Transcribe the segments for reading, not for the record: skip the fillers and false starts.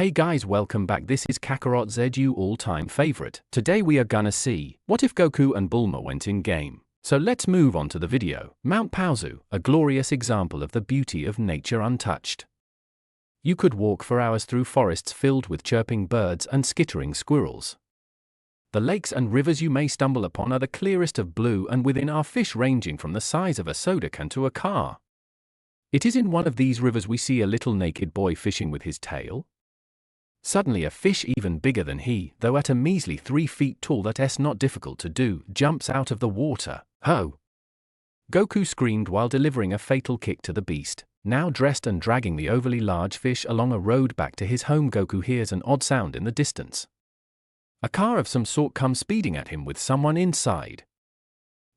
Hey guys, welcome back. This is Kakarot ZU all-time favorite. Today we are gonna see, what if Goku and Bulma went in-game? So let's move on to the video. Mount Paozu, a glorious example of the beauty of nature untouched. You could walk for hours through forests filled with chirping birds and skittering squirrels. The lakes and rivers you may stumble upon are the clearest of blue, and within are fish ranging from the size of a soda can to a car. It is in one of these rivers we see a little naked boy fishing with his tail. Suddenly a fish even bigger than he, though at a measly 3 feet tall, that's not difficult to do, jumps out of the water. Ho! Goku screamed while delivering a fatal kick to the beast. Now dressed and dragging the overly large fish along a road back to his home, Goku hears an odd sound in the distance. A car of some sort comes speeding at him with someone inside.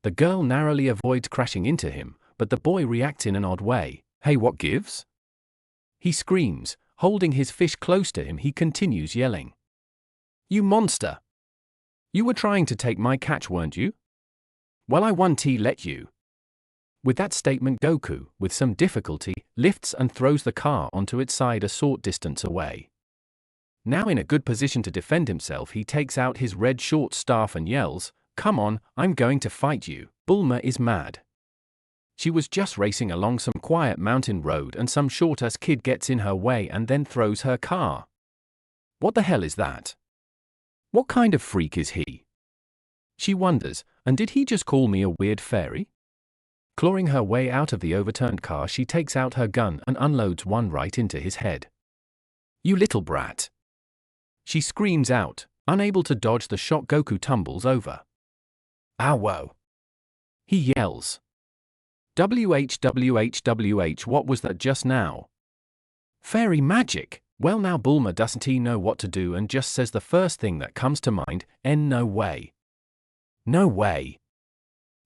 The girl narrowly avoids crashing into him, but the boy reacts in an odd way. Hey, what gives? He screams. Holding his fish close to him, he continues yelling. You monster! You were trying to take my catch, weren't you? Well, I won't let you. With that statement, Goku, with some difficulty, lifts and throws the car onto its side a short distance away. Now in a good position to defend himself, he takes out his red short staff and yells, "Come on, I'm going to fight you." Bulma is mad. She was just racing along some quiet mountain road and some short-ass kid gets in her way and then throws her car. What the hell is that? What kind of freak is he? She wonders, and did he just call me a weird fairy? Clawing her way out of the overturned car, she takes out her gun and unloads one right into his head. You little brat! She screams out. Unable to dodge the shot, Goku tumbles over. Ow, whoa! He yells. WH, what was that just now? Fairy magic! Well, now Bulma doesn't know what to do and just says the first thing that comes to mind, no way. No way.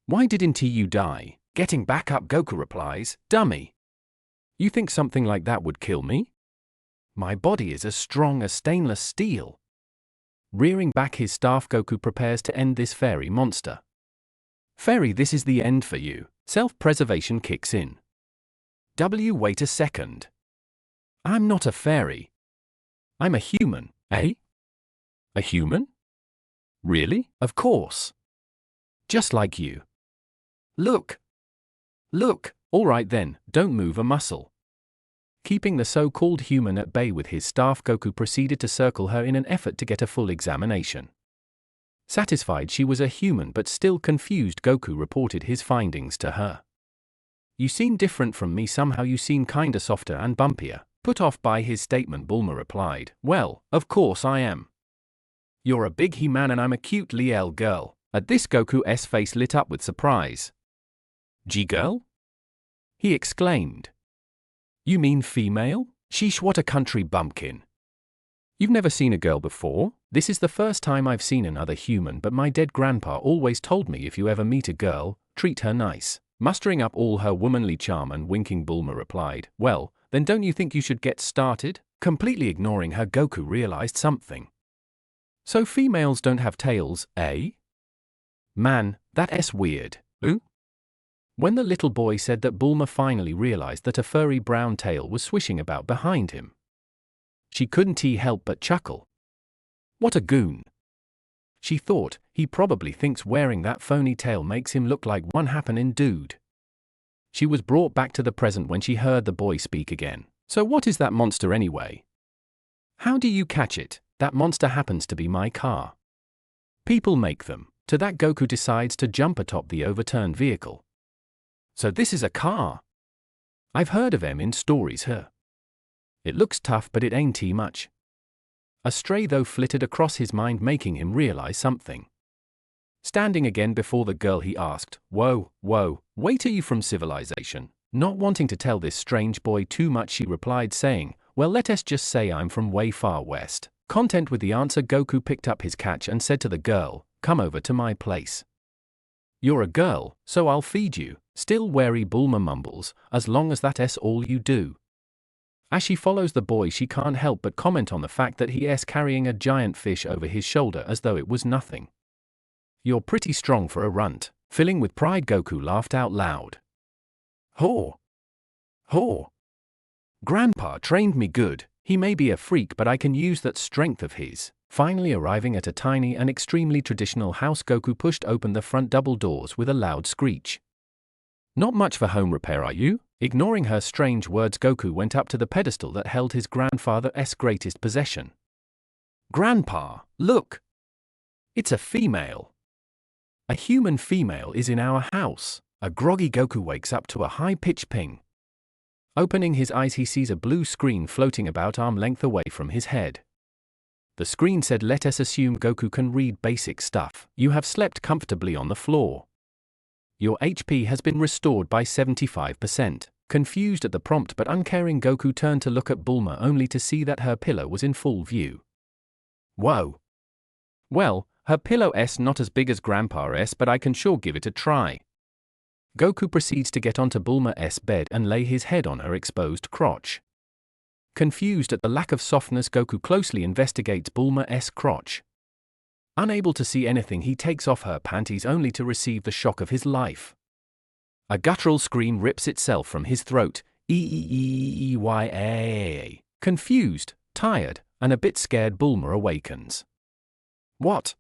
Why didn't you die? Getting back up, Goku replies, dummy. You think something like that would kill me? My body is as strong as stainless steel. Rearing back his staff, Goku prepares to end this fairy monster. Fairy, this is the end for you. Self-preservation kicks in. Wait a second. I'm not a fairy. I'm a human, eh? A human? Really? Of course. Just like you. Look. Look. All right then, don't move a muscle. Keeping the so-called human at bay with his staff, Goku proceeded to circle her in an effort to get a full examination. Satisfied she was a human but still confused, Goku reported his findings to her. You seem different from me somehow. You seem kinda softer and bumpier. Put off by his statement, Bulma replied, well, of course I am. You're a big he-man and I'm a cute little girl. At this, Goku's face lit up with surprise. G-girl? He exclaimed. You mean female? Sheesh, what a country bumpkin. You've never seen a girl before? This is the first time I've seen another human, but my dead grandpa always told me if you ever meet a girl, treat her nice. Mustering up all her womanly charm and winking, Bulma replied, well, then don't you think you should get started? Completely ignoring her, Goku realized something. So females don't have tails, eh? Man, that's weird. Ooh? When the little boy said that, Bulma finally realized that a furry brown tail was swishing about behind him. She couldn't help but chuckle. What a goon. She thought, he probably thinks wearing that phony tail makes him look like one happening dude. She was brought back to the present when she heard the boy speak again. So what is that monster anyway? How do you catch it? That monster happens to be my car. People make them. To that, Goku decides to jump atop the overturned vehicle. So this is a car. I've heard of them in stories, huh? It looks tough, but it ain't much. A stray though flitted across his mind, making him realize something. Standing again before the girl, he asked, whoa, wait, are you from civilization? Not wanting to tell this strange boy too much, she replied saying, well, let us just say I'm from way far west. Content with the answer, Goku picked up his catch and said to the girl, come over to my place. You're a girl, so I'll feed you. Still wary, Bulma mumbles, as long as that's all you do. As she follows the boy, she can't help but comment on the fact that he's carrying a giant fish over his shoulder as though it was nothing. You're pretty strong for a runt. Filling with pride, Goku laughed out loud. Haw! Haw! Grandpa trained me good. He may be a freak, but I can use that strength of his. Finally arriving at a tiny and extremely traditional house, Goku pushed open the front double doors with a loud screech. Not much for home repair, are you? Ignoring her strange words, Goku went up to the pedestal that held his grandfather's greatest possession. Grandpa, look! It's a female. A human female is in our house. A groggy Goku wakes up to a high-pitched ping. Opening his eyes, he sees a blue screen floating about arm length away from his head. The screen said, "Let us assume Goku can read basic stuff. You have slept comfortably on the floor. Your HP has been restored by 75%. Confused at the prompt but uncaring, Goku turned to look at Bulma only to see that her pillow was in full view. Whoa. Well, her pillow's not as big as Grandpa's, but I can sure give it a try. Goku proceeds to get onto Bulma's bed and lay his head on her exposed crotch. Confused at the lack of softness, Goku closely investigates Bulma's crotch. Unable to see anything, he takes off her panties only to receive the shock of his life. A guttural scream rips itself from his throat. Eeeeeeya. Confused, tired, and a bit scared, Bulma awakens. What?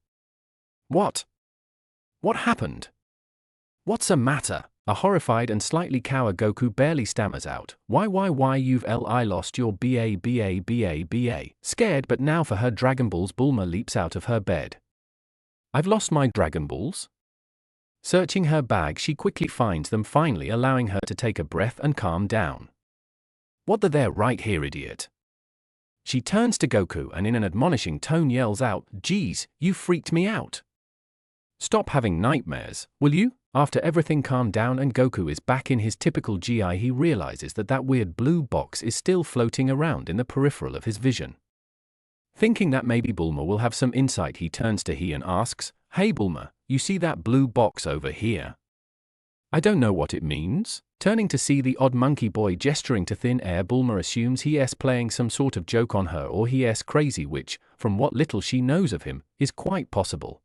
What happened? What's the matter? A horrified and slightly cowed Goku barely stammers out, Why you've lost your ba. Scared but now for her Dragon Balls, Bulma leaps out of her bed. I've lost my Dragon Balls? Searching her bag, she quickly finds them, finally allowing her to take a breath and calm down. What the, they're right here, idiot. She turns to Goku and in an admonishing tone yells out, Geez, you freaked me out. Stop having nightmares, will you? After everything calmed down and Goku is back in his typical GI, he realizes that weird blue box is still floating around in the peripheral of his vision. Thinking that maybe Bulma will have some insight, he turns to her and asks, Hey Bulma, you see that blue box over here? I don't know what it means. Turning to see the odd monkey boy gesturing to thin air, Bulma assumes he's playing some sort of joke on her, or he's crazy, which, from what little she knows of him, is quite possible.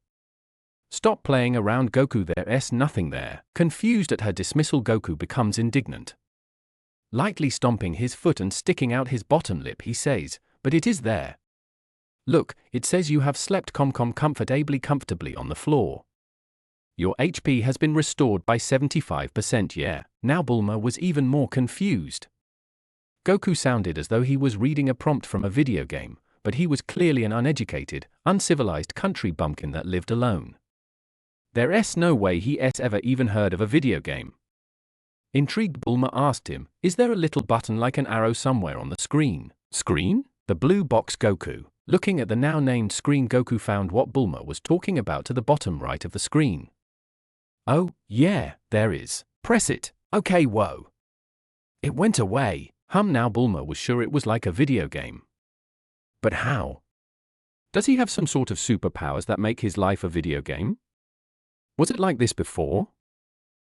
Stop playing around, Goku, there's nothing there. Confused at her dismissal, Goku becomes indignant. Lightly stomping his foot and sticking out his bottom lip, he says, But it is there. Look, it says you have slept comfortably on the floor. Your HP has been restored by 75%, yeah. Now Bulma was even more confused. Goku sounded as though he was reading a prompt from a video game, but he was clearly an uneducated, uncivilized country bumpkin that lived alone. There's no way he's ever even heard of a video game. Intrigued, Bulma asked him, Is there a little button like an arrow somewhere on the screen? Screen? The blue box, Goku. Looking at the now named screen, Goku found what Bulma was talking about to the bottom right of the screen. Oh, yeah, there is. Press it. Okay, whoa. It went away. Now Bulma was sure it was like a video game. But how? Does he have some sort of superpowers that make his life a video game? Was it like this before?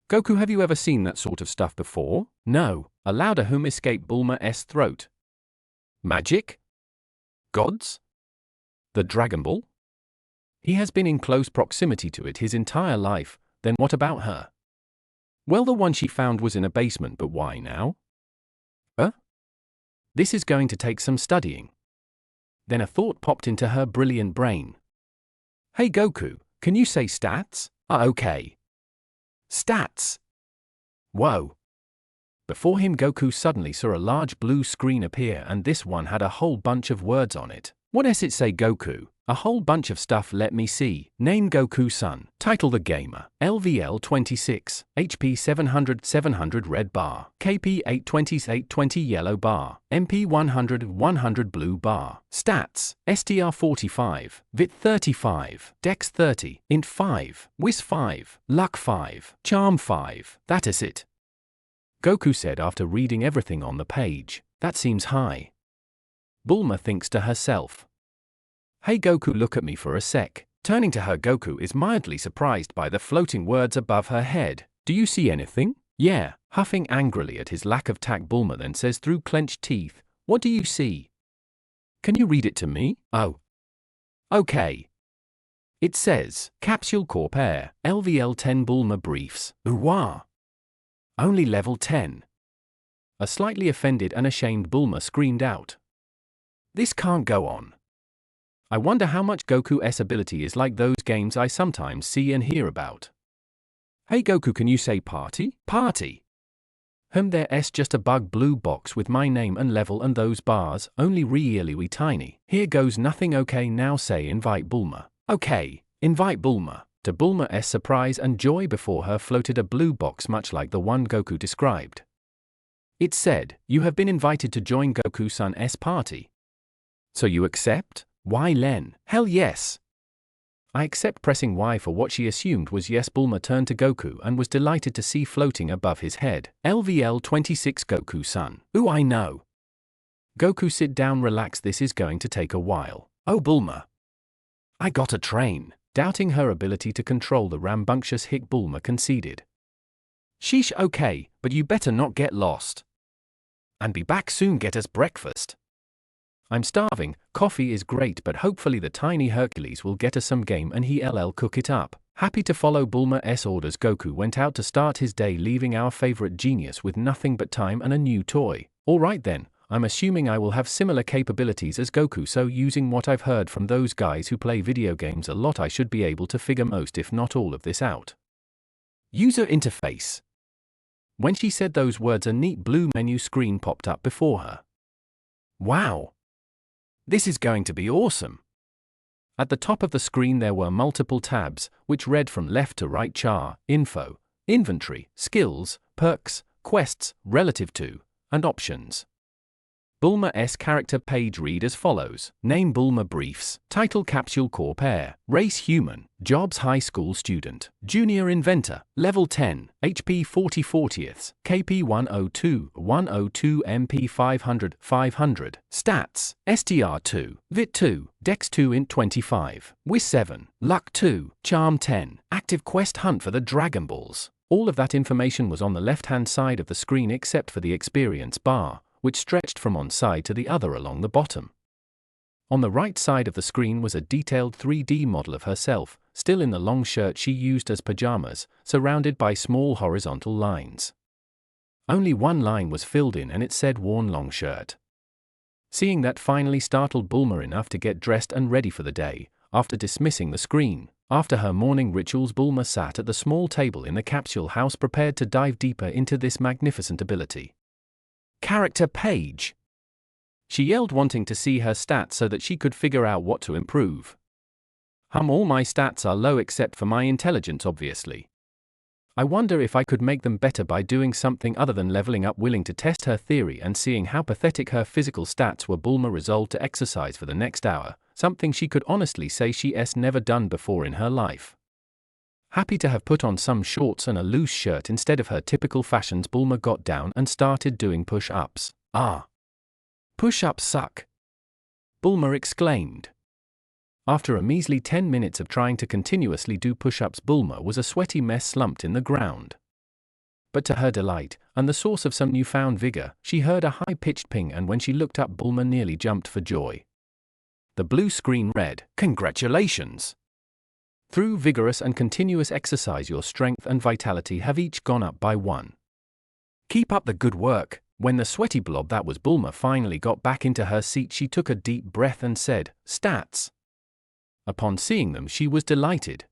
Goku, have you ever seen that sort of stuff before? No. A louder hum escaped Bulma's throat. Magic? Gods? The Dragon Ball? He has been in close proximity to it his entire life. Then what about her? Well, the one she found was in a basement, but why now? This is going to take some studying. Then a thought popped into her brilliant brain. Hey Goku, can you say stats? Okay. Stats. Whoa. Before him, Goku suddenly saw a large blue screen appear, and this one had a whole bunch of words on it. What does it say, Goku? A whole bunch of stuff, let me see. Name Goku-san. Title The Gamer. LVL 26. HP 700 red bar. KP 820 yellow bar. MP 100 blue bar. Stats. STR 45. VIT 35. Dex 30. Int 5. Whis 5. Luck 5. Charm 5. That is it. Goku said after reading everything on the page. That seems high. Bulma thinks to herself. Hey Goku, look at me for a sec. Turning to her, Goku is mildly surprised by the floating words above her head. Do you see anything? Yeah. Huffing angrily at his lack of tact, Bulma then says through clenched teeth, What do you see? Can you read it to me? Oh. Okay. It says, Capsule Corp Air, LVL 10 Bulma briefs. Ooh-wah. Only level 10. A slightly offended and ashamed Bulma screamed out. This can't go on. I wonder how much Goku's ability is like those games I sometimes see and hear about. Hey Goku, can you say party? Party! There's just a bug blue box with my name and level and those bars, only really tiny. Here goes nothing. Okay, now say invite Bulma. Okay, invite Bulma. To Bulma's surprise and joy, before her floated a blue box much like the one Goku described. It said, "You have been invited to join Goku-san's party." So you accept? Why Len? Hell yes! I accept, pressing Y for what she assumed was yes. Bulma turned to Goku and was delighted to see floating above his head, LVL 26 Goku-san. Ooh, I know. Goku, sit down, relax, this is going to take a while. Oh Bulma. I got a train. Doubting her ability to control the rambunctious hick, Bulma conceded. Sheesh, okay, but you better not get lost. And be back soon, get us breakfast. I'm starving, coffee is great, but hopefully the tiny Hercules will get us some game and he'll cook it up. Happy to follow Bulma's orders, Goku went out to start his day, leaving our favorite genius with nothing but time and a new toy. Alright then, I'm assuming I will have similar capabilities as Goku, so using what I've heard from those guys who play video games a lot, I should be able to figure most if not all of this out. User interface. When she said those words, a neat blue menu screen popped up before her. Wow! This is going to be awesome! At the top of the screen there were multiple tabs, which read from left to right: char, info, inventory, skills, perks, quests, relative to, and options. Bulma's character page read as follows: Name Bulma Briefs, Title Capsule Corps Pair, Race Human, Jobs High School Student, Junior Inventor, Level 10, HP 40 40ths, KP 102, 102 MP 500, 500, Stats, STR 2, Vit 2, Dex 2 Int 25, Whis 7, Luck 2, Charm 10, Active Quest Hunt for the Dragon Balls. All of that information was on the left-hand side of the screen except for the experience bar, which stretched from one side to the other along the bottom. On the right side of the screen was a detailed 3D model of herself, still in the long shirt she used as pajamas, surrounded by small horizontal lines. Only one line was filled in and it said worn long shirt. Seeing that finally startled Bulma enough to get dressed and ready for the day. After dismissing the screen, after her morning rituals, Bulma sat at the small table in the capsule house, prepared to dive deeper into this magnificent ability. Character page! She yelled, wanting to see her stats so that she could figure out what to improve. All my stats are low except for my intelligence, obviously. I wonder if I could make them better by doing something other than leveling up. Willing to test her theory and seeing how pathetic her physical stats were, Bulma resolved to exercise for the next hour, something she could honestly say she's never done before in her life. Happy to have put on some shorts and a loose shirt instead of her typical fashions, Bulma got down and started doing push-ups. Ah! Push-ups suck! Bulma exclaimed. After a measly 10 minutes of trying to continuously do push-ups, Bulma was a sweaty mess slumped in the ground. But to her delight, and the source of some newfound vigor, she heard a high-pitched ping, and when she looked up, Bulma nearly jumped for joy. The blue screen read, "Congratulations! Through vigorous and continuous exercise, your strength and vitality have each gone up by 1. Keep up the good work." When the sweaty blob that was Bulma finally got back into her seat, she took a deep breath and said, "Stats." Upon seeing them, she was delighted.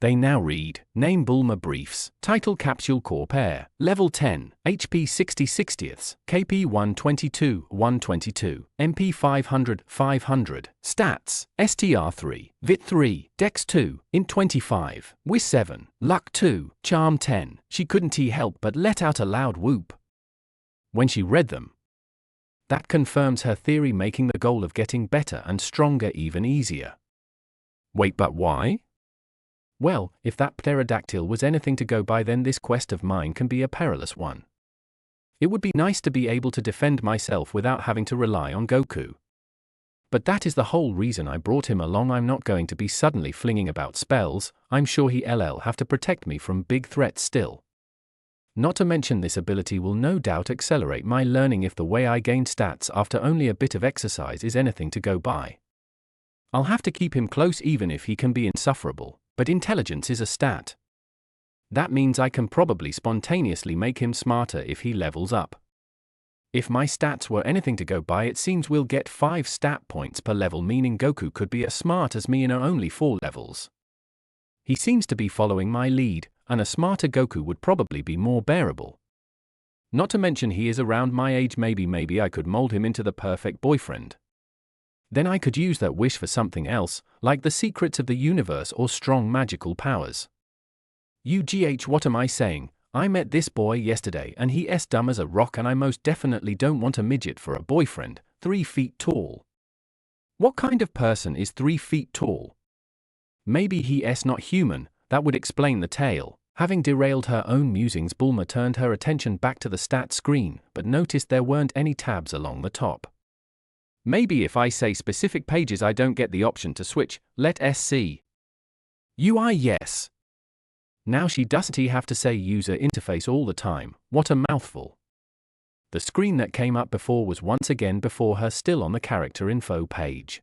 They now read, Name Bulma Briefs, Title Capsule Corps Pair, Level 10, HP 60 60ths, KP 122, 122, MP 500, 500, Stats, STR 3, Vit 3, Dex 2, Int 25, Whis 7, Luck 2, Charm 10. She couldn't help but let out a loud whoop when she read them. That confirms her theory, making the goal of getting better and stronger even easier. Wait, but why? Well, if that pterodactyl was anything to go by, then this quest of mine can be a perilous one. It would be nice to be able to defend myself without having to rely on Goku. But that is the whole reason I brought him along. I'm not going to be suddenly flinging about spells. I'm sure he'll have to protect me from big threats still. Not to mention, this ability will no doubt accelerate my learning if the way I gain stats after only a bit of exercise is anything to go by. I'll have to keep him close even if he can be insufferable, but intelligence is a stat. That means I can probably spontaneously make him smarter if he levels up. If my stats were anything to go by, it seems we'll get 5 stat points per level, meaning Goku could be as smart as me in only 4 levels. He seems to be following my lead, and a smarter Goku would probably be more bearable. Not to mention he is around my age. Maybe I could mold him into the perfect boyfriend. Then I could use that wish for something else, like the secrets of the universe or strong magical powers. UGH, what am I saying? I met this boy yesterday and he's dumb as a rock, and I most definitely don't want a midget for a boyfriend, 3 feet tall. What kind of person is 3 feet tall? Maybe he's not human, that would explain the tale. Having derailed her own musings, Bulma turned her attention back to the stat screen, but noticed there weren't any tabs along the top. Maybe if I say specific pages I don't get the option to switch. Let us see. UI, yes. Now she doesn't have to say user interface all the time. What a mouthful. The screen that came up before was once again before her, still on the character info page.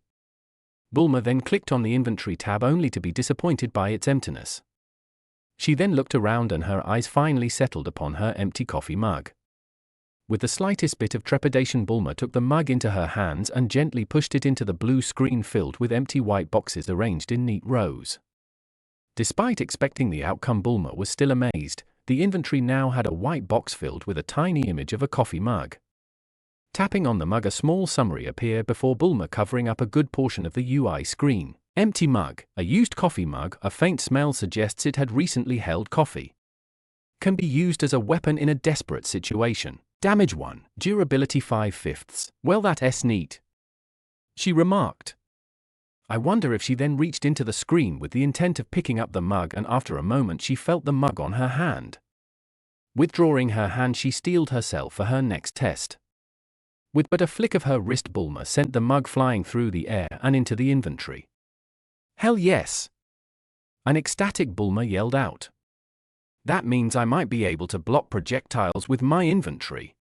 Bulma then clicked on the inventory tab, only to be disappointed by its emptiness. She then looked around and her eyes finally settled upon her empty coffee mug. With the slightest bit of trepidation, Bulma took the mug into her hands and gently pushed it into the blue screen filled with empty white boxes arranged in neat rows. Despite expecting the outcome, Bulma was still amazed. The inventory now had a white box filled with a tiny image of a coffee mug. Tapping on the mug, a small summary appeared before Bulma, covering up a good portion of the UI screen. Empty mug, a used coffee mug. A faint smell suggests it had recently held coffee. Can be used as a weapon in a desperate situation. Damage 1, durability 5/5. Well, that's neat, she remarked. I wonder if she then reached into the screen with the intent of picking up the mug, and after a moment she felt the mug on her hand. Withdrawing her hand, she steeled herself for her next test. With but a flick of her wrist, Bulma sent the mug flying through the air and into the inventory. Hell yes! An ecstatic Bulma yelled out. That means I might be able to block projectiles with my inventory.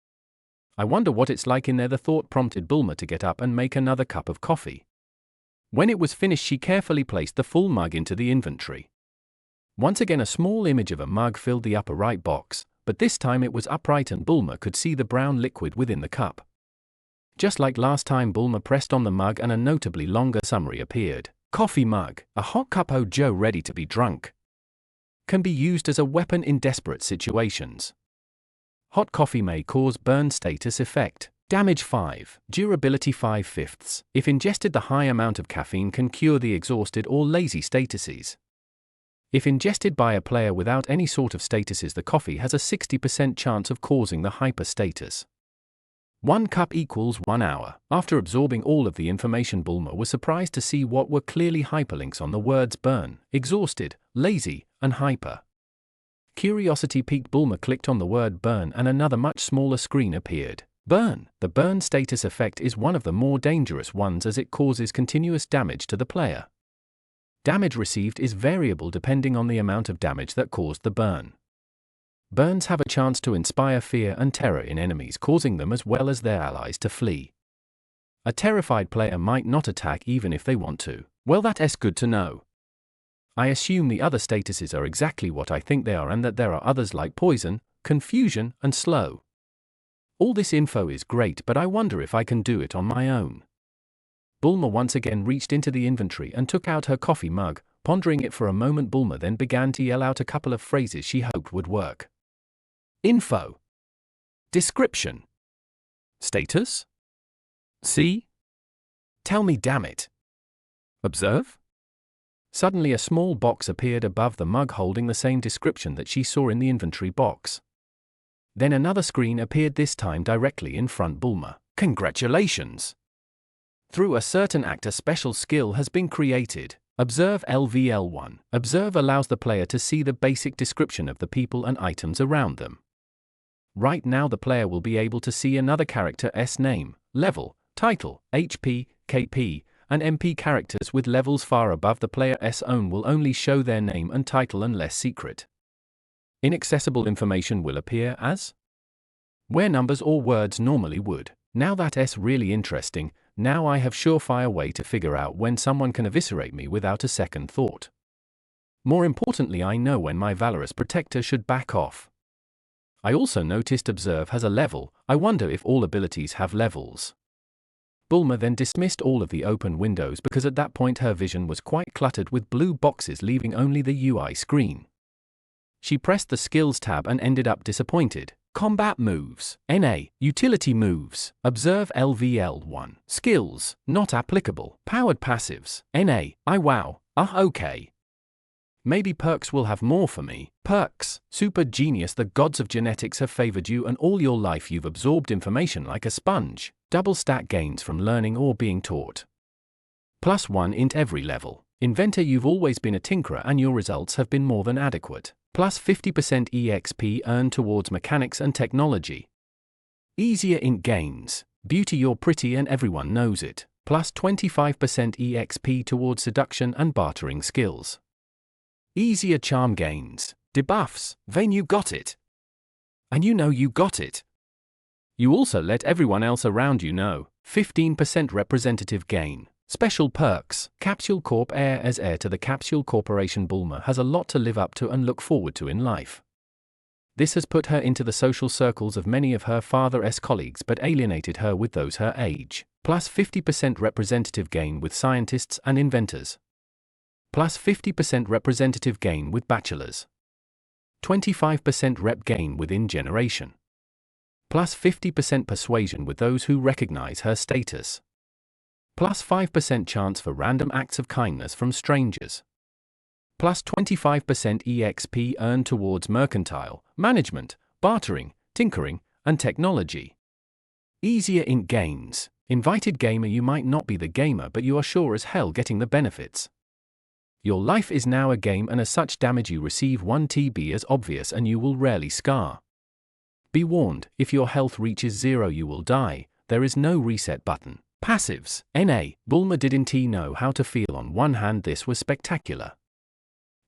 I wonder what it's like in there. The thought prompted Bulma to get up and make another cup of coffee. When it was finished, she carefully placed the full mug into the inventory. Once again, a small image of a mug filled the upper right box, but this time it was upright and Bulma could see the brown liquid within the cup. Just like last time, Bulma pressed on the mug and a notably longer summary appeared. Coffee mug, a hot cup of Joe ready to be drunk. Can be used as a weapon in desperate situations. Hot coffee may cause burn status effect. Damage 5, durability 5/5. If ingested, the high amount of caffeine can cure the exhausted or lazy statuses. If ingested by a player without any sort of statuses, the coffee has a 60% chance of causing the hyper status. 1 cup equals 1 hour. After absorbing all of the information, Bulma was surprised to see what were clearly hyperlinks on the words burn, exhausted, lazy, and hyper. Curiosity piqued, Bulma clicked on the word burn and another much smaller screen appeared. Burn. The burn status effect is one of the more dangerous ones, as it causes continuous damage to the player. Damage received is variable depending on the amount of damage that caused the burn. Burns have a chance to inspire fear and terror in enemies, causing them as well as their allies to flee. A terrified player might not attack even if they want to. Well, that's good to know. I assume the other statuses are exactly what I think they are, and that there are others like poison, confusion, and slow. All this info is great, but I wonder if I can do it on my own. Bulma once again reached into the inventory and took out her coffee mug. Pondering it for a moment, Bulma then began to yell out a couple of phrases she hoped would work. Info. Description. Status. See? Tell me, damn it. Observe? Suddenly a small box appeared above the mug holding the same description that she saw in the inventory box. Then another screen appeared, this time directly in front Bulma. Congratulations! Through a certain act, a special skill has been created. Observe LVL1. Observe allows the player to see the basic description of the people and items around them. Right now the player will be able to see another character's name, level, title, HP, KP, and MP. Characters with levels far above the player's own will only show their name and title unless secret. Inaccessible information will appear as where numbers or words normally would. Now that's really interesting. Now I have surefire way to figure out when someone can eviscerate me without a second thought. More importantly, I know when my valorous protector should back off. I also noticed observe has a level. I wonder if all abilities have levels. Bulma then dismissed all of the open windows because at that point her vision was quite cluttered with blue boxes, leaving only the UI screen. She pressed the skills tab and ended up disappointed. Combat moves. NA. Utility moves. Observe LVL1. Skills. Not applicable. Powered passives. NA. Wow. Okay. Maybe perks will have more for me. Perks. Super genius. The gods of genetics have favored you, and all your life you've absorbed information like a sponge. Double stat gains from learning or being taught. +1 int every level. Inventor. You've always been a tinkerer and your results have been more than adequate. Plus 50% EXP earned towards mechanics and technology. Easier int gains. Beauty. You're pretty and everyone knows it. Plus 25% EXP towards seduction and bartering skills. Easier charm gains. Debuffs. Vayne, you got it. And you know you got it. You also let everyone else around you know. 15% representative gain. Special perks. Capsule Corp. As heir to the Capsule Corporation, Bulma has a lot to live up to and look forward to in life. This has put her into the social circles of many of her father's colleagues but alienated her with those her age. Plus 50% representative gain with scientists and inventors. Plus 50% representative gain with bachelors. 25% rep gain within generation. Plus 50% persuasion with those who recognize her status. Plus 5% chance for random acts of kindness from strangers. Plus 25% EXP earned towards mercantile, management, bartering, tinkering, and technology. Easier int gains. Invited gamer. You might not be the gamer, but you are sure as hell getting the benefits. Your life is now a game, and as such damage you receive 1 TB is obvious and you will rarely scar. Be warned, if your health reaches 0 you will die. There is no reset button. Passives. NA. Bulma didn't know how to feel. On one hand, this was spectacular.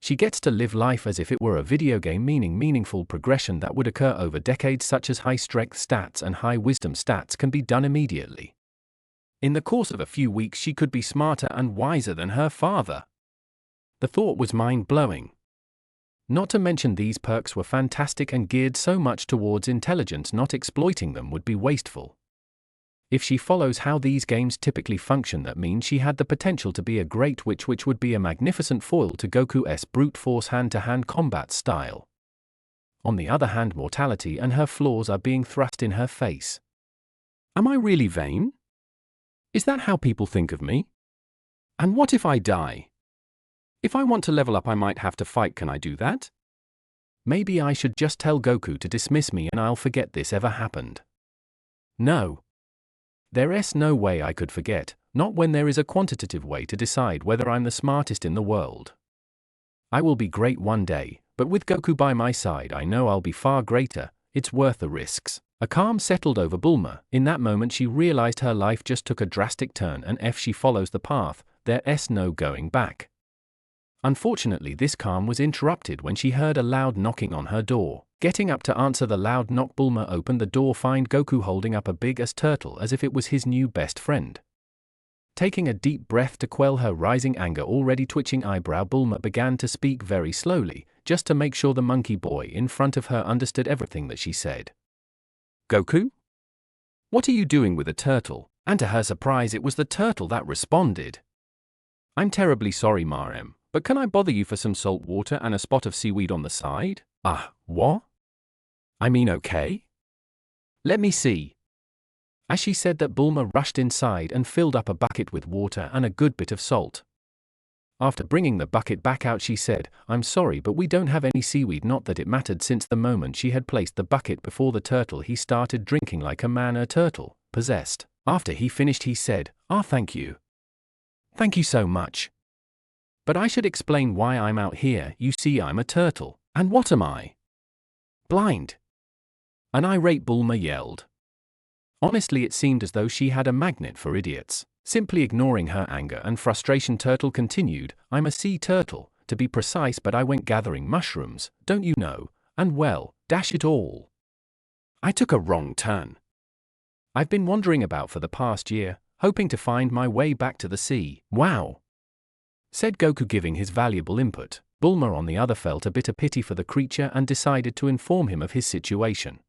She gets to live life as if it were a video game, meaning meaningful progression that would occur over decades, such as high strength stats and high wisdom stats can be done immediately. In the course of a few weeks she could be smarter and wiser than her father. The thought was mind-blowing. Not to mention these perks were fantastic and geared so much towards intelligence. Not exploiting them would be wasteful. If she follows how these games typically function, that means she had the potential to be a great witch, which would be a magnificent foil to Goku's brute force hand-to-hand combat style. On the other hand, mortality and her flaws are being thrust in her face. Am I really vain? Is that how people think of me? And what if I die? If I want to level up I might have to fight. Can I do that? Maybe I should just tell Goku to dismiss me and I'll forget this ever happened. No. There's no way I could forget, not when there is a quantitative way to decide whether I'm the smartest in the world. I will be great one day, but with Goku by my side I know I'll be far greater. It's worth the risks. A calm settled over Bulma. In that moment she realized her life just took a drastic turn, and if she follows the path, there's no going back. Unfortunately, this calm was interrupted when she heard a loud knocking on her door. Getting up to answer the loud knock, Bulma opened the door, find Goku holding up a big-ass turtle as if it was his new best friend. Taking a deep breath to quell her rising anger, already twitching eyebrow, Bulma began to speak very slowly, just to make sure the monkey boy in front of her understood everything that she said. Goku? What are you doing with a turtle? And to her surprise, it was the turtle that responded. I'm terribly sorry, Marem, but can I bother you for some salt water and a spot of seaweed on the side? What? I mean, okay. Let me see. As she said that, Bulma rushed inside and filled up a bucket with water and a good bit of salt. After bringing the bucket back out, she said, I'm sorry, but we don't have any seaweed. Not that it mattered, since the moment she had placed the bucket before the turtle, he started drinking like a man, a turtle, possessed. After he finished, he said, thank you. Thank you so much. But I should explain why I'm out here. You see, I'm a turtle. And what am I? Blind. An irate Bulma yelled. Honestly, it seemed as though she had a magnet for idiots. Simply ignoring her anger and frustration, Turtle continued, I'm a sea turtle, to be precise, but I went gathering mushrooms, don't you know, and well, dash it all. I took a wrong turn. I've been wandering about for the past year, hoping to find my way back to the sea. Wow, said Goku, giving his valuable input. Bulma on the other felt a bit of pity for the creature and decided to inform him of his situation.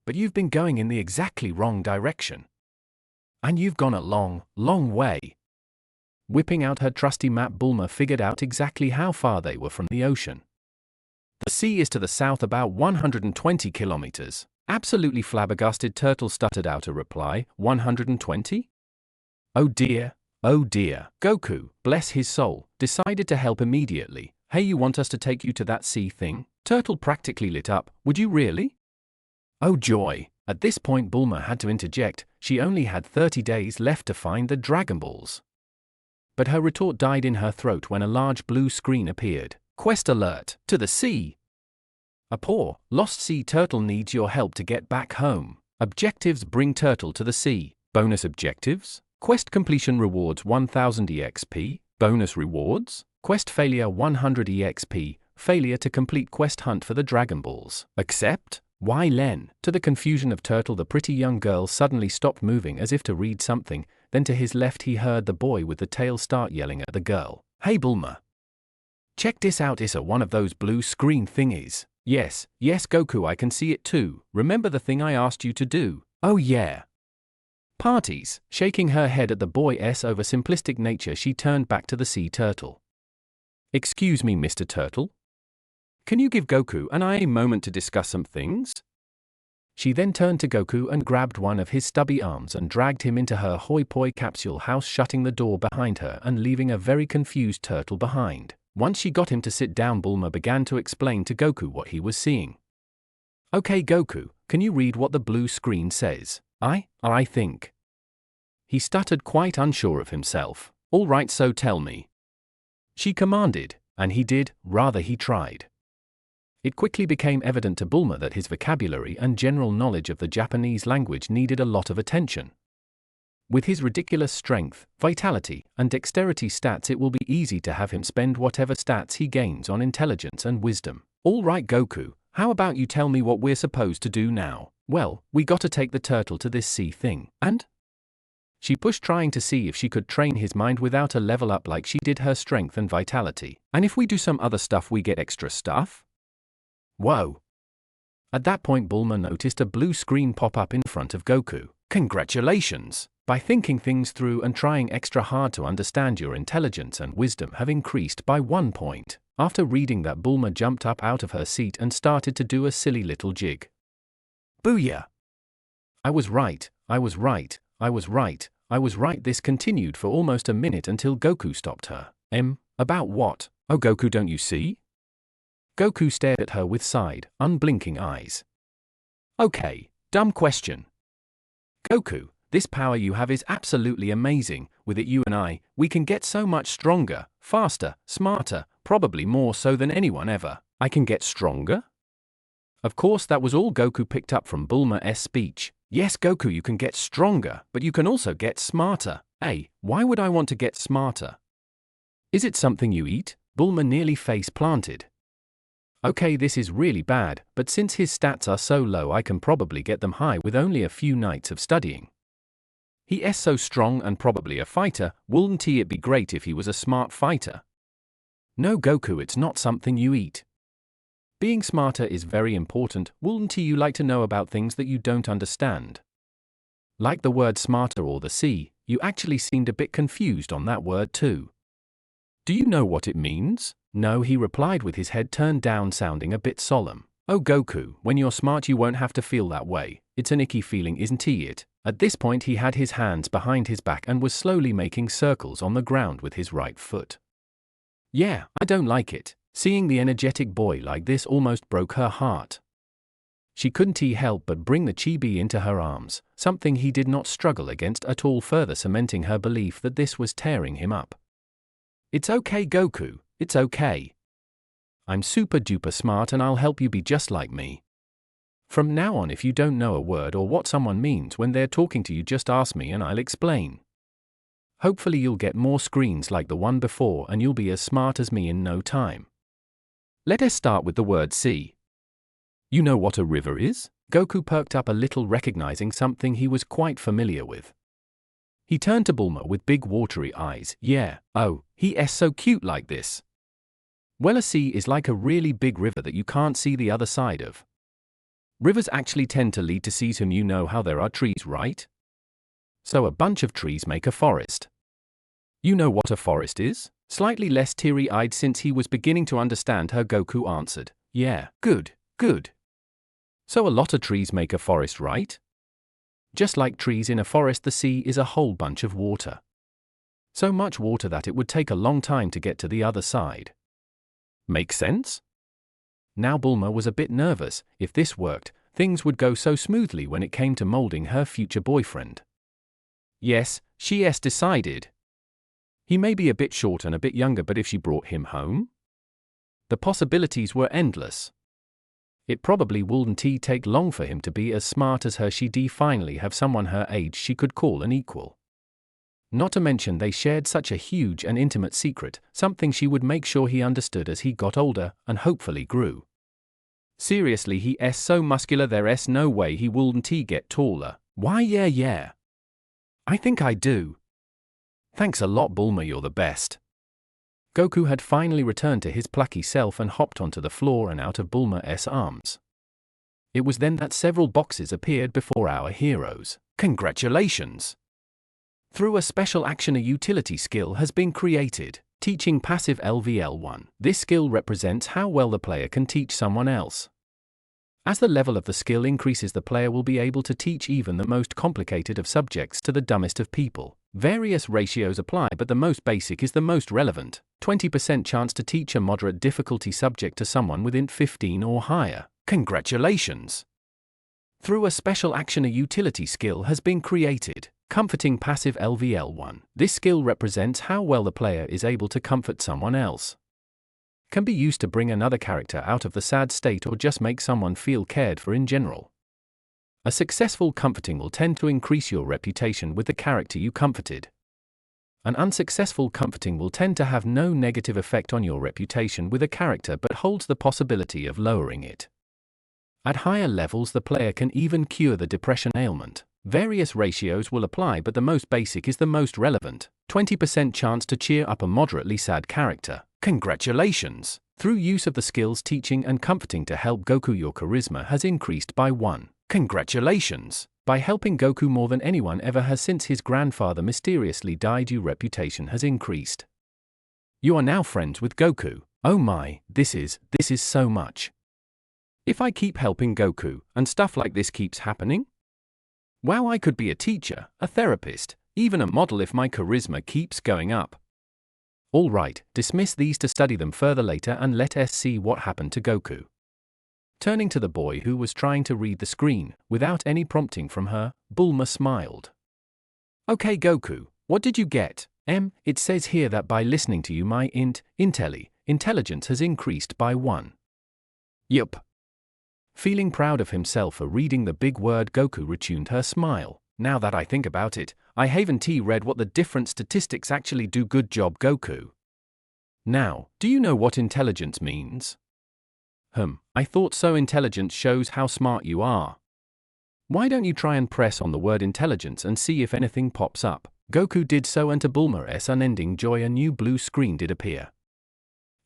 But you've been going in the exactly wrong direction. And you've gone a long, long way. Whipping out her trusty map, Bulma figured out exactly how far they were from the ocean. The sea is to the south about 120 kilometers. Absolutely flabbergasted, Turtle stuttered out a reply. 120? Oh dear, oh dear. Goku, bless his soul, decided to help immediately. Hey, you want us to take you to that sea thing? Turtle practically lit up. Would you really? Oh joy. At this point Bulma had to interject. She only had 30 days left to find the Dragon Balls. But her retort died in her throat when a large blue screen appeared. Quest alert, to the sea. A poor, lost sea turtle needs your help to get back home. Objectives: bring turtle to the sea. Bonus objectives: quest completion rewards 1000 EXP. Bonus rewards: quest failure 100 EXP. Failure to complete quest hunt for the Dragon Balls. Accept? Why Len? To the confusion of Turtle, the pretty young girl suddenly stopped moving as if to read something. Then to his left he heard the boy with the tail start yelling at the girl. Hey Bulma. Check this out, is a one of those blue screen thingies. Yes, Goku, I can see it too. Remember the thing I asked you to do? Oh yeah. Parties. Shaking her head at the boy's over simplistic nature, she turned back to the sea turtle. Excuse me, Mr. Turtle? Can you give Goku and I a moment to discuss some things? She then turned to Goku and grabbed one of his stubby arms and dragged him into her hoi poi capsule house, shutting the door behind her and leaving a very confused Turtle behind. Once she got him to sit down, Bulma began to explain to Goku what he was seeing. Okay Goku, can you read what the blue screen says? I think. He stuttered, quite unsure of himself. All right, so tell me. She commanded, and he did, rather he tried. It quickly became evident to Bulma that his vocabulary and general knowledge of the Japanese language needed a lot of attention. With his ridiculous strength, vitality, and dexterity stats, it will be easy to have him spend whatever stats he gains on intelligence and wisdom. All right Goku, how about you tell me what we're supposed to do now? Well, we gotta take the turtle to this sea thing, and? She pushed, trying to see if she could train his mind without a level up like she did her strength and vitality. And if we do some other stuff we get extra stuff? Whoa. At that point Bulma noticed a blue screen pop up in front of Goku. Congratulations! By thinking things through and trying extra hard to understand, your intelligence and wisdom have increased by 1 point. After reading that, Bulma jumped up out of her seat and started to do a silly little jig. Booyah! I was right. This continued for almost a minute until Goku stopped her. About what? Oh Goku, don't you see? Goku stared at her with side, unblinking eyes. Okay, dumb question. Goku, this power you have is absolutely amazing. With it you and I, we can get so much stronger, faster, smarter, probably more so than anyone ever. I can get stronger? Of course, that was all Goku picked up from Bulma's speech. Yes Goku, you can get stronger, but you can also get smarter. Hey, why would I want to get smarter? Is it something you eat? Bulma nearly face planted. Okay, this is really bad, but since his stats are so low I can probably get them high with only a few nights of studying. He is so strong and probably a fighter. Wouldn't it be great if he was a smart fighter? No Goku, it's not something you eat. Being smarter is very important. Wouldn't you like to know about things that you don't understand? Like the word smarter or the sea, you actually seemed a bit confused on that word too. Do you know what it means? No, he replied with his head turned down, sounding a bit solemn. Oh Goku, when you're smart you won't have to feel that way. It's an icky feeling, isn't it? At this point he had his hands behind his back and was slowly making circles on the ground with his right foot. Yeah, I don't like it. Seeing the energetic boy like this almost broke her heart. She couldn't help but bring the chibi into her arms, something he did not struggle against at all, further cementing her belief that this was tearing him up. It's okay Goku, it's okay. I'm super duper smart and I'll help you be just like me. From now on, if you don't know a word or what someone means when they're talking to you, just ask me and I'll explain. Hopefully you'll get more screens like the one before and you'll be as smart as me in no time. Let us start with the word sea. You know what a river is? Goku perked up a little, recognizing something he was quite familiar with. He turned to Bulma with big watery eyes. Yeah, oh, he is so cute like this. Well, a sea is like a really big river that you can't see the other side of. Rivers actually tend to lead to seas, and you know how there are trees, right? So a bunch of trees make a forest. You know what a forest is? Slightly less teary-eyed since he was beginning to understand her, Goku answered, yeah, good, good. So a lot of trees make a forest, right? Just like trees in a forest, the sea is a whole bunch of water. So much water that it would take a long time to get to the other side. Make sense? Now Bulma was a bit nervous. If this worked, things would go so smoothly when it came to molding her future boyfriend. Yes, she decided. He may be a bit short and a bit younger, but if she brought him home? The possibilities were endless. It probably wouldn't take long for him to be as smart as her. She'd finally have someone her age she could call an equal. Not to mention they shared such a huge and intimate secret, something she would make sure he understood as he got older and hopefully grew. Seriously, he's so muscular, there's no way he wouldn't get taller. Why yeah. I think I do. Thanks a lot, Bulma, you're the best. Goku had finally returned to his plucky self and hopped onto the floor and out of Bulma's arms. It was then that several boxes appeared before our heroes. Congratulations! Through a special action, a utility skill has been created, teaching passive LVL1. This skill represents how well the player can teach someone else. As the level of the skill increases, the player will be able to teach even the most complicated of subjects to the dumbest of people. Various ratios apply, but the most basic is the most relevant. 20% chance to teach a moderate difficulty subject to someone with int 15 or higher. Congratulations! Through a special action, a utility skill has been created, comforting passive LVL1. This skill represents how well the player is able to comfort someone else. Can be used to bring another character out of the sad state or just make someone feel cared for in general. A successful comforting will tend to increase your reputation with the character you comforted. An unsuccessful comforting will tend to have no negative effect on your reputation with a character but holds the possibility of lowering it. At higher levels, the player can even cure the depression ailment. Various ratios will apply, but the most basic is the most relevant. 20% chance to cheer up a moderately sad character. Congratulations! Through use of the skills teaching and comforting to help Goku, your charisma has increased by 1. Congratulations! By helping Goku more than anyone ever has since his grandfather mysteriously died, your reputation has increased. You are now friends with Goku. Oh my, this is so much. If I keep helping Goku, and stuff like this keeps happening? Wow, I could be a teacher, a therapist, even a model if my charisma keeps going up. Alright, dismiss these to study them further later and let us see what happened to Goku. Turning to the boy who was trying to read the screen, without any prompting from her, Bulma smiled. Okay Goku, what did you get? It says here that by listening to you my intelligence has increased by 1. Yup. Feeling proud of himself for reading the big word, Goku retuned her smile. Now that I think about it, I haven't read what the different statistics actually do. Good job, Goku. Now, do you know what intelligence means? I thought so. Intelligence shows how smart you are. Why don't you try and press on the word intelligence and see if anything pops up? Goku did so, and to Bulma's unending joy a new blue screen did appear.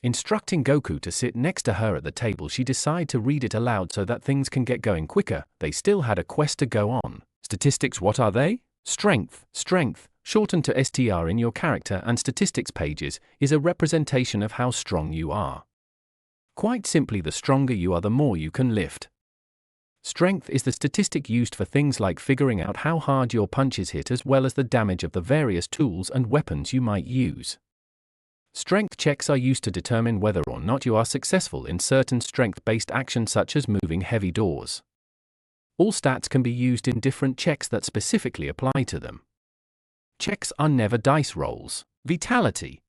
Instructing Goku to sit next to her at the table, she decided to read it aloud so that things can get going quicker. They still had a quest to go on. Statistics, what are they? Strength, shortened to STR in your character and statistics pages, is a representation of how strong you are. Quite simply, the stronger you are, the more you can lift. Strength is the statistic used for things like figuring out how hard your punches hit as well as the damage of the various tools and weapons you might use. Strength checks are used to determine whether or not you are successful in certain strength-based actions such as moving heavy doors. All stats can be used in different checks that specifically apply to them. Checks are never dice rolls. Vitality,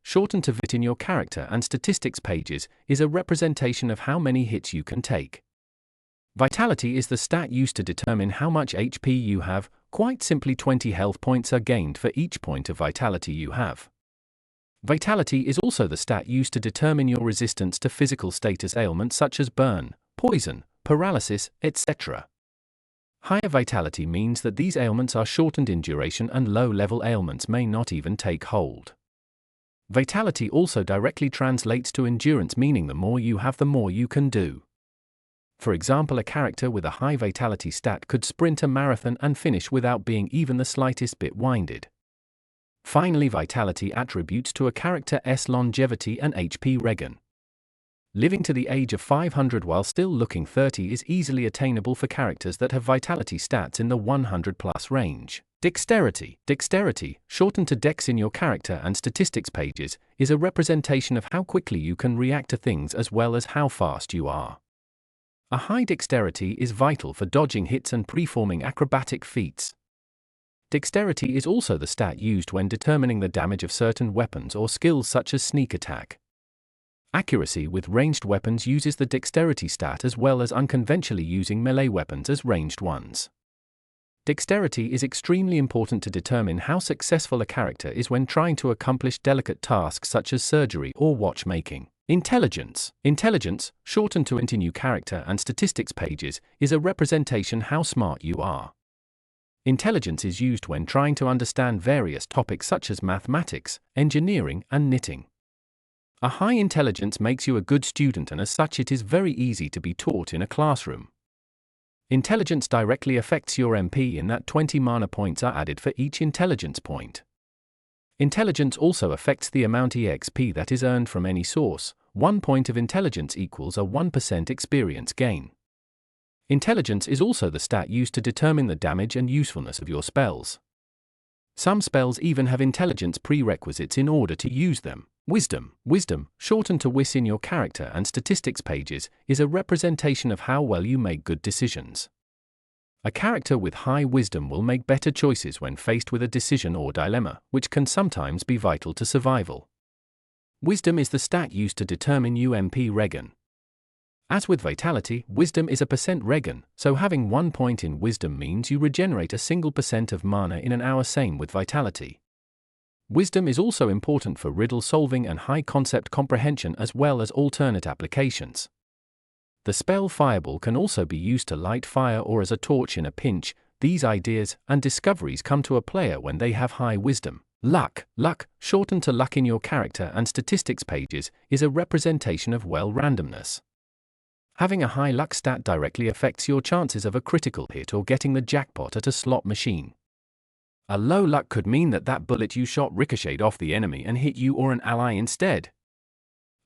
shortened to VIT in your character and statistics pages, is a representation of how many hits you can take. Vitality is the stat used to determine how much HP you have. Quite simply, 20 health points are gained for each point of vitality you have. Vitality is also the stat used to determine your resistance to physical status ailments such as burn, poison, paralysis, etc. Higher vitality means that these ailments are shortened in duration and low-level ailments may not even take hold. Vitality also directly translates to endurance, meaning the more you have, the more you can do. For example, a character with a high vitality stat could sprint a marathon and finish without being even the slightest bit winded. Finally, vitality attributes to a character's longevity and HP regen. Living to the age of 500 while still looking 30 is easily attainable for characters that have vitality stats in the 100 plus range. Dexterity. Dexterity, shortened to dex in your character and statistics pages, is a representation of how quickly you can react to things as well as how fast you are. A high dexterity is vital for dodging hits and performing acrobatic feats. Dexterity is also the stat used when determining the damage of certain weapons or skills such as sneak attack. Accuracy with ranged weapons uses the dexterity stat as well as unconventionally using melee weapons as ranged ones. Dexterity is extremely important to determine how successful a character is when trying to accomplish delicate tasks such as surgery or watchmaking. Intelligence. Intelligence, shortened to into new character and statistics pages, is a representation how smart you are. Intelligence is used when trying to understand various topics such as mathematics, engineering, and knitting. A high intelligence makes you a good student, and as such it is very easy to be taught in a classroom. Intelligence directly affects your MP in that 20 mana points are added for each intelligence point. Intelligence also affects the amount EXP that is earned from any source. 1 point of intelligence equals a 1% experience gain. Intelligence is also the stat used to determine the damage and usefulness of your spells. Some spells even have intelligence prerequisites in order to use them. Wisdom. Wisdom, shortened to WIS in your character and statistics pages, is a representation of how well you make good decisions. A character with high wisdom will make better choices when faced with a decision or dilemma, which can sometimes be vital to survival. Wisdom is the stat used to determine UMP regen. As with vitality, wisdom is a % regen, so having 1 point in wisdom means you regenerate a single % of mana in an hour, same with vitality. Wisdom is also important for riddle solving and high concept comprehension as well as alternate applications. The spell Fireball can also be used to light fire or as a torch in a pinch. These ideas and discoveries come to a player when they have high wisdom. Luck. Luck, shortened to luck in your character and statistics pages, is a representation of randomness. Having a high luck stat directly affects your chances of a critical hit or getting the jackpot at a slot machine. A low luck could mean that bullet you shot ricocheted off the enemy and hit you or an ally instead.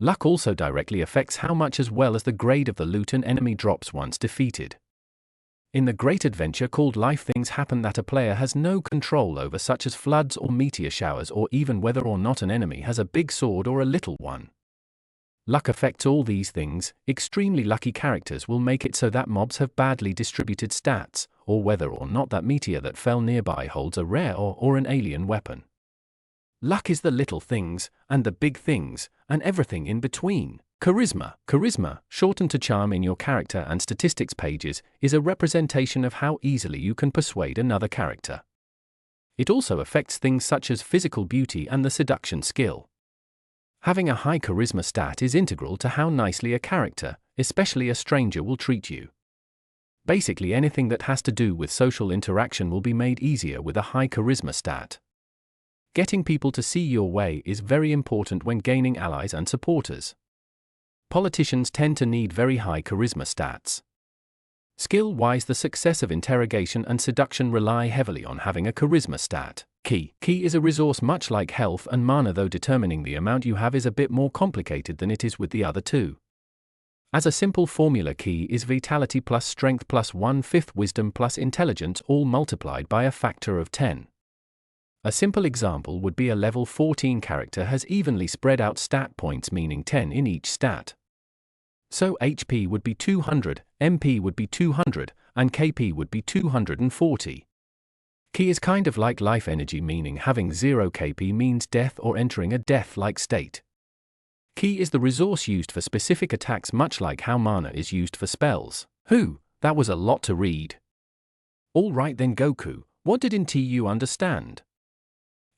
Luck also directly affects how much as well as the grade of the loot an enemy drops once defeated. In the great adventure called life, things happen that a player has no control over, such as floods or meteor showers, or even whether or not an enemy has a big sword or a little one. Luck affects all these things. Extremely lucky characters will make it so that mobs have badly distributed stats, or whether or not that meteor that fell nearby holds a rare or an alien weapon. Luck is the little things, and the big things, and everything in between. Charisma. Charisma, shortened to charm in your character and statistics pages, is a representation of how easily you can persuade another character. It also affects things such as physical beauty and the seduction skill. Having a high charisma stat is integral to how nicely a character, especially a stranger, will treat you. Basically, anything that has to do with social interaction will be made easier with a high charisma stat. Getting people to see your way is very important when gaining allies and supporters. Politicians tend to need very high charisma stats. Skill-wise, the success of interrogation and seduction rely heavily on having a charisma stat. Ki is a resource much like health and mana, though determining the amount you have is a bit more complicated than it is with the other two. As a simple formula, Ki is vitality plus strength plus 1/5 wisdom plus intelligence, all multiplied by a factor of 10. A simple example would be a level 14 character has evenly spread out stat points, meaning 10 in each stat. So HP would be 200, MP would be 200, and KP would be 240. Ki is kind of like life energy, meaning having 0 KP means death or entering a death-like state. Ki is the resource used for specific attacks, much like how mana is used for spells. That was a lot to read. Alright then, Goku, what didn't you understand?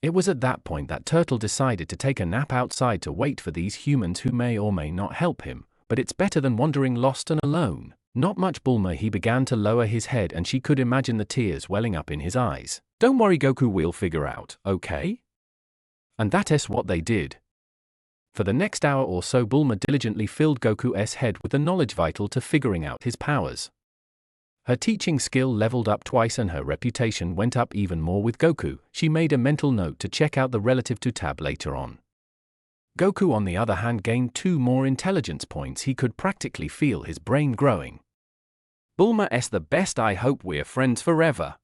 It was at that point that Turtle decided to take a nap outside to wait for these humans who may or may not help him, but it's better than wandering lost and alone. Not much. Bulma, he began to lower his head and she could imagine the tears welling up in his eyes. Don't worry, Goku, we'll figure out, okay? And that's what they did. For the next hour or so, Bulma diligently filled Goku's head with the knowledge vital to figuring out his powers. Her teaching skill leveled up twice and her reputation went up even more with Goku. She made a mental note to check out the relative to tab later on. Goku, on the other hand, gained 2 more intelligence points. He could practically feel his brain growing. Bulma's the best, I hope we're friends forever,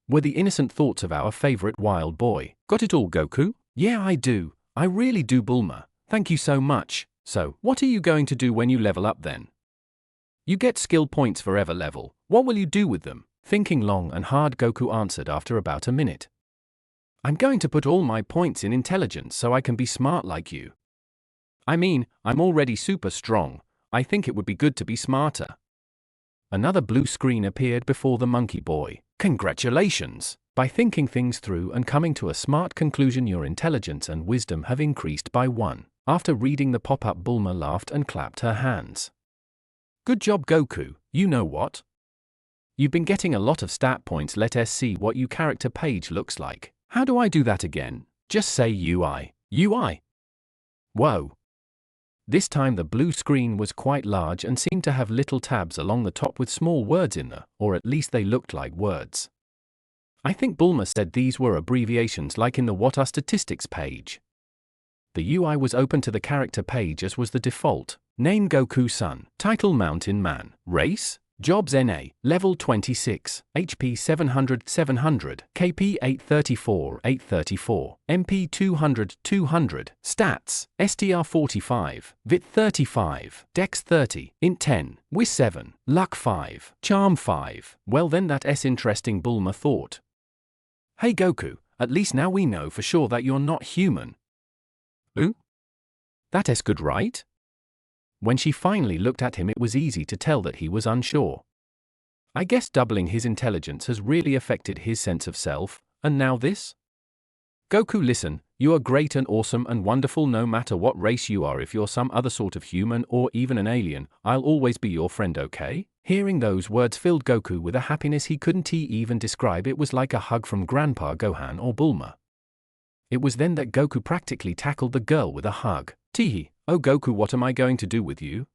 were the innocent thoughts of our favorite wild boy. Got it all, Goku? Yeah, I do. I really do, Bulma. Thank you so much. So, what are you going to do when you level up then? You get skill points forever level. What will you do with them? Thinking long and hard, Goku answered after about a minute. I'm going to put all my points in intelligence so I can be smart like you. I mean, I'm already super strong. I think it would be good to be smarter. Another blue screen appeared before the monkey boy. Congratulations! By thinking things through and coming to a smart conclusion, your intelligence and wisdom have increased by 1. After reading the pop-up, Bulma laughed and clapped her hands. Good job, Goku. You know what? You've been getting a lot of stat points. Let us see what your character page looks like. How do I do that again? Just say UI. UI. Whoa. This time the blue screen was quite large and seemed to have little tabs along the top with small words in there, or at least they looked like words. I think Bulma said these were abbreviations like in the What Are Statistics page. The UI was open to the character page as was the default. Name Goku-san. Title Mountain Man. Race? Jobs NA. Level 26. HP 700 700. KP 834 834. MP 200 200. Stats. STR 45. Vit 35. Dex 30. Int 10. Wis 7. Luck 5. Charm 5. Well then, that's interesting, Bulma thought. Hey Goku, at least now we know for sure that you're not human. Ooh? That's good, right? When she finally looked at him, it was easy to tell that he was unsure. I guess doubling his intelligence has really affected his sense of self, and now this? Goku, listen, you are great and awesome and wonderful no matter what race you are. If you're some other sort of human or even an alien, I'll always be your friend, okay? Hearing those words filled Goku with a happiness he couldn't even describe. It was like a hug from Grandpa Gohan or Bulma. It was then that Goku practically tackled the girl with a hug. Teehee, oh Goku, what am I going to do with you?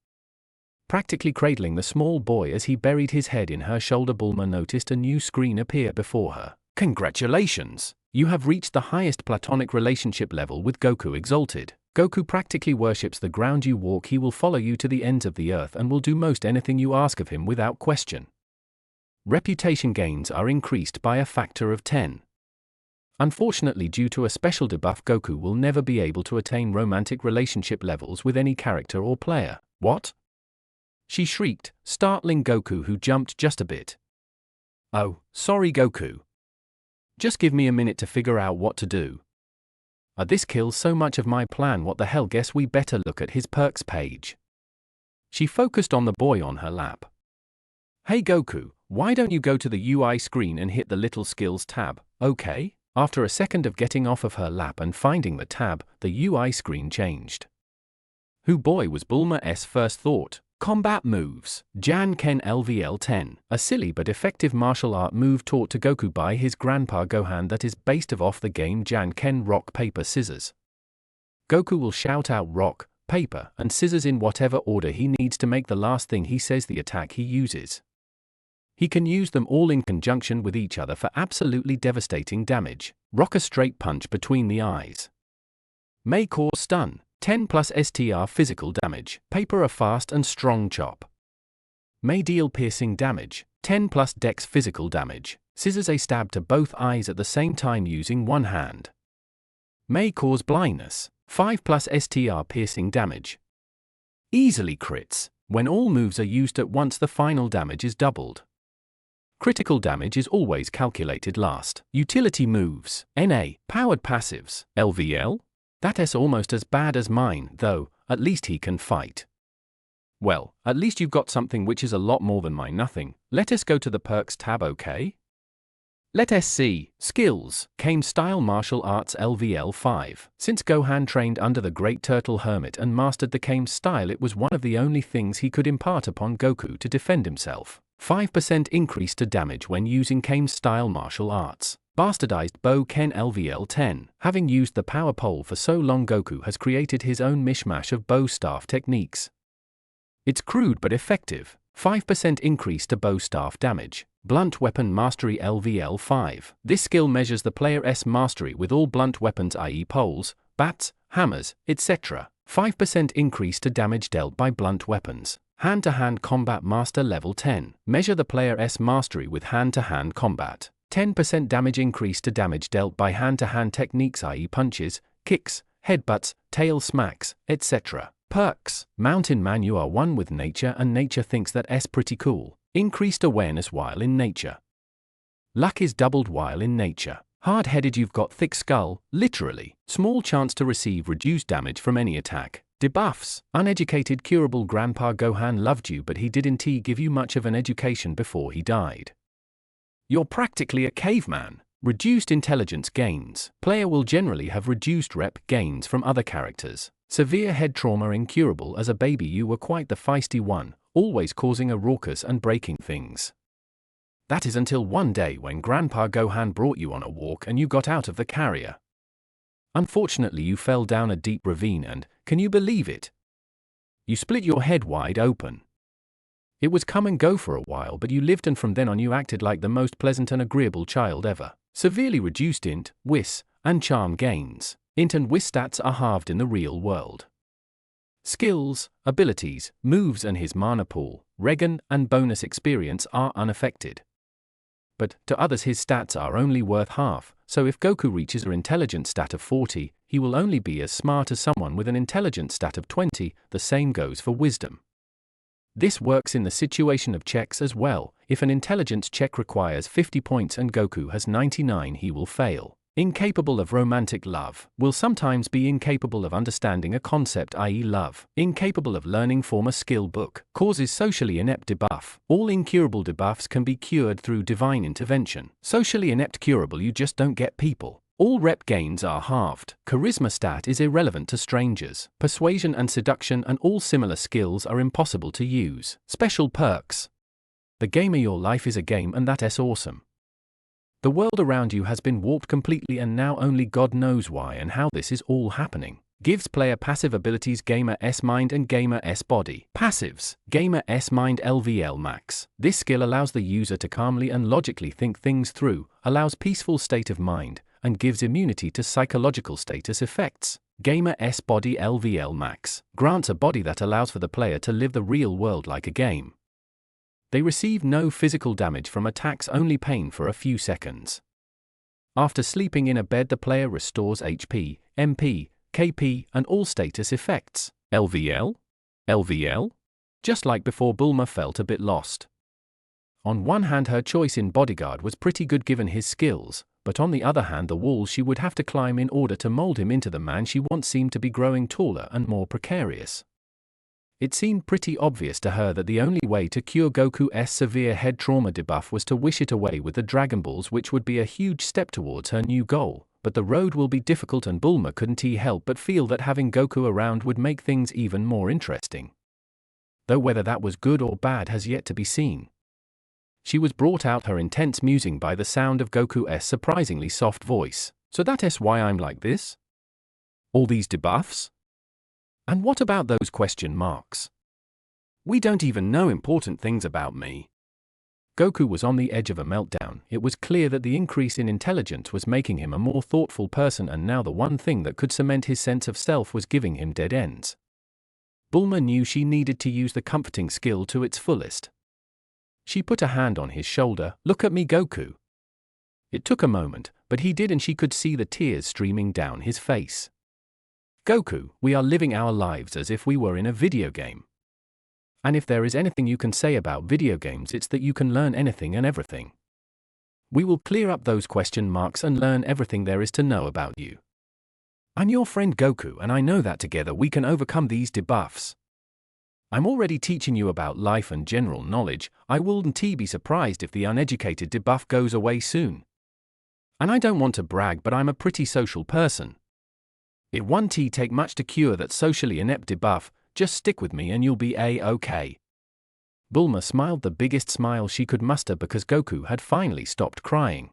Practically cradling the small boy as he buried his head in her shoulder, Bulma noticed a new screen appear before her. Congratulations! You have reached the highest platonic relationship level with Goku Exalted. Goku practically worships the ground you walk. He will follow you to the ends of the earth and will do most anything you ask of him without question. Reputation gains are increased by a factor of 10. Unfortunately, due to a special debuff, Goku will never be able to attain romantic relationship levels with any character or player. What? She shrieked, startling Goku, who jumped just a bit. Oh, sorry Goku. Just give me a minute to figure out what to do. This kills so much of my plan. What the hell, guess we better look at his perks page. She focused on the boy on her lap. Hey Goku, why don't you go to the UI screen and hit the little skills tab, okay? After a second of getting off of her lap and finding the tab, the UI screen changed. Who boy was Bulma's first thought. Combat moves. Jan Ken LVL 10. A silly but effective martial art move taught to Goku by his grandpa Gohan that is based off the game Jan Ken Rock Paper Scissors. Goku will shout out rock, paper, and scissors in whatever order he needs to make the last thing he says the attack he uses. He can use them all in conjunction with each other for absolutely devastating damage. Rock a straight punch between the eyes. May cause stun. 10 plus STR physical damage. Paper a fast and strong chop. May deal piercing damage. 10 plus dex physical damage. Scissors a stab to both eyes at the same time using one hand. May cause blindness. 5 plus STR piercing damage. Easily crits. When all moves are used at once, the final damage is doubled. Critical damage is always calculated last. Utility moves. NA. Powered passives. LVL? That's almost as bad as mine, though, at least he can fight. Well, at least you've got something which is a lot more than my nothing. Let us go to the perks tab, okay? Let us see. Skills. Kame Style Martial Arts LVL 5. Since Gohan trained under the Great Turtle Hermit and mastered the Kame style, it was one of the only things he could impart upon Goku to defend himself. 5% increase to damage when using Kame Style Martial Arts. Bastardized Boken LVL10. Having used the power pole for so long, Goku has created his own mishmash of bow staff techniques. It's crude but effective. 5% increase to bow staff damage. Blunt Weapon Mastery LVL5. This skill measures the player's mastery with all blunt weapons, i.e. poles, bats, hammers, etc. 5% increase to damage dealt by blunt weapons. Hand-to-hand combat master level 10. Measure the player's mastery with hand-to-hand combat. 10% damage increase to damage dealt by hand-to-hand techniques, i.e. punches, kicks, headbutts, tail smacks, etc. Perks. Mountain Man, you are one with nature and nature thinks that's pretty cool. Increased awareness while in nature. Luck is doubled while in nature. Hard-headed, you've got thick skull, literally. Small chance to receive reduced damage from any attack. Debuffs. Uneducated, curable. Grandpa Gohan loved you, but he didn't give you much of an education before he died. You're practically a caveman. Reduced intelligence gains. Player will generally have reduced rep gains from other characters. Severe head trauma. Incurable. As a baby you were quite the feisty one, always causing a ruckus and breaking things. That is until one day when Grandpa Gohan brought you on a walk and you got out of the carrier. Unfortunately you fell down a deep ravine and, can you believe it? You split your head wide open. It was come and go for a while, but you lived, and from then on you acted like the most pleasant and agreeable child ever. Severely reduced int, wis, and charm gains. Int and wis stats are halved in the real world. Skills, abilities, moves and his mana pool, regen and bonus experience are unaffected. But, to others his stats are only worth half, so if Goku reaches an intelligence stat of 40, he will only be as smart as someone with an intelligence stat of 20, the same goes for wisdom. This works in the situation of checks as well. If an intelligence check requires 50 points and Goku has 99, he will fail. Incapable of romantic love. Will sometimes be incapable of understanding a concept, i.e. love. Incapable of learning from a skill book. Causes socially inept debuff. All incurable debuffs can be cured through divine intervention. Socially inept curable, you just don't get people. All rep gains are halved. Charisma stat is irrelevant to strangers. Persuasion and seduction and all similar skills are impossible to use. Special perks. The gamer, your life is a game and that's awesome. The world around you has been warped completely and now only God knows why and how this is all happening. Gives player passive abilities Gamer S Mind and Gamer S Body. Passives. Gamer S Mind LVL Max. This skill allows the user to calmly and logically think things through, allows peaceful state of mind, and gives immunity to psychological status effects. Gamer S Body LVL Max. Grants a body that allows for the player to live the real world like a game. They receive no physical damage from attacks, only pain for a few seconds. After sleeping in a bed, the player restores HP, MP, KP, and all status effects. LVL? LVL? Just like before, Bulma felt a bit lost. On one hand, her choice in bodyguard was pretty good given his skills, but on the other hand, the walls she would have to climb in order to mold him into the man she wants seemed to be growing taller and more precarious. It seemed pretty obvious to her that the only way to cure Goku's severe head trauma debuff was to wish it away with the Dragon Balls, which would be a huge step towards her new goal, but the road will be difficult and Bulma couldn't help but feel that having Goku around would make things even more interesting. Though whether that was good or bad has yet to be seen. She was brought out her intense musing by the sound of Goku's surprisingly soft voice. So that's why I'm like this? All these debuffs? And what about those question marks? We don't even know important things about me. Goku was on the edge of a meltdown. It was clear that the increase in intelligence was making him a more thoughtful person, and now the one thing that could cement his sense of self was giving him dead ends. Bulma knew she needed to use the comforting skill to its fullest. She put a hand on his shoulder. Look at me, Goku. It took a moment, but he did, and she could see the tears streaming down his face. Goku, we are living our lives as if we were in a video game. And if there is anything you can say about video games, it's that you can learn anything and everything. We will clear up those question marks and learn everything there is to know about you. I'm your friend Goku, and I know that together we can overcome these debuffs. I'm already teaching you about life and general knowledge. I wouldn't be surprised if the uneducated debuff goes away soon. And I don't want to brag, but I'm a pretty social person. It won't take much to cure that socially inept debuff. Just stick with me and you'll be a-okay. Bulma smiled the biggest smile she could muster because Goku had finally stopped crying.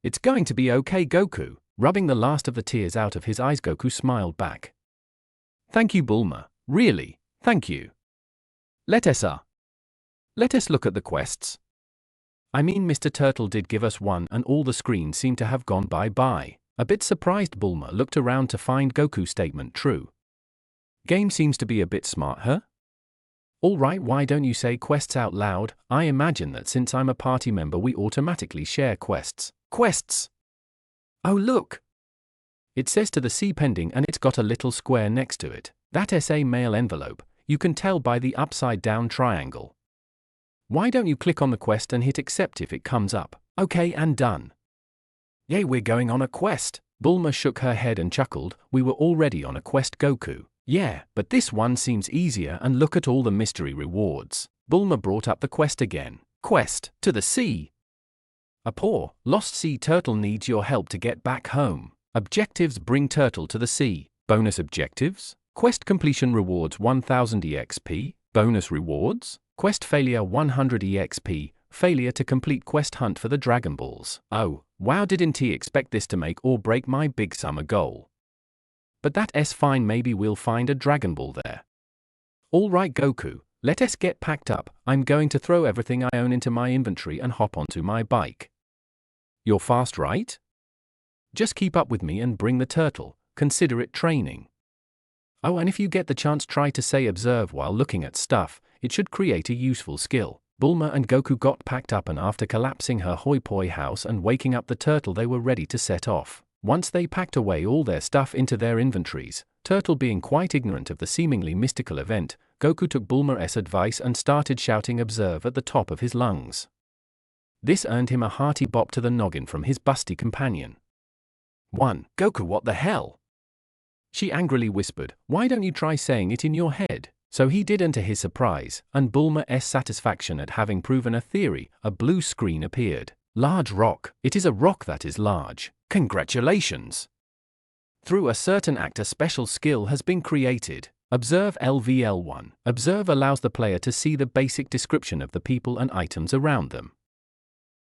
It's going to be okay, Goku. Rubbing the last of the tears out of his eyes, Goku smiled back. Thank you, Bulma. Really, thank you. Let us look at the quests. I mean, Mr. Turtle did give us one and all the screens seem to have gone bye-bye. A bit surprised, Bulma looked around to find Goku's statement true. Game seems to be a bit smart, huh? Alright, why don't you say quests out loud? I imagine that since I'm a party member we automatically share quests. Quests! Oh look! It says to the C pending and it's got a little square next to it. That SA mail envelope, you can tell by the upside down triangle. Why don't you click on the quest and hit accept if it comes up? Okay, and done. Yay, we're going on a quest. Bulma shook her head and chuckled. We were already on a quest, Goku. Yeah, but this one seems easier and look at all the mystery rewards. Bulma brought up the quest again. Quest to the sea. A poor, lost sea turtle needs your help to get back home. Objectives: bring turtle to the sea. Bonus objectives: quest completion rewards 1000 EXP. Bonus rewards: quest failure 100 EXP. Failure to complete quest hunt for the Dragon Balls. Oh, wow, didn't he expect this to make or break my big summer goal? But that's fine, maybe we'll find a Dragon Ball there. Alright, Goku, let us get packed up. I'm going to throw everything I own into my inventory and hop onto my bike. You're fast, right? Just keep up with me and bring the turtle. Consider it training. Oh, and if you get the chance, try to say observe while looking at stuff. It should create a useful skill. Bulma and Goku got packed up and after collapsing her hoi poi house and waking up the turtle, they were ready to set off. Once they packed away all their stuff into their inventories, Turtle being quite ignorant of the seemingly mystical event, Goku took Bulma's advice and started shouting observe at the top of his lungs. This earned him a hearty bop to the noggin from his busty companion. 1. Goku, what the hell? She angrily whispered, why don't you try saying it in your head? So he did, and to his surprise, and Bulma's satisfaction at having proven a theory, a blue screen appeared. Large rock. It is a rock that is large. Congratulations! Through a certain act a special skill has been created. Observe LVL1. Observe allows the player to see the basic description of the people and items around them.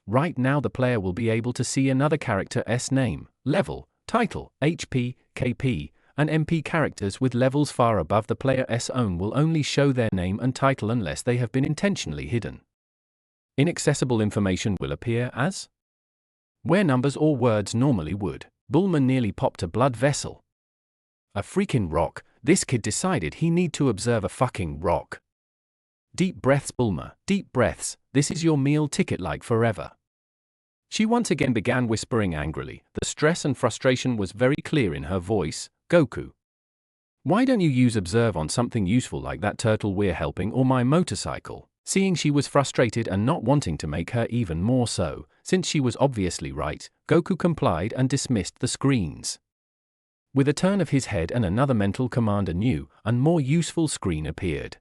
Right now the player will be able to see another character's name, level, title, HP, KP, and MP. Characters with levels far above the player's own will only show their name and title unless they have been intentionally hidden. Inaccessible information will appear as where numbers or words normally would. Bulma nearly popped a blood vessel. A freaking rock. This kid decided he need to observe a fucking rock. Deep breaths, Bulma, deep breaths. This is your meal ticket, like forever. She once again began whispering angrily. The stress and frustration was very clear in her voice. Goku, why don't you use observe on something useful like that turtle we're helping or my motorcycle? Seeing she was frustrated and not wanting to make her even more so, since she was obviously right, Goku complied and dismissed the screens. With a turn of his head and another mental command, a new and more useful screen appeared.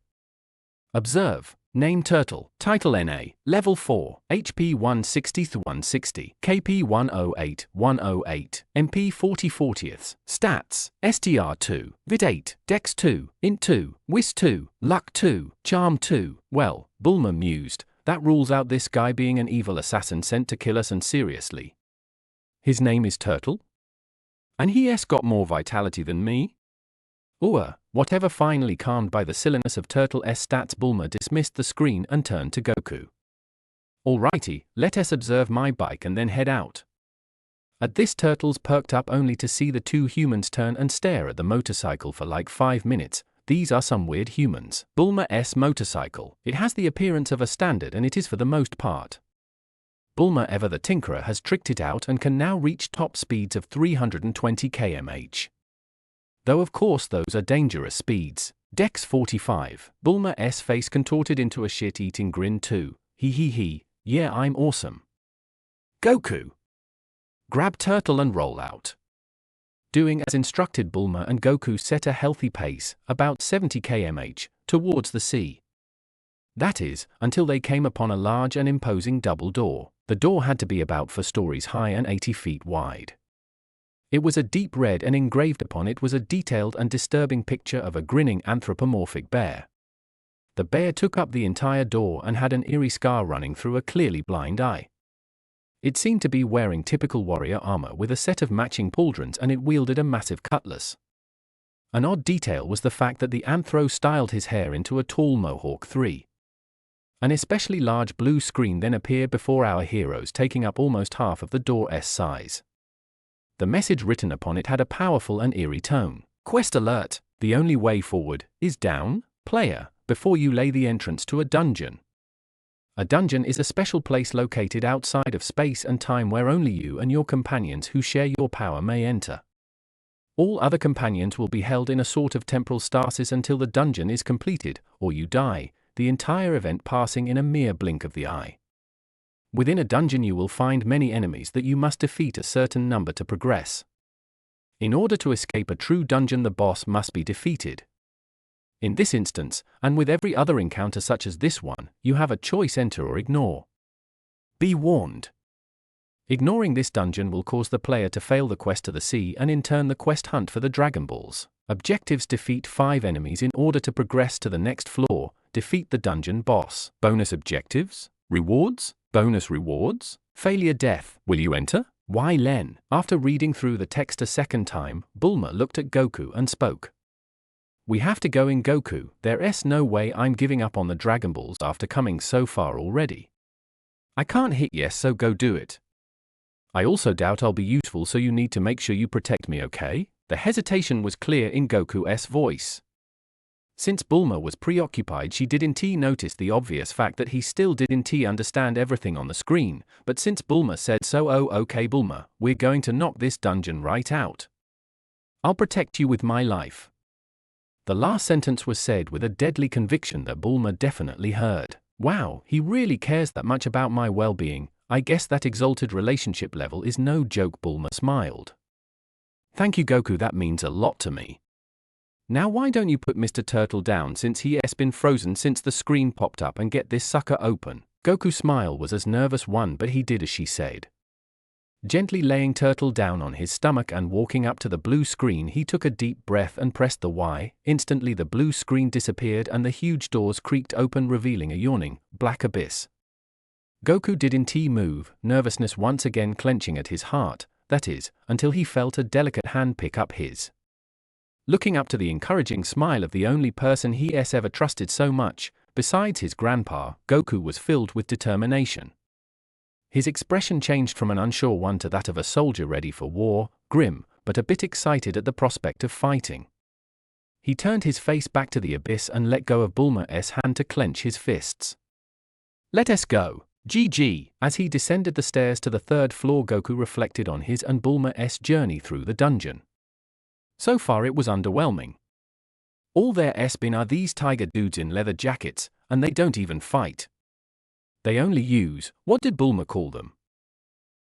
Observe. Name turtle. Title NA. Level 4. HP 160-160. KP 108-108. MP 40/40. Stats. STR 2. Vit 8. Dex 2. Int 2. Whis 2. Luck 2. Charm 2. Well, Bulma mused, that rules out this guy being an evil assassin sent to kill us, and seriously. His name is Turtle? And he's got more vitality than me? Whatever. Finally calmed by the silliness of Turtle's stats, Bulma dismissed the screen and turned to Goku. Alrighty, let us observe my bike and then head out. At this, Turtles perked up only to see the two humans turn and stare at the motorcycle for like 5 minutes. These are some weird humans. Bulma's motorcycle. It has the appearance of a standard and it is for the most part. Bulma ever the Tinkerer has tricked it out and can now reach top speeds of 320 km/h. Though of course those are dangerous speeds. Dex 45. Bulma's face contorted into a shit-eating grin too. He, yeah, I'm awesome. Goku! Grab Turtle and roll out. Doing as instructed, Bulma and Goku set a healthy pace, about 70 km/h, towards the sea. That is, until they came upon a large and imposing double door. The door had to be about 4 stories high and 80 feet wide. It was a deep red and engraved upon it was a detailed and disturbing picture of a grinning anthropomorphic bear. The bear took up the entire door and had an eerie scar running through a clearly blind eye. It seemed to be wearing typical warrior armor with a set of matching pauldrons, and it wielded a massive cutlass. An odd detail was the fact that the Anthro styled his hair into a tall mohawk. An especially large blue screen then appeared before our heroes, taking up almost half of the door's size. The message written upon it had a powerful and eerie tone. Quest alert! The only way forward is down, player, before you lay the entrance to a dungeon. A dungeon is a special place located outside of space and time where only you and your companions who share your power may enter. All other companions will be held in a sort of temporal stasis until the dungeon is completed, or you die, the entire event passing in a mere blink of the eye. Within a dungeon you will find many enemies that you must defeat a certain number to progress. In order to escape a true dungeon, the boss must be defeated. In this instance, and with every other encounter such as this one, you have a choice: enter or ignore. Be warned. Ignoring this dungeon will cause the player to fail the quest to the sea and in turn the quest hunt for the Dragon Balls. Objectives: defeat 5 enemies in order to progress to the next floor, defeat the dungeon boss. Bonus objectives, rewards, bonus rewards, failure death. Will you enter? Why Len? After reading through the text a second time, Bulma looked at Goku and spoke. We have to go in, Goku. There's no way I'm giving up on the Dragon Balls after coming so far already. I can't hit yes, so go do it. I also doubt I'll be useful, so you need to make sure you protect me, okay? The hesitation was clear in Goku's voice. Since Bulma was preoccupied, she didn't notice the obvious fact that he still didn't understand everything on the screen, but since Bulma said so, oh okay Bulma, we're going to knock this dungeon right out. I'll protect you with my life. The last sentence was said with a deadly conviction that Bulma definitely heard. Wow, he really cares that much about my well-being. I guess that exalted relationship level is no joke. Bulma smiled. Thank you Goku, that means a lot to me. Now why don't you put Mr. Turtle down since he has been frozen since the screen popped up and get this sucker open? Goku's smile was as nervous one, but he did as she said. Gently laying Turtle down on his stomach and walking up to the blue screen, he took a deep breath and pressed the Y. Instantly the blue screen disappeared and the huge doors creaked open, revealing a yawning, black abyss. Goku didn't move, nervousness once again clenching at his heart, that is, until he felt a delicate hand pick up his. Looking up to the encouraging smile of the only person he has ever trusted so much, besides his grandpa, Goku was filled with determination. His expression changed from an unsure one to that of a soldier ready for war, grim, but a bit excited at the prospect of fighting. He turned his face back to the abyss and let go of Bulma's hand to clench his fists. Let us go. GG. As he descended the stairs to the 3rd floor, Goku reflected on his and Bulma's journey through the dungeon. So far it was underwhelming. All there's been are these tiger dudes in leather jackets, and they don't even fight. They only use, what did Bulma call them?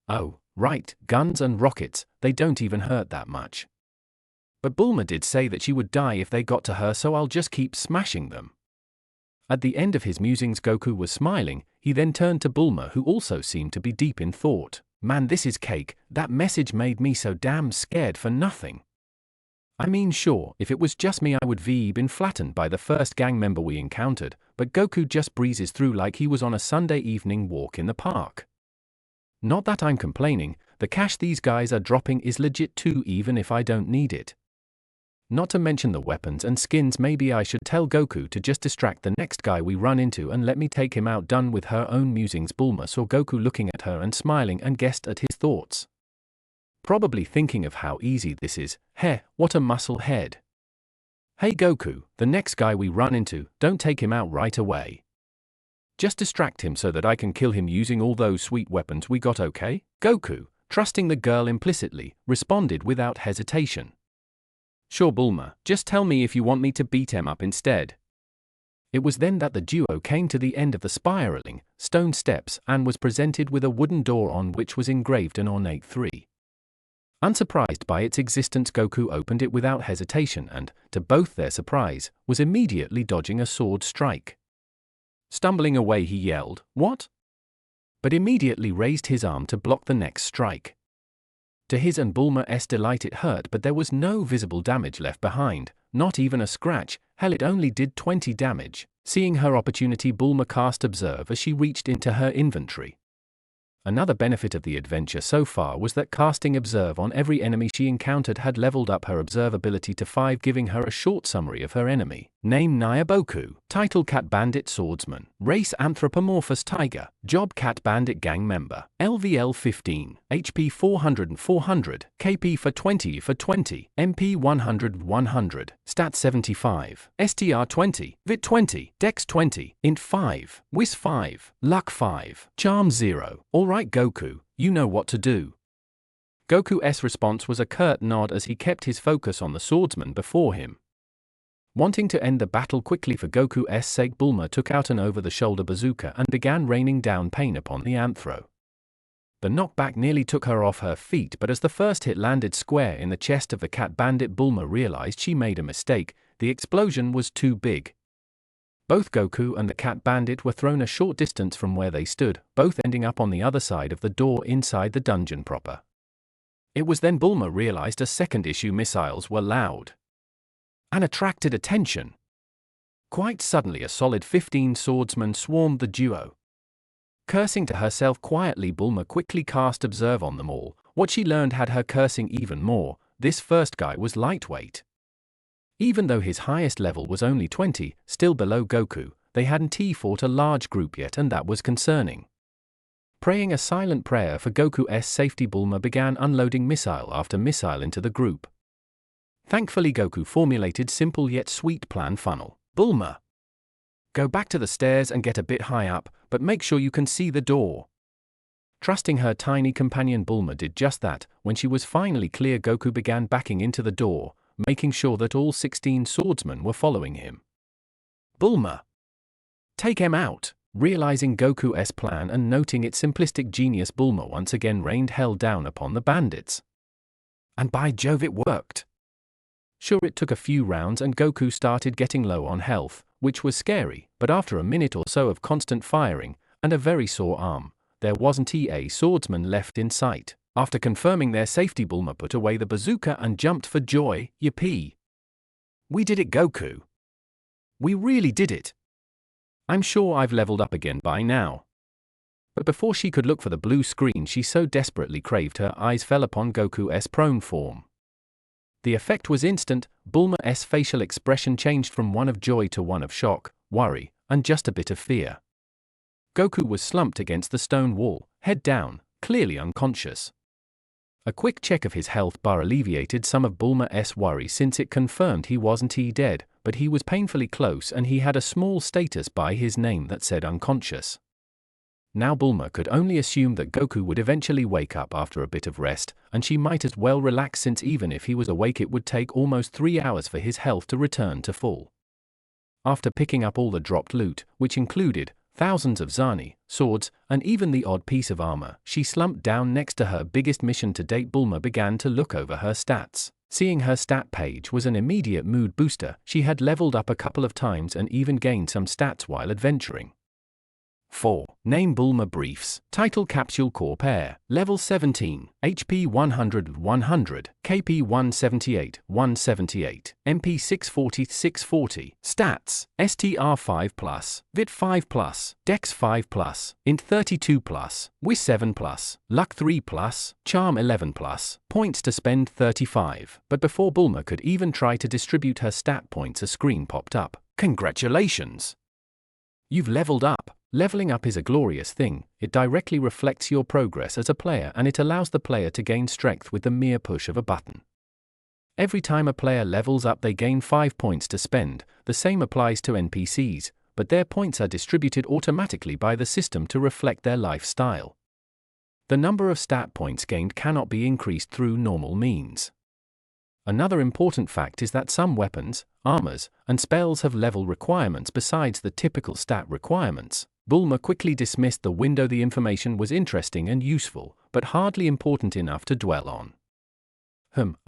Oh, right, guns and rockets. They don't even hurt that much. But Bulma did say that she would die if they got to her, so I'll just keep smashing them. At the end of his musings, Goku was smiling. He then turned to Bulma, who also seemed to be deep in thought. Man, this is cake. That message made me so damn scared for nothing. I mean, sure, if it was just me I would been flattened by the first gang member we encountered, but Goku just breezes through like he was on a Sunday evening walk in the park. Not that I'm complaining, the cash these guys are dropping is legit too, even if I don't need it. Not to mention the weapons and skins. Maybe I should tell Goku to just distract the next guy we run into and let me take him out. Done with her own musings, Bulma saw Goku looking at her and smiling and guessed at his thoughts. Probably thinking of how easy this is. Heh, what a muscle head. Hey Goku, the next guy we run into, don't take him out right away. Just distract him so that I can kill him using all those sweet weapons we got, okay? Goku, trusting the girl implicitly, responded without hesitation. Sure Bulma, just tell me if you want me to beat him up instead. It was then that the duo came to the end of the spiraling, stone steps and was presented with a wooden door on which was engraved an ornate 3. Unsurprised by its existence, Goku opened it without hesitation and, to both their surprise, was immediately dodging a sword strike. Stumbling away, he yelled, "What?" but immediately raised his arm to block the next strike. To his and Bulma's delight, it hurt, but there was no visible damage left behind, not even a scratch. Hell, it only did 20 damage. Seeing her opportunity, Bulma cast Observe as she reached into her inventory. Another benefit of the adventure so far was that casting Observe on every enemy she encountered had leveled up her observability to 5, giving her a short summary of her enemy. Name Nyaboku. Title Cat Bandit Swordsman. Race Anthropomorphous Tiger. Job Cat Bandit Gang Member. LVL 15. HP 400 and 400. KP for 20 for 20. MP 100 100. Stat 75. STR 20. Vit 20. Dex 20. Int 5. Whis 5. Luck 5. Charm 0. Alright Goku, you know what to do. Goku's response was a curt nod as he kept his focus on the swordsman before him. Wanting to end the battle quickly for Goku's sake, Bulma took out an over-the-shoulder bazooka and began raining down pain upon the Anthro. The knockback nearly took her off her feet, but as the first hit landed square in the chest of the cat bandit, Bulma realized she made a mistake. The explosion was too big. Both Goku and the cat bandit were thrown a short distance from where they stood, both ending up on the other side of the door inside the dungeon proper. It was then Bulma realized a second issue: missiles were loud and attracted attention. Quite suddenly, a solid 15 swordsmen swarmed the duo. Cursing to herself quietly, Bulma quickly cast Observe on them all. What she learned had her cursing even more. This first guy was lightweight. Even though his highest level was only 20, still below Goku, they hadn't fought a large group yet, and that was concerning. Praying a silent prayer for Goku's safety, Bulma began unloading missile after missile into the group. Thankfully, Goku formulated simple yet sweet plan funnel. Bulma, go back to the stairs and get a bit high up, but make sure you can see the door. Trusting her tiny companion, Bulma did just that. When she was finally clear, Goku began backing into the door, making sure that all 16 swordsmen were following him. Bulma, take him out. Realizing Goku's plan and noting its simplistic genius, Bulma once again rained hell down upon the bandits. And by Jove, it worked. Sure, it took a few rounds and Goku started getting low on health, which was scary, but after a minute or so of constant firing, and a very sore arm, there wasn't a swordsman left in sight. After confirming their safety, Bulma put away the bazooka and jumped for joy. Yippee! We did it, Goku! We really did it! I'm sure I've leveled up again by now. But before she could look for the blue screen she so desperately craved, her eyes fell upon Goku's prone form. The effect was instant. Bulma's facial expression changed from one of joy to one of shock, worry, and just a bit of fear. Goku was slumped against the stone wall, head down, clearly unconscious. A quick check of his health bar alleviated some of Bulma's worry, since it confirmed he wasn't dead, but he was painfully close and he had a small status by his name that said unconscious. Now Bulma could only assume that Goku would eventually wake up after a bit of rest, and she might as well relax, since even if he was awake it would take almost 3 hours for his health to return to full. After picking up all the dropped loot, which included thousands of Zani, swords, and even the odd piece of armor, she slumped down next to her biggest mission to date. Bulma began to look over her stats. Seeing her stat page was an immediate mood booster. She had leveled up a couple of times and even gained some stats while adventuring. 4. Name Bulma Briefs. Title Capsule Corps Pair. Level 17. HP 100 100. KP 178 178. MP 640 640. Stats. STR 5+. Vit 5+. Dex 5+. Int 32+. Whis 7+. Luck 3+. Charm 11+. Points to spend 35. But before Bulma could even try to distribute her stat points, a screen popped up. Congratulations! You've leveled up. Leveling up is a glorious thing. It directly reflects your progress as a player, and it allows the player to gain strength with the mere push of a button. Every time a player levels up they gain 5 points to spend. The same applies to NPCs, but their points are distributed automatically by the system to reflect their lifestyle. The number of stat points gained cannot be increased through normal means. Another important fact is that some weapons, armors, and spells have level requirements besides the typical stat requirements. Bulma quickly dismissed the window. The information was interesting and useful, but hardly important enough to dwell on.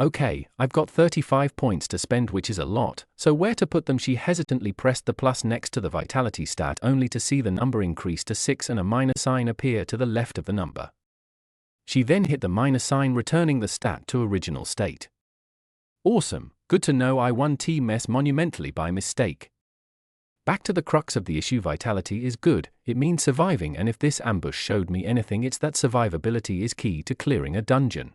Okay, I've got 35 points to spend, which is a lot, so where to put them? She hesitantly pressed the plus next to the vitality stat, only to see the number increase to 6 and a minus sign appear to the left of the number. She then hit the minus sign, returning the stat to original state. Awesome, good to know I won Team Mess monumentally by mistake. Back to the crux of the issue, vitality is good. it means surviving, and if this ambush showed me anything, it's that survivability is key to clearing a dungeon.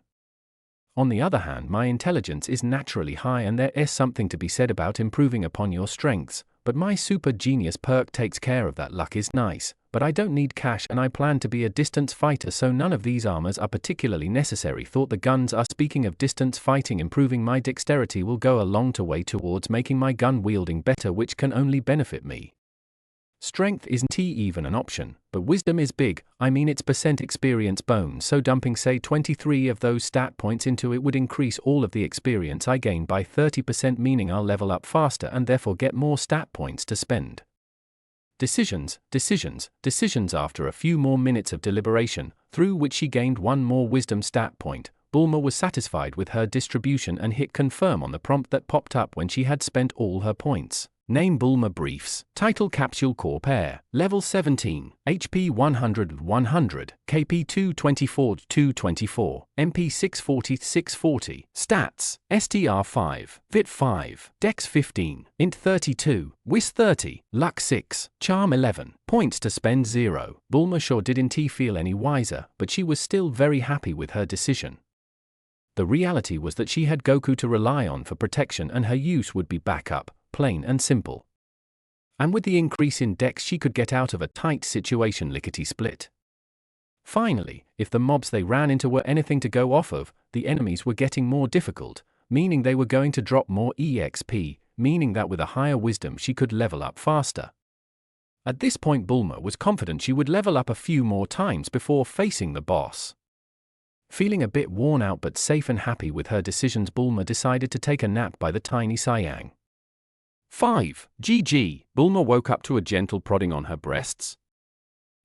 On the other hand, my intelligence is naturally high and there is something to be said about improving upon your strengths, but my super genius perk takes care of that. Luck is nice, but I don't need cash and I plan to be a distance fighter, so none of these armors are particularly necessary. Thought the guns are. Speaking of distance fighting, improving my dexterity will go a long way towards making my gun wielding better, which can only benefit me. Strength isn't even an option, but wisdom is big. I mean, it's percent experience bonus, so dumping say 23 of those stat points into it would increase all of the experience I gain by 30%, meaning I'll level up faster and therefore get more stat points to spend. Decisions. After a few more minutes of deliberation, through which she gained one more wisdom stat point, Bulma was satisfied with her distribution and hit confirm on the prompt that popped up when she had spent all her points. Name: Bulma Briefs. Title: Capsule Corp Air. Level 17. HP 100 100. KP 224 224. MP 640 640. Stats: STR 5. Vit 5. Dex 15. Int 32. Wis 30. Luck 6. Charm 11. Points to spend 0. Bulma sure didn't feel any wiser, but she was still very happy with her decision. The reality was that she had Goku to rely on for protection and her use would be backup. Plain and simple. And with the increase in dex, she could get out of a tight situation lickety-split. Finally, if the mobs they ran into were anything to go off of, the enemies were getting more difficult, meaning they were going to drop more EXP, meaning that with a higher wisdom she could level up faster. At this point, Bulma was confident she would level up a few more times before facing the boss. Feeling a bit worn out but safe and happy with her decisions, Bulma decided to take a nap by the tiny Siang. 5. GG. Bulma woke up to a gentle prodding on her breasts.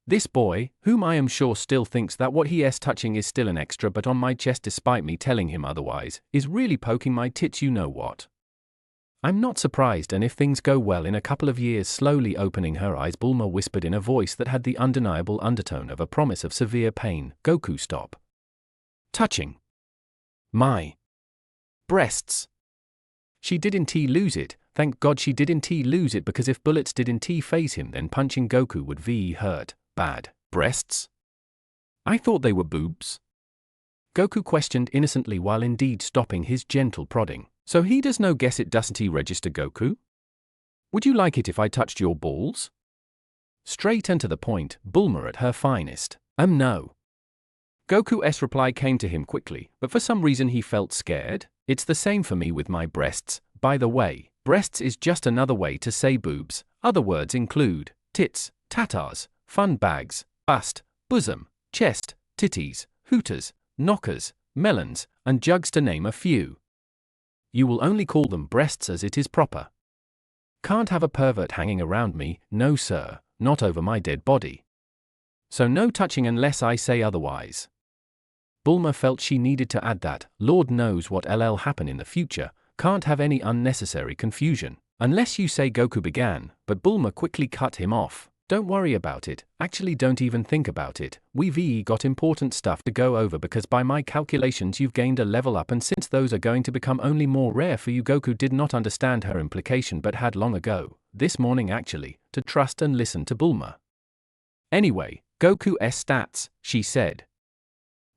This boy, whom I am sure still thinks that what he is touching is still an extra but on my chest despite me telling him otherwise, is really poking my tits, you know what. I'm not surprised, and if things go well in a couple of years. Slowly opening her eyes, Bulma whispered in a voice that had the undeniable undertone of a promise of severe pain, Goku, stop touching my breasts. She didn't lose it. Thank God she didn't lose it, because if bullets didn't phase him, then punching Goku would hurt bad. Breasts? I thought they were boobs. Goku questioned innocently while indeed stopping his gentle prodding. So he does no guess it doesn't register, Goku? Would you like it if I touched your balls? Straight and to the point, Bulma at her finest. No. Goku's reply came to him quickly, but for some reason he felt scared. It's the same for me with my breasts, by the way. Breasts is just another way to say boobs. Other words include tits, tatas, fun bags, bust, bosom, chest, titties, hooters, knockers, melons, and jugs, to name a few. You will only call them breasts as it is proper. Can't have a pervert hanging around me, no sir, not over my dead body. So no touching unless I say otherwise. Bulma felt she needed to add that. Lord knows what'll happen in the future. Can't have any unnecessary confusion. Unless you say Goku began, but Bulma quickly cut him off. Don't worry about it, actually don't even think about it. We've got important stuff to go over, because by my calculations you've gained a level up, and since those are going to become only more rare for you. Goku did not understand her implication but had long ago, this morning actually, to trust and listen to Bulma. Anyway, Goku's stats, she said.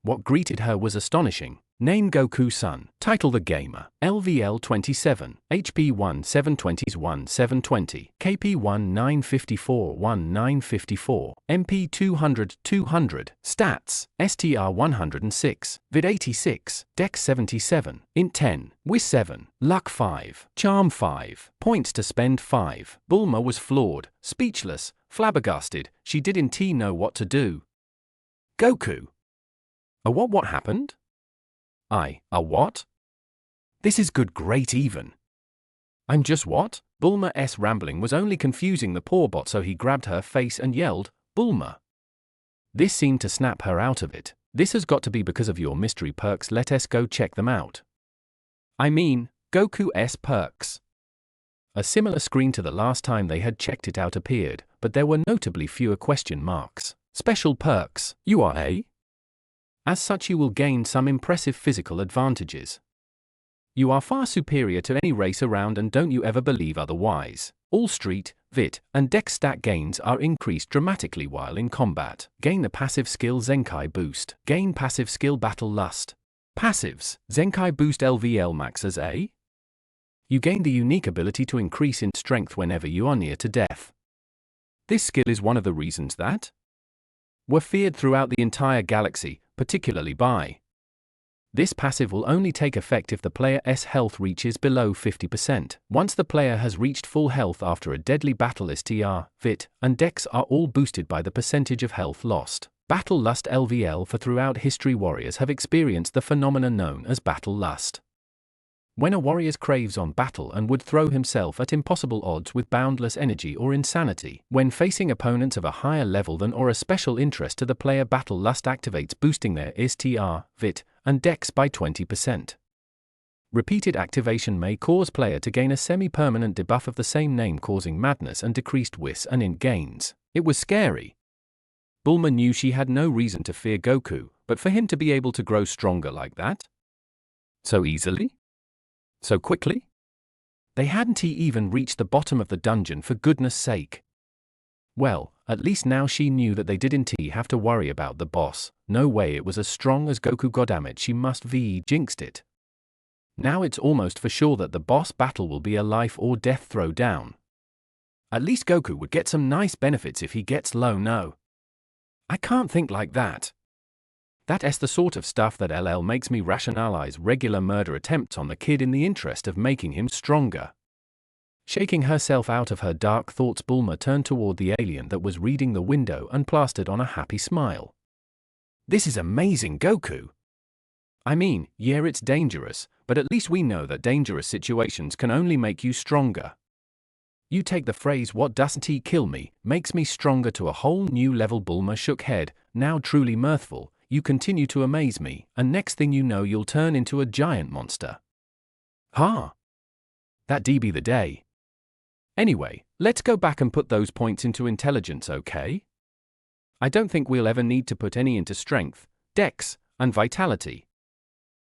What greeted her was astonishing. Name: Goku-san. Title: The Gamer. LVL 27. HP 1720s 1720. KP 1954 1954. MP 200 200. Stats: STR 106. Vid 86. Dex 77. Int 10. Wis 7. Luck 5. Charm 5. Points to spend 5. Bulma was floored, speechless, flabbergasted. She didn't know what to do. Goku. What happened? A what? This is good, great even. I'm just what? Bulma's rambling was only confusing the poor bot, so he grabbed her face and yelled, Bulma. This seemed to snap her out of it. This has got to be because of your mystery perks. Let us go check them out. I mean, Goku's perks. A similar screen to the last time they had checked it out appeared, but there were notably fewer question marks. Special perks. You are a? As such, you will gain some impressive physical advantages. You are far superior to any race around, and don't you ever believe otherwise. All street, Vit, and Dex stat gains are increased dramatically while in combat. Gain the passive skill Zenkai Boost. Gain passive skill Battle Lust. Passives: Zenkai Boost LVL Max as A. You gain the unique ability to increase in strength whenever you are near to death. This skill is one of the reasons that were feared throughout the entire galaxy, particularly by. This passive will only take effect if the player's health reaches below 50%. Once the player has reached full health after a deadly battle, STR, Vit, and Dex are all boosted by the percentage of health lost. Battle Lust LVL. For throughout history, warriors have experienced the phenomenon known as Battle Lust. When a warrior craves on battle and would throw himself at impossible odds with boundless energy or insanity, when facing opponents of a higher level than or a special interest to the player, Battle Lust activates, boosting their STR, Vit, and Dex by 20%. Repeated activation may cause player to gain a semi-permanent debuff of the same name, causing madness and decreased WIS and int gains. It was scary. Bulma knew she had no reason to fear Goku, but for him to be able to grow stronger like that? So easily? So quickly? They hadn't even reached the bottom of the dungeon, for goodness sake. Well, at least now she knew that they didn't have to worry about the boss. No way it was as strong as Goku, goddammit, she must jinxed it. Now it's almost for sure that the boss battle will be a life or death throwdown. At least Goku would get some nice benefits if he gets low. No. I can't think like that. That's the sort of stuff that LL makes me rationalize regular murder attempts on the kid in the interest of making him stronger. Shaking herself out of her dark thoughts, Bulma turned toward the alien that was reading the window and plastered on a happy smile. This is amazing, Goku. I mean, yeah, it's dangerous, but at least we know that dangerous situations can only make you stronger. You take the phrase "what doesn't he kill me" makes me stronger to a whole new level. Bulma shook head, now truly mirthful. You continue to amaze me, and next thing you know you'll turn into a giant monster. Huh? That'd be the day. Anyway, let's go back and put those points into intelligence, okay? I don't think we'll ever need to put any into strength, dex, and vitality.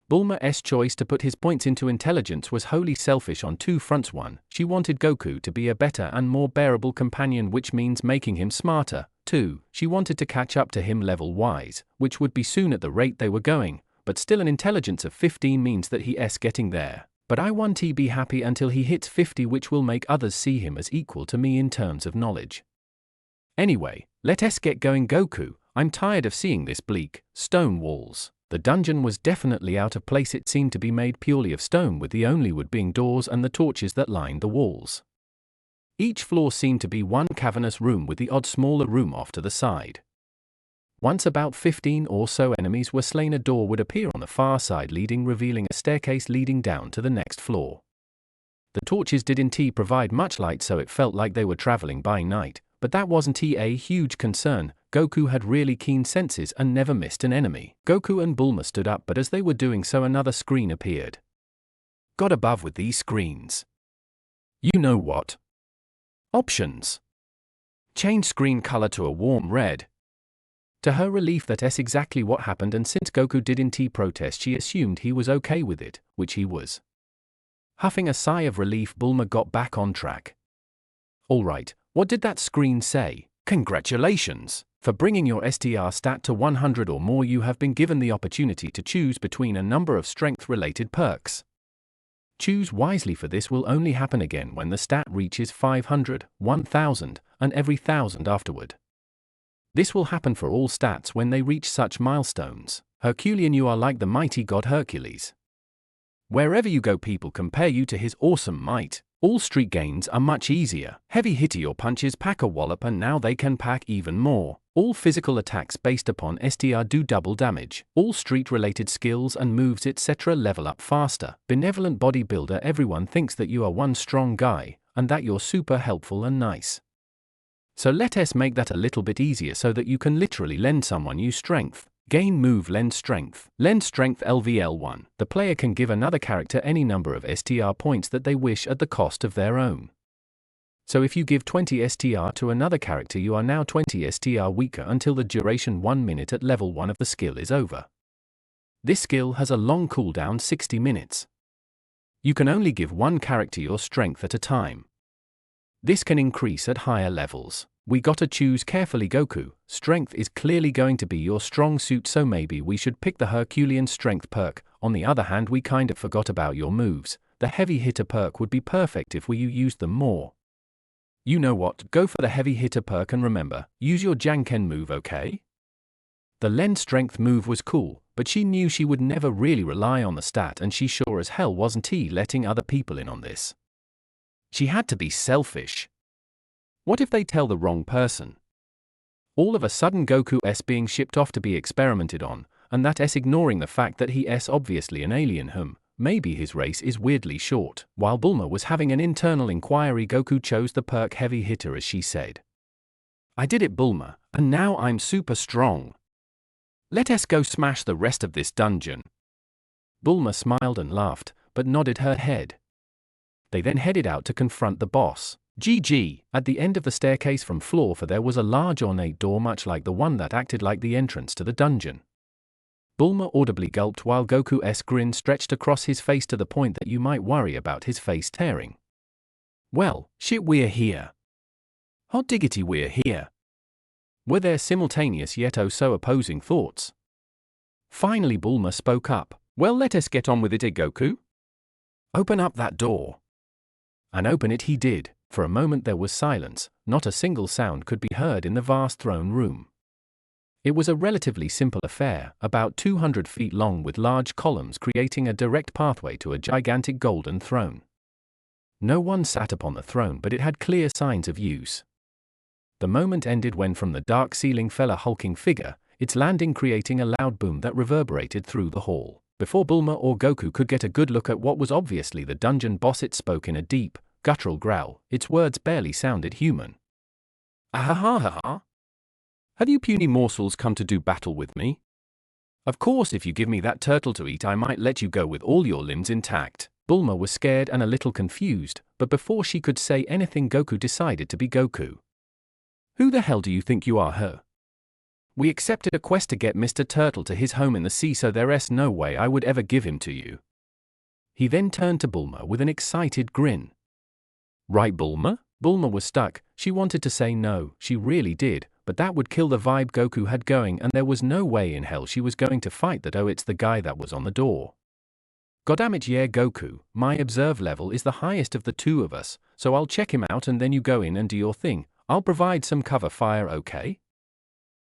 Bulma's choice to put his points into intelligence was wholly selfish on two fronts. One, she wanted Goku to be a better and more bearable companion, which means making him smarter. Two, she wanted to catch up to him level-wise, which would be soon at the rate they were going, but still an intelligence of 15 means that he's getting there. But I won't be happy until he hits 50, which will make others see him as equal to me in terms of knowledge. Anyway, let's get going, Goku. I'm tired of seeing this bleak, stone walls. The dungeon was definitely out of place. It seemed to be made purely of stone, with the only wood being doors and the torches that lined the walls. Each floor seemed to be one cavernous room, with the odd smaller room off to the side. Once about 15 or so enemies were slain, a door would appear on the far side, revealing a staircase leading down to the next floor. The torches didn't provide much light, so it felt like they were traveling by night, but that wasn't a huge concern. Goku had really keen senses and never missed an enemy. Goku and Bulma stood up, but as they were doing so, another screen appeared. God above with these screens. You know what? Options. Change screen color to a warm red. To her relief, that's exactly what happened, and since Goku didn't protest, she assumed he was okay with it, which he was. Huffing a sigh of relief, Bulma got back on track. Alright, what did that screen say? Congratulations! For bringing your STR stat to 100 or more, you have been given the opportunity to choose between a number of strength-related perks. Choose wisely, for this will only happen again when the stat reaches 500, 1000, and every 1000 afterward. This will happen for all stats when they reach such milestones. Herculean, you are like the mighty god Hercules. Wherever you go, people compare you to his awesome might. All street gains are much easier. Heavy hitter, your punches pack a wallop, and now they can pack even more. All physical attacks based upon STR do double damage. All street-related skills and moves etc. level up faster. Benevolent bodybuilder, everyone thinks that you are one strong guy, and that you're super helpful and nice. So let us make that a little bit easier so that you can literally lend someone you strength. Gain move Lend Strength. Lend Strength LVL1. The player can give another character any number of STR points that they wish at the cost of their own. So if you give 20 STR to another character, you are now 20 STR weaker until the duration 1 minute at level 1 of the skill is over. This skill has a long cooldown, 60 minutes. You can only give one character your strength at a time. This can increase at higher levels. We gotta choose carefully, Goku. Strength is clearly going to be your strong suit, so maybe we should pick the Herculean Strength perk. On the other hand, we kinda forgot about your moves. The Heavy Hitter perk would be perfect if we used them more. You know what, go for the Heavy Hitter perk, and remember, use your Janken move, okay? The Len Strength move was cool, but she knew she would never really rely on the stat, and she sure as hell wasn't letting other people in on this. She had to be selfish. What if they tell the wrong person? All of a sudden Goku being shipped off to be experimented on, and that ignoring the fact that he obviously an alien whom, maybe his race is weirdly short. While Bulma was having an internal inquiry, Goku chose the perk Heavy Hitter as she said. I did it, Bulma, and now I'm super strong. Let us go smash the rest of this dungeon. Bulma smiled and laughed, but nodded her head. They then headed out to confront the boss. GG. At the end of the staircase from floor 4 there was a large ornate door much like the one that acted like the entrance to the dungeon. Bulma audibly gulped while Goku's grin stretched across his face to the point that you might worry about his face tearing. Well, shit, we're here. Hot diggity, we're here. Were there simultaneous yet oh so opposing thoughts? Finally Bulma spoke up. Well, let us get on with it, Goku. Open up that door. And open it he did. For a moment there was silence, not a single sound could be heard in the vast throne room. It was a relatively simple affair, about 200 feet long with large columns creating a direct pathway to a gigantic golden throne. No one sat upon the throne, but it had clear signs of use. The moment ended when from the dark ceiling fell a hulking figure, its landing creating a loud boom that reverberated through the hall. Before Bulma or Goku could get a good look at what was obviously the dungeon boss, it spoke in a deep, guttural growl. Its words barely sounded human. Ahahaha. Have you puny morsels come to do battle with me? Of course, if you give me that turtle to eat I might let you go with all your limbs intact. Bulma was scared and a little confused, but before she could say anything Goku decided to be Goku. Who the hell do you think you are, her? We accepted a quest to get Mr. Turtle to his home in the sea, so there's no way I would ever give him to you. He then turned to Bulma with an excited grin. Right, Bulma? Bulma was stuck. She wanted to say no, she really did, but that would kill the vibe Goku had going, and there was no way in hell she was going to fight that. Oh, it's the guy that was on the door. Goddammit, yeah, Goku, my observe level is the highest of the two of us, so I'll check him out and then you go in and do your thing. I'll provide some cover fire, okay?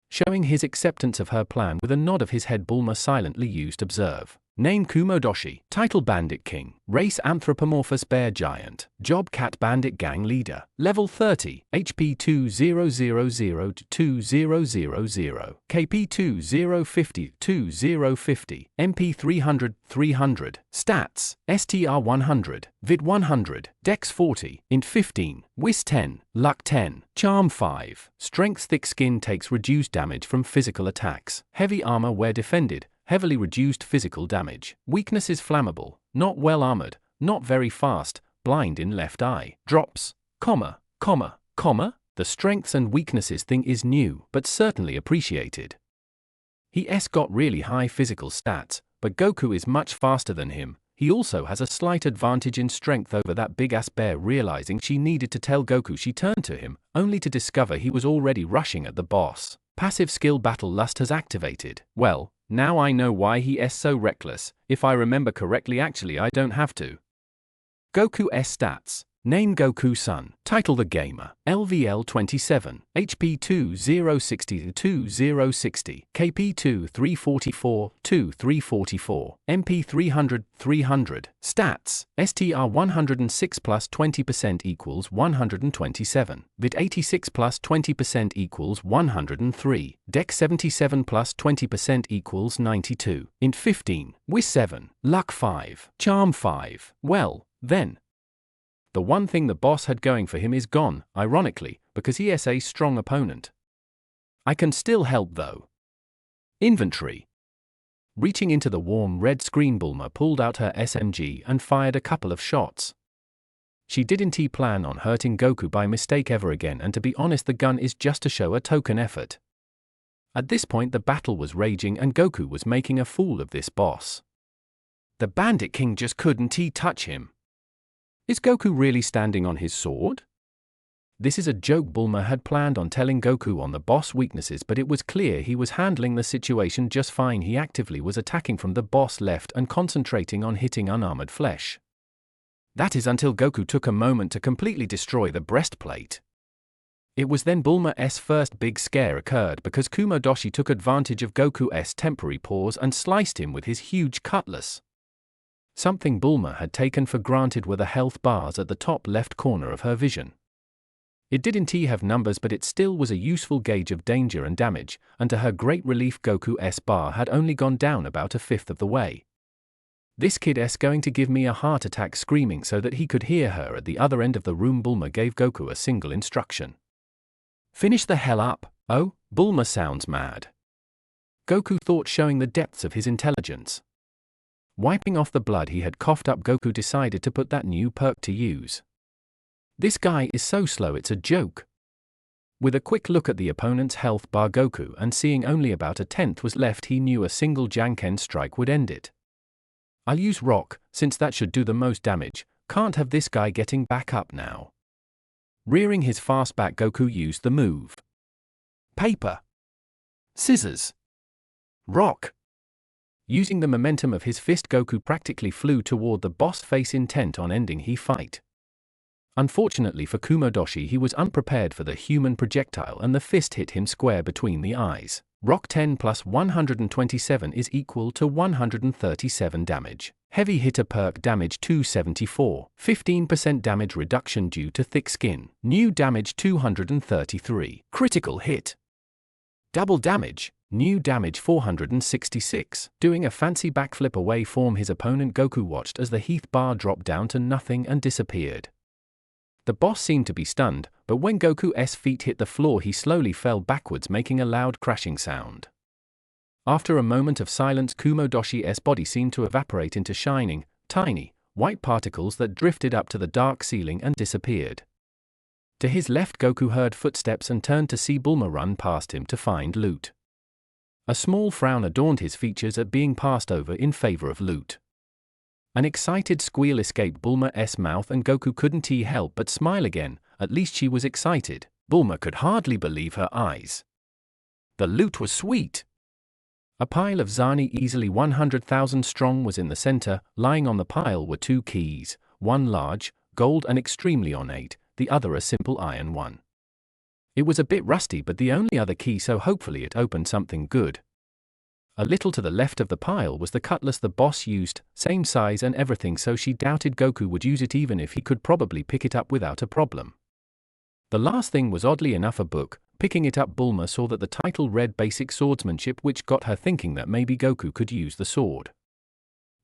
Showing his acceptance of her plan with a nod of his head, Bulma silently used observe. Name Kumodoshi. Title Bandit King. Race Anthropomorphous Bear Giant. Job Cat Bandit Gang Leader. Level 30. HP 2000 to 2000. KP 2050 2050. MP 300 300. Stats. STR 100. Vid 100. Dex 40. Int 15. Wis 10. Luck 10. Charm 5. Strength. Thick skin takes reduced damage from physical attacks. Heavy armor where defended. Heavily reduced physical damage. Weakness is flammable, not well armored, not very fast, blind in left eye. Drops, comma. The strengths and weaknesses thing is new, but certainly appreciated. He's got really high physical stats, but Goku is much faster than him. He also has a slight advantage in strength over that big-ass bear. Realizing she needed to tell Goku, she turned to him, only to discover he was already rushing at the boss. Passive skill Battle Lust has activated. Well, now I know why he's so reckless. If I remember correctly, actually I don't have to. Goku's stats. Name Goku-san. Title The Gamer. LVL 27. HP 2060 to 2060. KP 2344 to 344. MP 300 300. Stats. STR 106 plus 20% equals 127. Vid 86 plus 20% equals 103. Dex 77 plus 20% equals 92. Int 15. Wis 7. Luck 5. Charm 5. Well, then. The one thing the boss had going for him is gone, ironically, because he is a strong opponent. I can still help though. Inventory. Reaching into the warm red screen, Bulma pulled out her SMG and fired a couple of shots. She didn't plan on hurting Goku by mistake ever again, and to be honest, the gun is just to show a token effort. At this point the battle was raging and Goku was making a fool of this boss. The Bandit King just couldn't touch him. Is Goku really standing on his sword? This is a joke. Bulma had planned on telling Goku on the boss' weaknesses, but it was clear he was handling the situation just fine. He actively was attacking from the boss left and concentrating on hitting unarmored flesh. That is until Goku took a moment to completely destroy the breastplate. It was then Bulma's first big scare occurred because Kumodoshi took advantage of Goku's temporary pause and sliced him with his huge cutlass. Something Bulma had taken for granted were the health bars at the top left corner of her vision. It didn't have numbers, but it still was a useful gauge of danger and damage, and to her great relief Goku's bar had only gone down about a fifth of the way. "This kid's going to give me a heart attack," screaming so that he could hear her at the other end of the room. Bulma gave Goku a single instruction. "Finish the hell up." "Oh, Bulma sounds mad," Goku thought, showing the depths of his intelligence. Wiping off the blood he had coughed up, Goku decided to put that new perk to use. This guy is so slow it's a joke. With a quick look at the opponent's health bar Goku and seeing only about a tenth was left, he knew a single Janken strike would end it. "I'll use rock, since that should do the most damage. Can't have this guy getting back up now." Rearing his fast back, Goku used the move. Paper, scissors, rock. Using the momentum of his fist, Goku practically flew toward the boss face, intent on ending the fight. Unfortunately for Kumodoshi, he was unprepared for the human projectile and the fist hit him square between the eyes. Rock 10 plus 127 is equal to 137 damage. Heavy hitter perk damage 274, 15% damage reduction due to thick skin. New damage 233. Critical hit. Double damage. New damage 466. Doing a fancy backflip away from his opponent, Goku watched as the health bar dropped down to nothing and disappeared. The boss seemed to be stunned, but when Goku's feet hit the floor he slowly fell backwards, making a loud crashing sound. After a moment of silence, Kumodoshi's body seemed to evaporate into shining, tiny, white particles that drifted up to the dark ceiling and disappeared. To his left, Goku heard footsteps and turned to see Bulma run past him to find loot. A small frown adorned his features at being passed over in favor of loot. An excited squeal escaped Bulma's mouth and Goku couldn't help but smile again. At least she was excited. Bulma could hardly believe her eyes. The loot was sweet. A pile of Zani easily 100,000 strong was in the center. Lying on the pile were two keys, one large, gold and extremely ornate, the other a simple iron one. It was a bit rusty, but the only other key, so hopefully it opened something good. A little to the left of the pile was the cutlass the boss used, same size and everything, so she doubted Goku would use it even if he could probably pick it up without a problem. The last thing was oddly enough a book. Picking it up, Bulma saw that the title read Basic Swordsmanship, which got her thinking that maybe Goku could use the sword.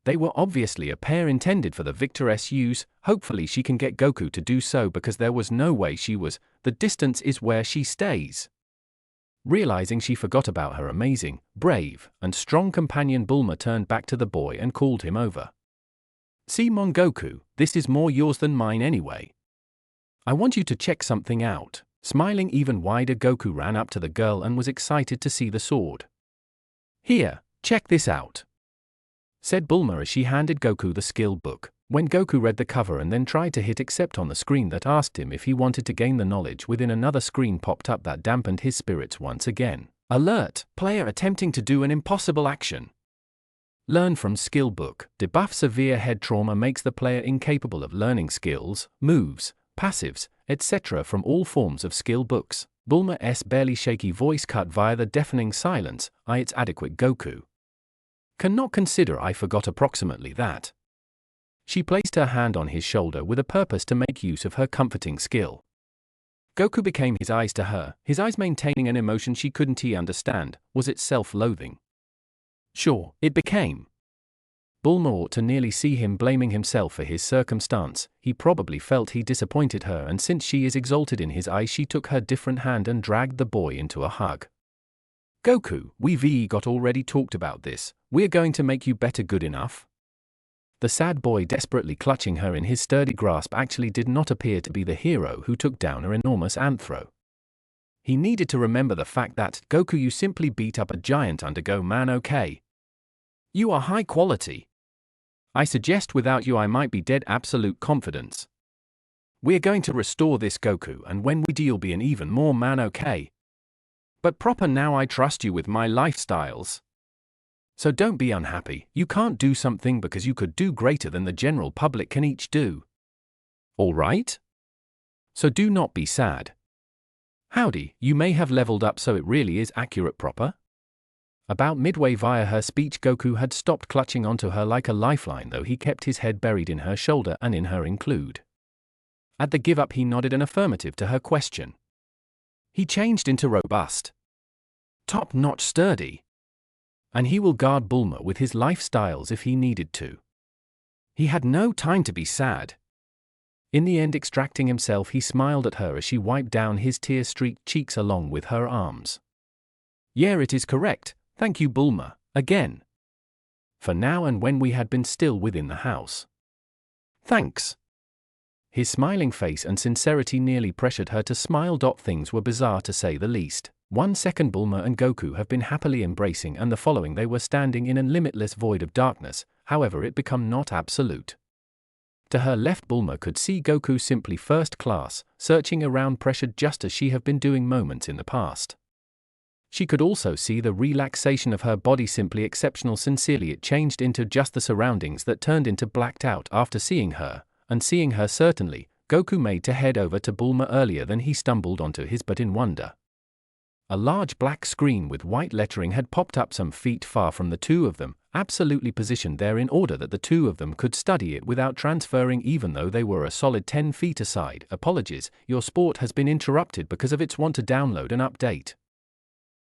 They were obviously a pair intended for the victor's use. Hopefully she can get Goku to do so, because there was no way she was. The distance is where she stays. Realizing she forgot about her amazing, brave, and strong companion, Bulma turned back to the boy and called him over. "See, Mon Goku, this is more yours than mine anyway. I want you to check something out." Smiling even wider, Goku ran up to the girl and was excited to see the sword. "Here, check this out," said Bulma as she handed Goku the skill book. When Goku read the cover and then tried to hit accept on the screen that asked him if he wanted to gain the knowledge within, another screen popped up that dampened his spirits once again. Alert! Player attempting to do an impossible action. Learn from skill book. Debuff: severe head trauma makes the player incapable of learning skills, moves, passives, etc. from all forms of skill books. Bulma's barely shaky voice cut via the deafening silence. It's adequate. Goku cannot consider. I forgot approximately that. She placed her hand on his shoulder with a purpose to make use of her comforting skill. Goku became his eyes to her, his eyes maintaining an emotion she couldn't understand. Was it self-loathing? Sure, it became. Bulma ought to nearly see him blaming himself for his circumstance. He probably felt he disappointed her, and since she is exalted in his eyes, she took her different hand and dragged the boy into a hug. "Goku, we've got already talked about this. We're going to make you better. Good enough?" The sad boy, desperately clutching her in his sturdy grasp, actually did not appear to be the hero who took down her enormous anthro. He needed to remember the fact that, "Goku, you simply beat up a giant undergo man, okay? You are high quality. I suggest without you I might be dead." Absolute confidence. We're going to restore this Goku, and when we do you'll be an even more man, okay? But proper now, I trust you with my lifestyles. So don't be unhappy, you can't do something because you could do greater than the general public can each do. Alright? So do not be sad. Howdy, you may have leveled up, so it really is accurate proper? About midway via her speech, Goku had stopped clutching onto her like a lifeline, though he kept his head buried in her shoulder and in her include. At the give up he nodded an affirmative to her question. He changed into robust, top-notch sturdy. And he will guard Bulma with his lifestyles if he needed to. He had no time to be sad. In the end, extracting himself, he smiled at her as she wiped down his tear-streaked cheeks along with her arms. Yeah, it is correct, thank you Bulma, again. For now and when we had been still within the house. Thanks. His smiling face and sincerity nearly pressured her to smile. Things were bizarre to say the least. 1 second Bulma and Goku have been happily embracing, and the following they were standing in a limitless void of darkness, however it become not absolute. To her left Bulma could see Goku simply first class, searching around pressured just as she have been doing moments in the past. She could also see the relaxation of her body simply exceptional. Sincerely it changed into just the surroundings that turned into blacked out after seeing her, and seeing her certainly, Goku made to head over to Bulma earlier than he stumbled onto his but in wonder. A large black screen with white lettering had popped up some feet far from the two of them, absolutely positioned there in order that the two of them could study it without transferring, even though they were a solid 10 feet aside. Apologies, your sport has been interrupted because of its want to download an update.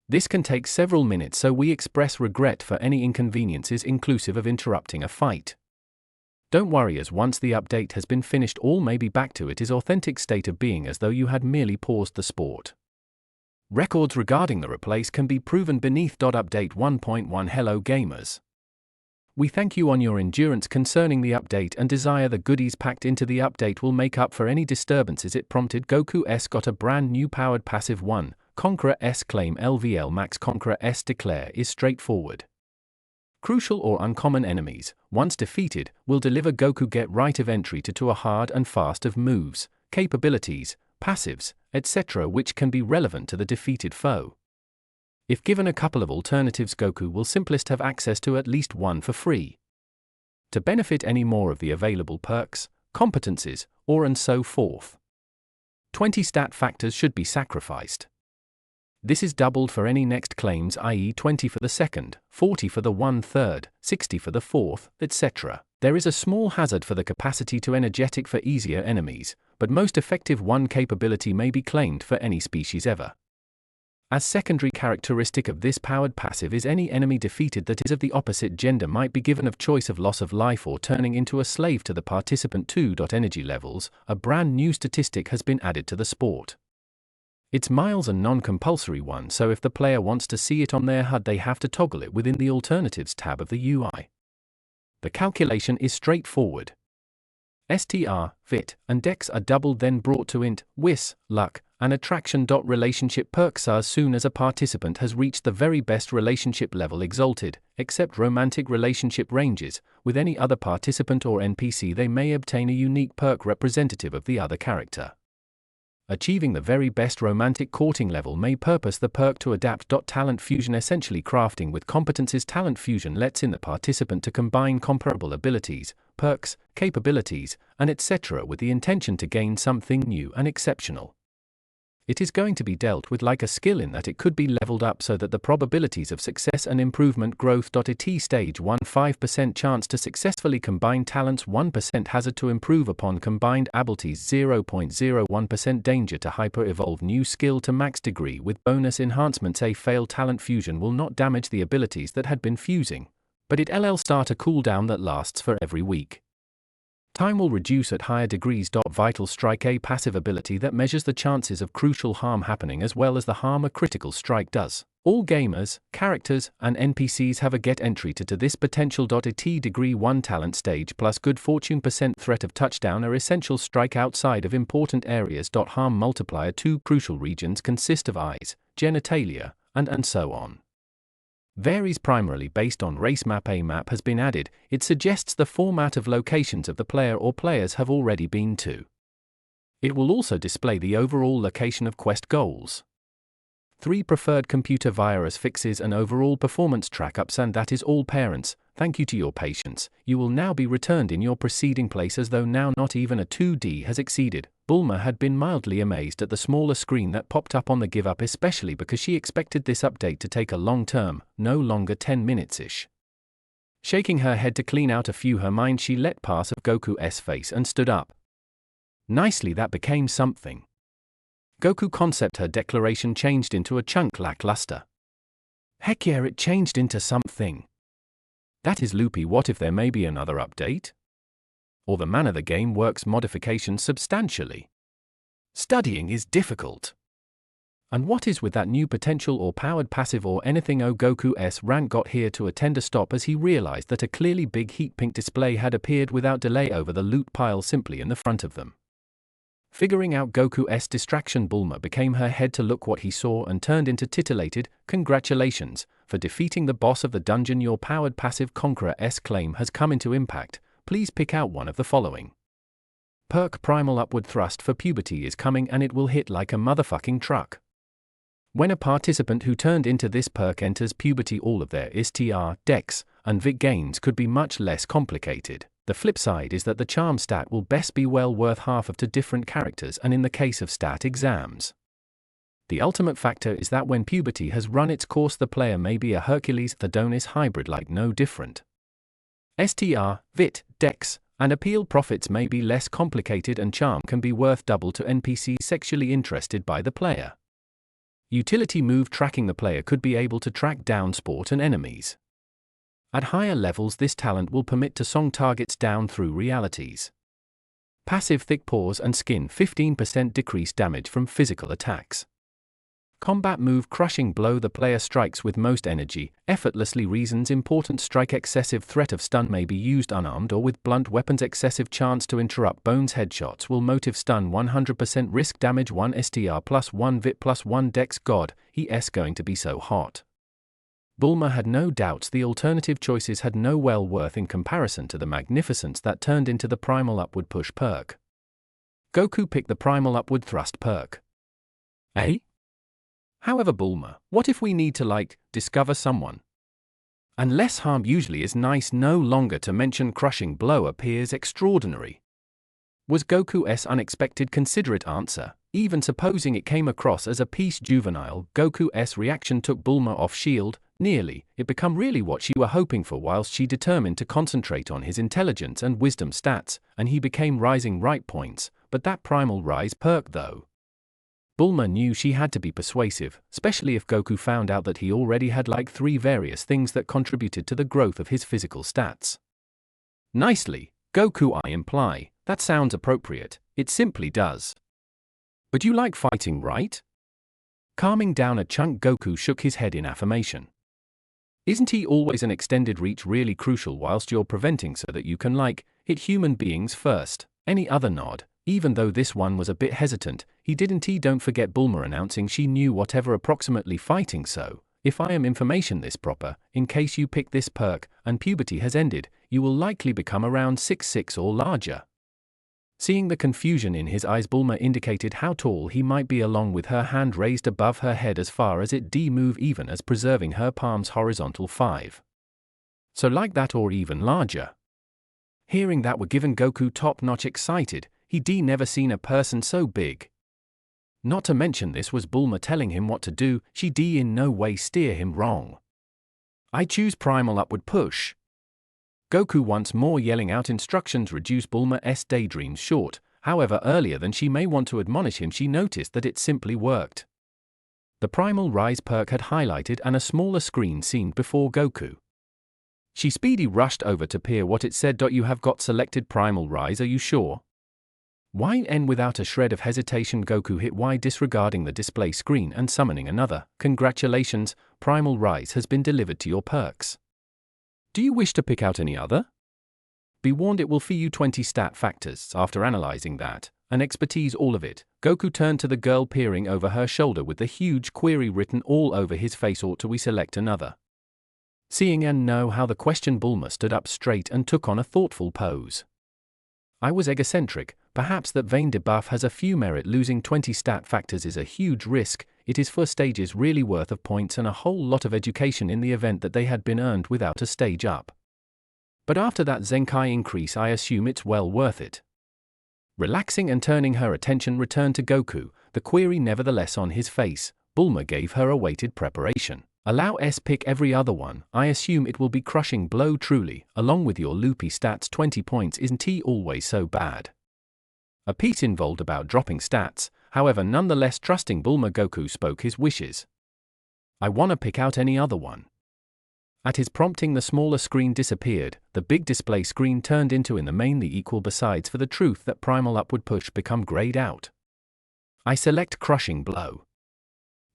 This can take several minutes, so we express regret for any inconveniences inclusive of interrupting a fight. Don't worry, as once the update has been finished all may be back to its authentic state of being as though you had merely paused the sport. Records regarding the replace can be proven beneath. Update 1.1 Hello gamers. We thank you on your endurance concerning the update and desire the goodies packed into the update will make up for any disturbances it prompted. Goku S got a brand new powered passive 1, Conqueror S claim LVL Max. Conqueror S declare is straightforward. Crucial or uncommon enemies, once defeated, will deliver Goku get right of entry to a hard and fast of moves, capabilities, passives, etc. which can be relevant to the defeated foe. If given a couple of alternatives, Goku will simplest have access to at least one for free. To benefit any more of the available perks, competencies, or and so forth. 20 stat factors should be sacrificed. This is doubled for any next claims, i.e. 20 for the second, 40 for the 1/3, 60 for the fourth, etc. There is a small hazard for the capacity to energetic for easier enemies, but most effective 1 capability may be claimed for any species ever. As secondary characteristic of this powered passive is any enemy defeated that is of the opposite gender might be given of choice of loss of life or turning into a slave to the participant. 2. Energy levels, a brand new statistic has been added to the sport. It's miles and non-compulsory one, so if the player wants to see it on their HUD they have to toggle it within the Alternatives tab of the UI. The calculation is straightforward. STR, VIT, and Dex are doubled then brought to int, WIS, luck, and attraction. Relationship perks as soon as a participant has reached the very best relationship level exalted, except romantic relationship ranges, with any other participant or NPC they may obtain a unique perk representative of the other character. Achieving the very best romantic courting level may purpose the perk to adapt. Talent fusion, essentially crafting with competencies. Talent fusion lets in the participant to combine comparable abilities, perks, capabilities, and etc. with the intention to gain something new and exceptional. It is going to be dealt with like a skill in that it could be leveled up so that the probabilities of success and improvement growth. At stage 1 5% chance to successfully combine talents, 1% hazard to improve upon combined abilities, 0.01% danger to hyper-evolve new skill to max degree with bonus enhancements. A failed talent fusion will not damage the abilities that had been fusing, but it will start a cooldown that lasts for every week. Time will reduce at higher degrees. Vital strike, a passive ability that measures the chances of crucial harm happening as well as the harm a critical strike does. All gamers, characters, and NPCs have a get entry to this potential. At degree 1 talent stage plus good fortune % threat of touchdown are essential strike outside of important areas. Harm multiplier 2 crucial regions consist of eyes, genitalia, and so on. Varies primarily based on race map. A map has been added. It suggests the format of locations of the player or players have already been to. It will also display the overall location of quest goals. 3 preferred computer virus fixes and overall performance track-ups, and that is all, parents. Thank you to your patience. You will now be returned in your preceding place, as though now not even a 2D has exceeded. Bulma had been mildly amazed at the smaller screen that popped up on the give up, especially because she expected this update to take a long term, no longer 10 minutes-ish. Shaking her head to clean out a few her mind, she let pass of Goku's face and stood up. Nicely, that became something. Goku concept, her declaration changed into a chunk lackluster. Heck yeah, it changed into something. That is loopy. What if there may be another update? Or the manner the game works modifications substantially? Studying is difficult. And what is with that new potential or powered passive or anything? Oh, Goku's rant got here to attend a stop as he realized that a clearly big heat pink display had appeared without delay over the loot pile simply in the front of them. Figuring out Goku's distraction, Bulma became her head to look what he saw and turned into titillated. Congratulations, for defeating the boss of the dungeon. Your powered passive Conqueror's claim has come into impact. Please pick out one of the following. Perk Primal Upward Thrust for Puberty is coming, and it will hit like a motherfucking truck. When a participant who turned into this perk enters puberty, all of their STR, Dex, and Vit gains could be much less complicated. The flip side is that the charm stat will best be well worth half of to different characters, and in the case of stat exams. The ultimate factor is that when puberty has run its course, the player may be a Hercules Adonis hybrid like no different. STR, Vit, Dex, and appeal profits may be less complicated, and charm can be worth double to NPCs sexually interested by the player. Utility move tracking, the player could be able to track down sport and enemies. At higher levels, this talent will permit to song targets down through realities. Passive Thick Paws and Skin, 15% decreased damage from physical attacks. Combat move Crushing Blow, the player strikes with most energy, effortlessly. Reasons important strike. Excessive threat of stun may be used unarmed or with blunt weapons. Excessive chance to interrupt Bones headshots will motive stun. 100% risk damage. 1 STR plus 1 Vit plus 1 Dex. God, he's going to be so hot. Bulma had no doubts the alternative choices had no well worth in comparison to the magnificence that turned into the Primal Upward Push perk. Goku picked the Primal Upward Thrust perk. Eh? However, Bulma, what if we need to discover someone? And less harm usually is nice. No longer to mention Crushing Blow appears extraordinary. Was Goku's unexpected considerate answer. Even supposing it came across as a piece juvenile, Goku's reaction took Bulma off shield. Nearly, it become really what she were hoping for, whilst she determined to concentrate on his intelligence and wisdom stats, and he became rising right points. But that Primal Rise perk though. Bulma knew she had to be persuasive, especially if Goku found out that he already had 3 various things that contributed to the growth of his physical stats. Nicely, Goku, I imply. That sounds appropriate, it simply does. But you like fighting, right? Calming down a chunk, Goku shook his head in affirmation. Isn't he always an extended reach really crucial whilst you're preventing so that you can hit human beings first? Any other nod, even though this one was a bit hesitant. He didn't. Don't forget Bulma announcing she knew whatever approximately fighting, so if I am information this proper, in case you pick this perk and puberty has ended, you will likely become around 6'6" or larger. Seeing the confusion in his eyes, Bulma indicated how tall he might be along with her hand raised above her head as far as it move, even as preserving her palms horizontal. 5. So like that or even larger. Hearing that were given Goku top-notch excited. He never seen a person so big. Not to mention this was Bulma telling him what to do. She in no way steer him wrong. I choose Primal Upward Push. Goku once more yelling out instructions reduce Bulma's daydreams short. However, earlier than she may want to admonish him, she noticed that it simply worked. The Primal Rise perk had highlighted and a smaller screen seemed before Goku. She speedy rushed over to peer what it said. You have got selected Primal Rise, are you sure? YN without a shred of hesitation, Goku hit Y, disregarding the display screen and summoning another. Congratulations, Primal Rise has been delivered to your perks. Do you wish to pick out any other? Be warned, it will fee you 20 stat factors. After analyzing that, and expertise all of it, Goku turned to the girl peering over her shoulder with the huge query written all over his face. Ought we select another? Seeing and know how the question, Bulma stood up straight and took on a thoughtful pose. I was egocentric, perhaps that Vayne debuff has a few merit. Losing 20 stat factors is a huge risk. It is 4 stages really worth of points and a whole lot of education in the event that they had been earned without a stage up. But after that Zenkai increase, I assume it's well worth it. Relaxing and turning her attention returned to Goku, the query nevertheless on his face. Bulma gave her awaited preparation. Allow S pick every other one. I assume it will be crushing blow. Truly, along with your loopy stats. 20 points isn't always so bad. A piece involved about dropping stats, however, nonetheless trusting Bulma, Goku spoke his wishes. I wanna pick out any other one. At his prompting, the smaller screen disappeared, the big display screen turned into in the main the equal. Besides for the truth that primal upward push become grayed out. I select crushing blow.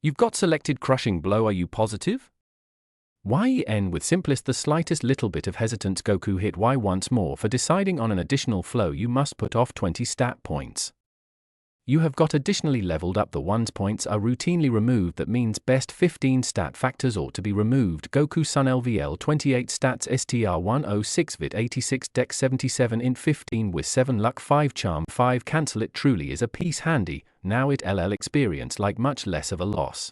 You've got selected crushing blow, are you positive? YEN with simplest the slightest little bit of hesitance. Goku hit Y once more. For deciding on an additional flow you must put off 20 stat points. You have got additionally leveled up. The ones points are routinely removed. That means best 15 stat factors ought to be removed. Goku Sun LVL 28 stats STR 106 Vit 86 Dex 77 Int 15 with 7 Luck 5 Charm 5 Cancel. It truly is a piece handy. Now it LL experience like much less of a loss.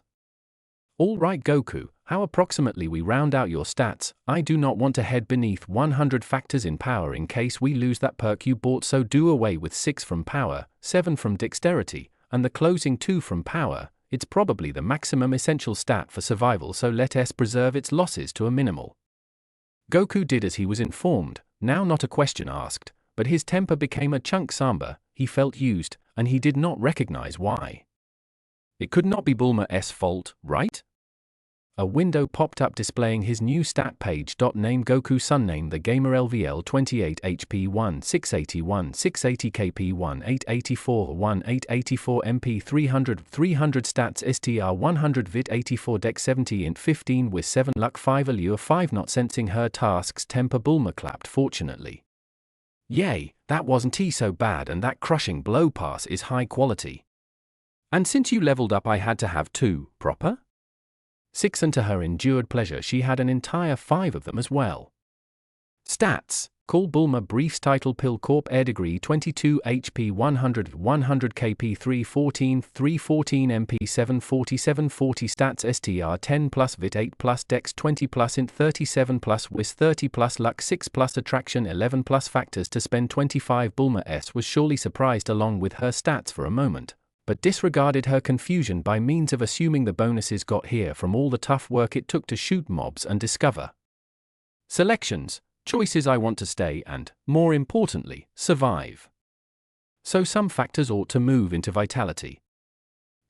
Alright Goku, how approximately we round out your stats? I do not want to head beneath 100 factors in power in case we lose that perk you bought, so do away with 6 from power, 7 from dexterity, and the closing 2 from power. It's probably the maximum essential stat for survival, so let S preserve its losses to a minimal. Goku did as he was informed, now not a question asked, but his temper became a chunk somber. He felt used, and he did not recognize why. It could not be Bulma's fault, right? A window popped up displaying his new stat page. Name Goku Sun. Name the gamer LVL 28 HP 1 681 680 KP 1 884 1 884 MP 300 stats STR 100 Vit 84 Dex 70 Int 15 with 7 Luck 5 Allure 5. Not sensing her task's temper, Bulma clapped. Fortunately. Yay, that wasn't so bad, and that crushing blow pass is high quality. And since you leveled up I had to have 2, proper? 6, and to her endured pleasure she had an entire 5 of them as well. Stats. Call Bulma. Briefs. Title Pill Corp. Air Degree 22 HP 100 KP 314 314 MP 747 40 Stats STR 10 plus Vit 8 plus Dex 20 plus Int 37 plus Whis 30 plus Luck 6 plus Attraction 11 plus Factors to spend 25. Bulma S was surely surprised along with her stats for a moment, but disregarded her confusion by means of assuming the bonuses got here from all the tough work it took to shoot mobs and discover selections, choices I want to stay and, more importantly, survive. So some factors ought to move into vitality.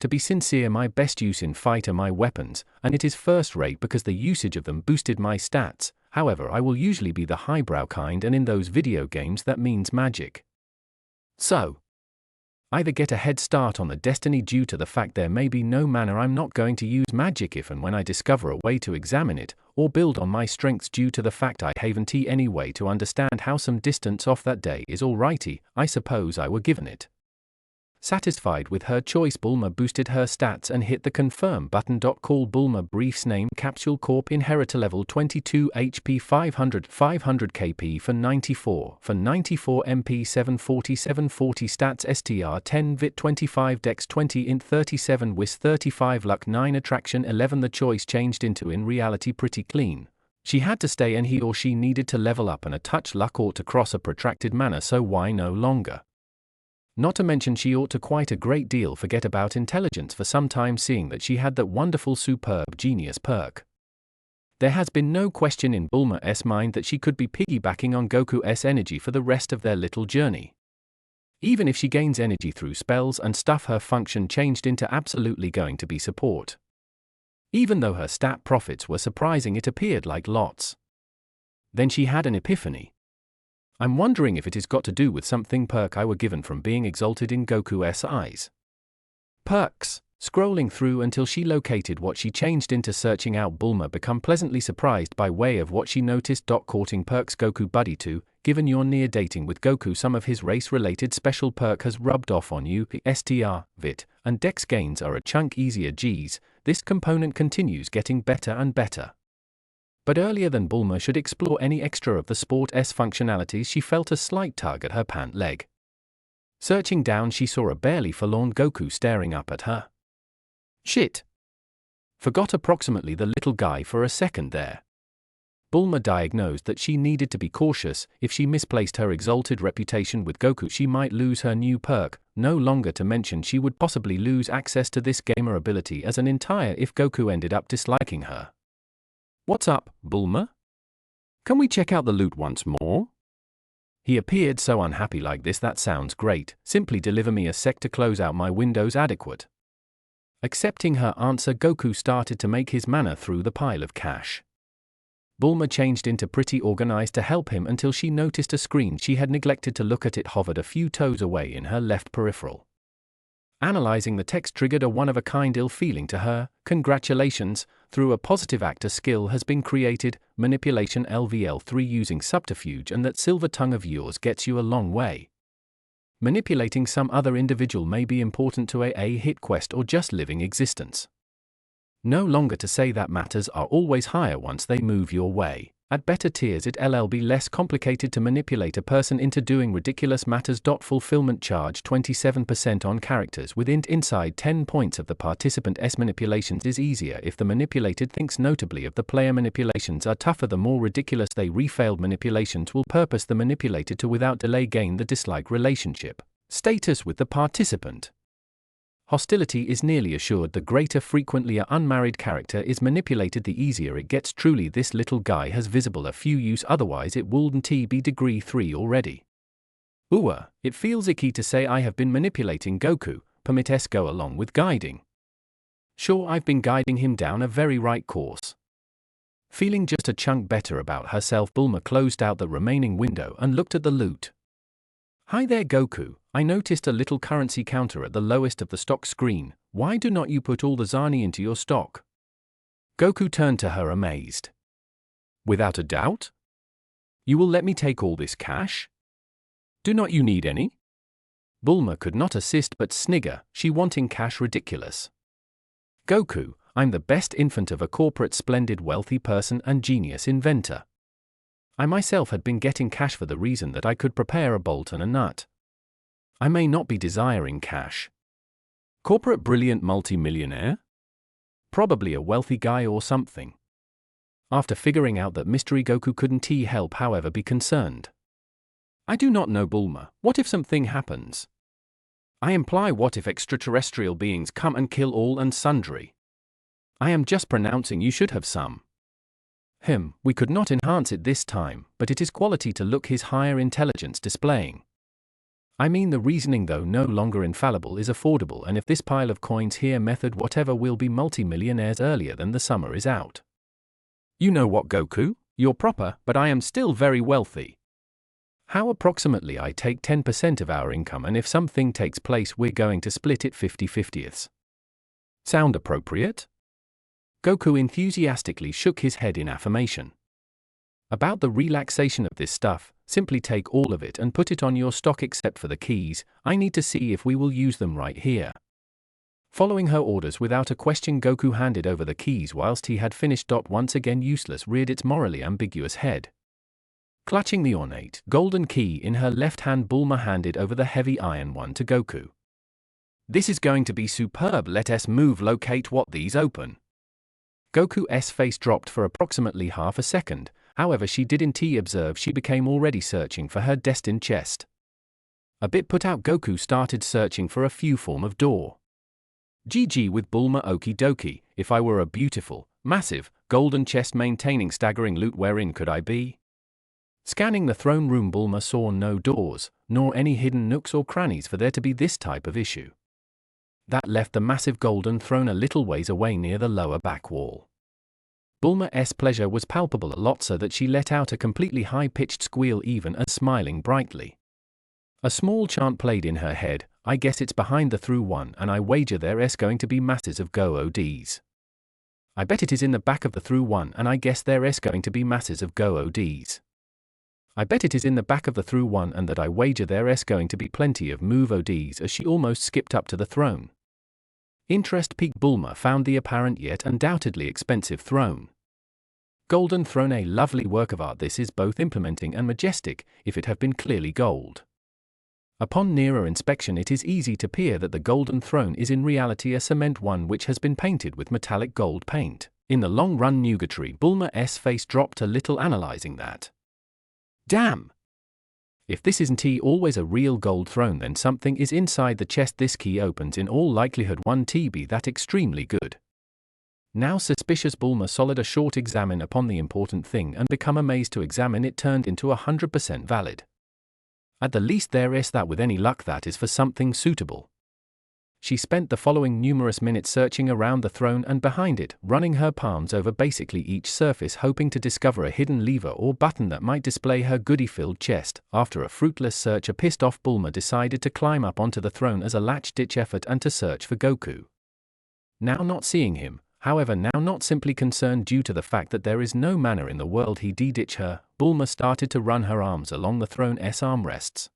To be sincere, my best use in fight are my weapons, and it is first rate because the usage of them boosted my stats. However, I will usually be the highbrow kind, and in those video games that means magic. So, either get a head start on the destiny due to the fact there may be no manner I'm not going to use magic if and when I discover a way to examine it, or build on my strengths due to the fact I haven't any way to understand how some distance off that day is alrighty. I suppose I were given it. Satisfied with her choice, Bulma boosted her stats and hit the confirm button. Call Bulma. Briefs. Name Capsule Corp. Inheritor level 22 HP 500 KP for 94 MP 747 40 Stats STR 10 Vit 25 Dex 20 Int 37 Whis 35 Luck 9 Attraction 11. The choice changed into in reality pretty clean. She had to stay and he or she needed to level up, and a touch luck ought to cross a protracted manner, so why no longer? Not to mention she ought to quite a great deal forget about intelligence for some time, seeing that she had that wonderful superb genius perk. There has been no question in Bulma's mind that she could be piggybacking on Goku's energy for the rest of their little journey. Even if she gains energy through spells and stuff, her function changed into absolutely going to be support. Even though her stat profits were surprising, it appeared like lots. Then she had an epiphany. I'm wondering if it is got to do with something perk I were given from being exalted in Goku's eyes. Perks. Scrolling through until she located what she changed into, searching out Bulma become pleasantly surprised by way of what she noticed. Courting perks. Goku Buddy 2, given you're near dating with Goku, some of his race-related special perk has rubbed off on you. STR, Vit, and Dex gains are a chunk easier. Geez, this component continues getting better and better. But earlier than Bulma should explore any extra of the Sport S functionalities, she felt a slight tug at her pant leg. Searching down, she saw a barely forlorn Goku staring up at her. Shit! Forgot approximately the little guy for a second there. Bulma diagnosed that she needed to be cautious. If she misplaced her exalted reputation with Goku, she might lose her new perk, no longer to mention she would possibly lose access to this gamer ability as an entire if Goku ended up disliking her. What's up, Bulma? Can we check out the loot once more? He appeared so unhappy. Like this, that sounds great, simply deliver me a sec to close out my windows. Adequate. Accepting her answer, Goku started to make his manner through the pile of cash. Bulma changed into pretty organized to help him until she noticed a screen she had neglected to look at. It hovered a few toes away in her left peripheral. Analyzing the text triggered a one-of-a-kind ill feeling to her. Congratulations, through a positive act a skill has been created, Manipulation LVL3, using subterfuge, and that silver tongue of yours gets you a long way. Manipulating some other individual may be important to a hit quest or just living existence. No longer to say that matters are always higher once they move your way. At better tiers it'll be less complicated to manipulate a person into doing ridiculous matters. Fulfillment charge 27% on characters with int inside 10 points of the participant's manipulations is easier if the manipulated thinks. Notably, if the player manipulations are tougher, the more ridiculous they failed manipulations will purpose the manipulated to without delay gain the dislike relationship status with the participant. Hostility is nearly assured. The greater frequently a unmarried character is manipulated, the easier it gets. Truly, this little guy has visible a few use, otherwise it wouldn't be degree 3 already. It feels icky to say I have been manipulating Goku. Permit us go along with guiding. Sure, I've been guiding him down a very right course. Feeling just a chunk better about herself, Bulma closed out the remaining window and looked at the loot. Hi there, Goku. I noticed a little currency counter at the lowest of the stock screen. Why do not you put all the Zani into your stock? Goku turned to her amazed. Without a doubt? You will let me take all this cash? Do not you need any? Bulma could not assist but snigger, she wanting cash ridiculous. Goku, I'm the best infant of a corporate splendid wealthy person and genius inventor. I myself had been getting cash for the reason that I could prepare a bolt and a nut. I may not be desiring cash. Corporate brilliant multi-millionaire? Probably a wealthy guy or something. After figuring out that mystery, Goku couldn't help however be concerned. I do not know, Bulma. What if something happens? I imply, what if extraterrestrial beings come and kill all and sundry? I am just pronouncing you should have some. We could not enhance it this time, but it is quality to look his higher intelligence displaying. I mean, the reasoning though no longer infallible is affordable, and if this pile of coins here method whatever will be multi-millionaires earlier than the summer is out. You know what, Goku? You're proper, but I am still very wealthy. How approximately I take 10% of our income, and if something takes place we're going to split it 50/50. Sound appropriate? Goku enthusiastically shook his head in affirmation. About the relaxation of this stuff, simply take all of it and put it on your stock except for the keys. I need to see if we will use them right here. Following her orders without a question, Goku handed over the keys whilst he had finished. Once again useless reared its morally ambiguous head. Clutching the ornate golden key in her left hand, Bulma handed over the heavy iron one to Goku. This is going to be superb. Let us move. Locate what these open. Goku's face dropped for approximately half a second. However, she didn't observe she became already searching for her destined chest. A bit put out, Goku started searching for a few form of door. GG with Bulma. Okie dokie, if I were a beautiful, massive, golden chest maintaining staggering loot, wherein could I be? Scanning the throne room, Bulma saw no doors, nor any hidden nooks or crannies for there to be this type of issue. That left the massive golden throne a little ways away near the lower back wall. Bulma's pleasure was palpable, a lot so that she let out a completely high-pitched squeal even as smiling brightly. A small chant played in her head. I guess it's behind the through one, and I wager there's going to be masses of go-ODs. I bet it is in the back of the through one, and I guess there's going to be masses of go-ODs. I bet it is in the back of the through one, and that I wager there's going to be plenty of move ODs. As she almost skipped up to the throne. Interest piqued, Bulma found the apparent yet undoubtedly expensive throne. Golden throne, a lovely work of art this is, both implementing and majestic, if it have been clearly gold. Upon nearer inspection it is easy to peer that the golden throne is in reality a cement one which has been painted with metallic gold paint. In the long run Nugatory Bulma's face dropped a little analyzing that. Damn! If this isn't always a real gold throne, then something is inside the chest this key opens, in all likelihood one be that extremely good. Now suspicious Bulma solid a short examine upon the important thing and become amazed to examine it turned into 100% valid. At the least there is that with any luck that is for something suitable. She spent the following numerous minutes searching around the throne and behind it, running her palms over basically each surface hoping to discover a hidden lever or button that might display her goodie-filled chest. After a fruitless search, a pissed-off Bulma decided to climb up onto the throne as a last-ditch effort and to search for Goku. Now not seeing him, however, now not simply concerned due to the fact that there is no manner in the world he'd ditch her, Bulma started to run her arms along the throne's armrests.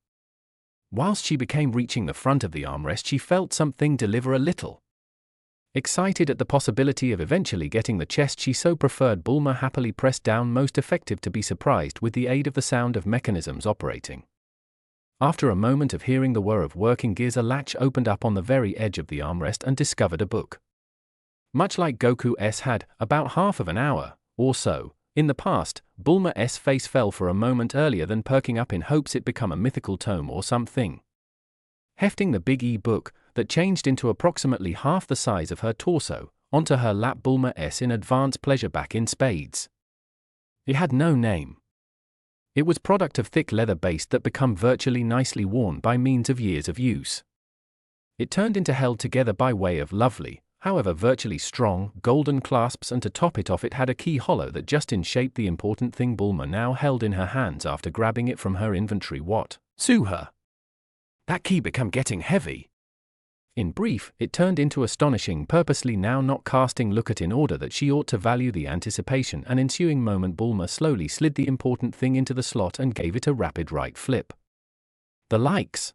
Whilst she became reaching the front of the armrest, she felt something deliver a little. Excited at the possibility of eventually getting the chest she so preferred, Bulma happily pressed down most effective to be surprised with the aid of the sound of mechanisms operating. After a moment of hearing the whir of working gears, a latch opened up on the very edge of the armrest and discovered a book. Much like Goku's had, about half of an hour, or so, in the past, Bulma's face fell for a moment earlier than perking up in hopes it become a mythical tome or something. Hefting the big book, that changed into approximately half the size of her torso, onto her lap, Bulma's in advance pleasure back in spades. It had no name. It was product of thick leather base that become virtually nicely worn by means of years of use. It turned into held together by way of lovely, however virtually strong, golden clasps, and to top it off it had a key hollow that just in shape the important thing Bulma now held in her hands after grabbing it from her inventory. What? Sue her! That key become getting heavy. In brief, it turned into astonishing, purposely now not casting look at in order that she ought to value the anticipation and ensuing moment. Bulma slowly slid the important thing into the slot and gave it a rapid right flip. The likes!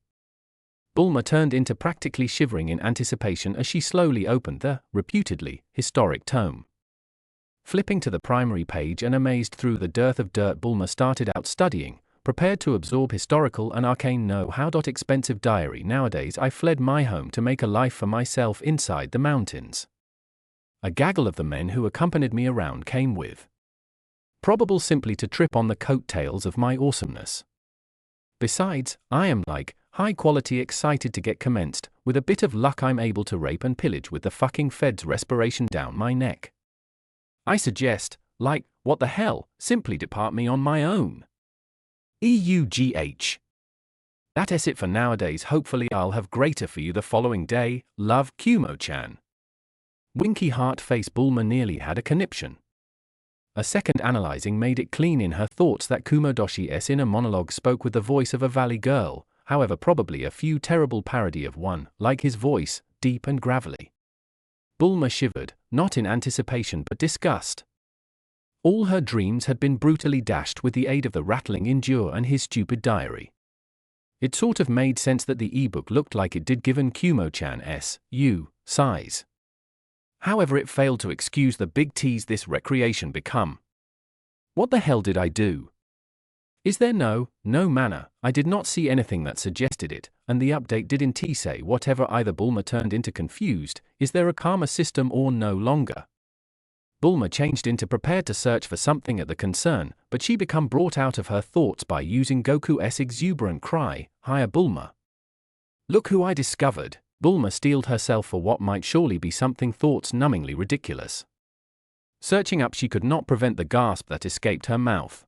Bulma turned into practically shivering in anticipation as she slowly opened the, reputedly, historic tome. Flipping to the primary page and amazed through the dearth of dirt, Bulma started out studying, prepared to absorb historical and arcane know-how. Expensive diary. Nowadays I fled my home to make a life for myself inside the mountains. A gaggle of the men who accompanied me around came with. Probable simply to trip on the coattails of my awesomeness. Besides, I am like, high quality excited to get commenced. With a bit of luck I'm able to rape and pillage with the fucking feds respiration down my neck. I suggest, like, what the hell, simply depart me on my own. EUGH. That's it for nowadays. Hopefully I'll have greater for you the following day. Love, Kumo-chan. Winky heart face. Bulma nearly had a conniption. A second analyzing made it clean in her thoughts that Kumodoshi's inner monologue spoke with the voice of a valley girl, however probably a few terrible parody of one, like his voice, deep and gravelly. Bulma shivered, not in anticipation but disgust. All her dreams had been brutally dashed with the aid of the rattling endure and his stupid diary. It sort of made sense that the ebook looked like it did given Kumo-chan's size. However, it failed to excuse the big tease this recreation become. What the hell did I do? Is there no manner? I did not see anything that suggested it, and the update didn't say whatever either. Bulma turned into confused. Is there a karma system or no longer? Bulma changed into prepared to search for something at the concern, but she become brought out of her thoughts by using Goku's exuberant cry, "Hiya Bulma! Look who I discovered!" Bulma steeled herself for what might surely be something thoughts numbingly ridiculous. Searching up, she could not prevent the gasp that escaped her mouth.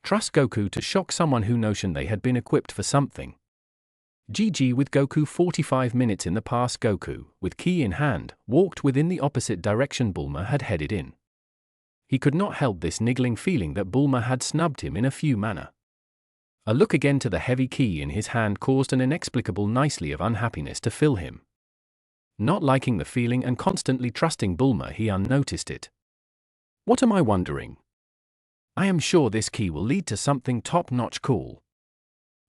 Trust Goku to shock someone who notioned they had been equipped for something. GG with Goku. 45 minutes in the past. Goku, with key in hand, walked within the opposite direction Bulma had headed in. He could not help this niggling feeling that Bulma had snubbed him in a few manner. A look again to the heavy key in his hand caused an inexplicable nicety of unhappiness to fill him. Not liking the feeling and constantly trusting Bulma, he unnoticed it. What am I wondering? I am sure this key will lead to something top-notch cool.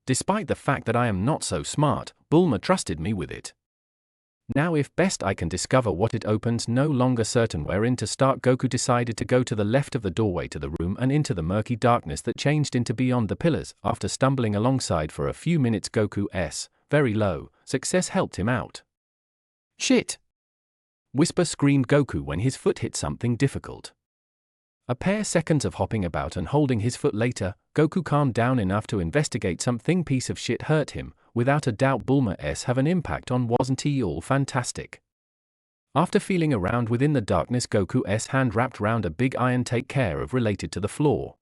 Despite the fact that I am not so smart, Bulma trusted me with it. Now if best I can discover what it opens, no longer certain wherein to start, Goku decided to go to the left of the doorway to the room and into the murky darkness that changed into beyond the pillars. After stumbling alongside for a few minutes, Goku's very low success helped him out. Shit! Whisper screamed Goku when his foot hit something difficult. A pair seconds of hopping about and holding his foot later, Goku calmed down enough to investigate something. Piece of shit hurt him. Without a doubt Bulma's have an impact on, wasn't he all fantastic? After feeling around within the darkness, Goku's hand wrapped round a big iron take care of related to the floor.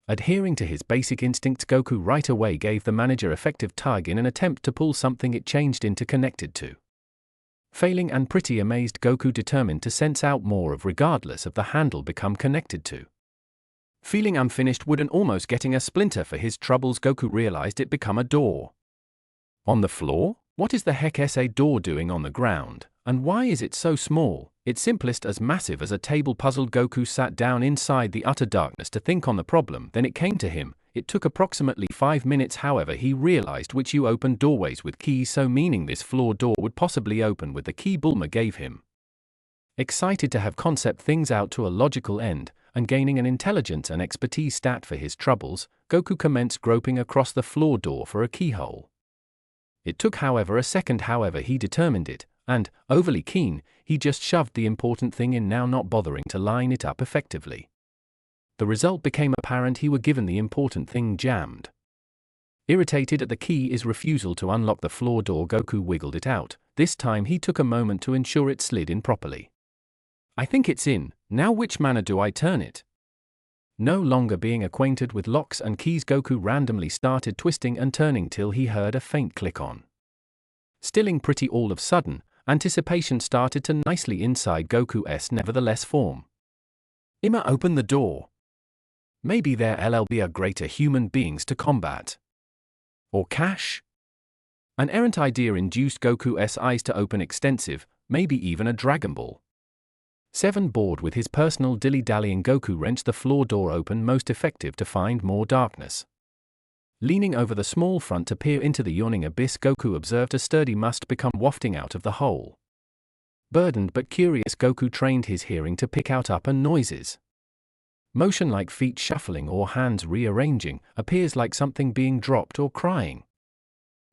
Adhering to his basic instincts, Goku right away gave the manager effective tug in an attempt to pull something it changed into connected to. Failing and pretty amazed, Goku determined to sense out more of regardless of the handle become connected to. Feeling unfinished wood and almost getting a splinter for his troubles, Goku realized it become a door. On the floor? What is the heck is a door doing on the ground, and why is it so small? It's simplest as massive as a table. Puzzled, Goku sat down inside the utter darkness to think on the problem. Then it came to him. It took approximately 5 minutes, however he realized which you open doorways with keys, so meaning this floor door would possibly open with the key Bulma gave him. Excited to have concept things out to a logical end, and gaining an intelligence and expertise stat for his troubles, Goku commenced groping across the floor door for a keyhole. It took however a second, however he determined it, and, overly keen, he just shoved the important thing in, now not bothering to line it up effectively. The result became apparent: he were given the important thing jammed. Irritated at the key's refusal to unlock the floor door, Goku wiggled it out. This time he took a moment to ensure it slid in properly. I think it's in. Now which manner do I turn it? No longer being acquainted with locks and keys, Goku randomly started twisting and turning till he heard a faint click on. Stilling pretty all of sudden, anticipation started to nicely inside Goku's nevertheless form. Ima open the door. Maybe there LLB are greater human beings to combat. Or cash? An errant idea induced Goku's eyes to open extensive, maybe even a Dragon Ball. 7 bored with his personal dilly-dallying, Goku wrenched the floor door open, most effective to find more darkness. Leaning over the small front to peer into the yawning abyss, Goku observed a sturdy must become wafting out of the hole. Burdened but curious, Goku trained his hearing to pick out upper noises. Motion like feet shuffling or hands rearranging, appears like something being dropped or crying.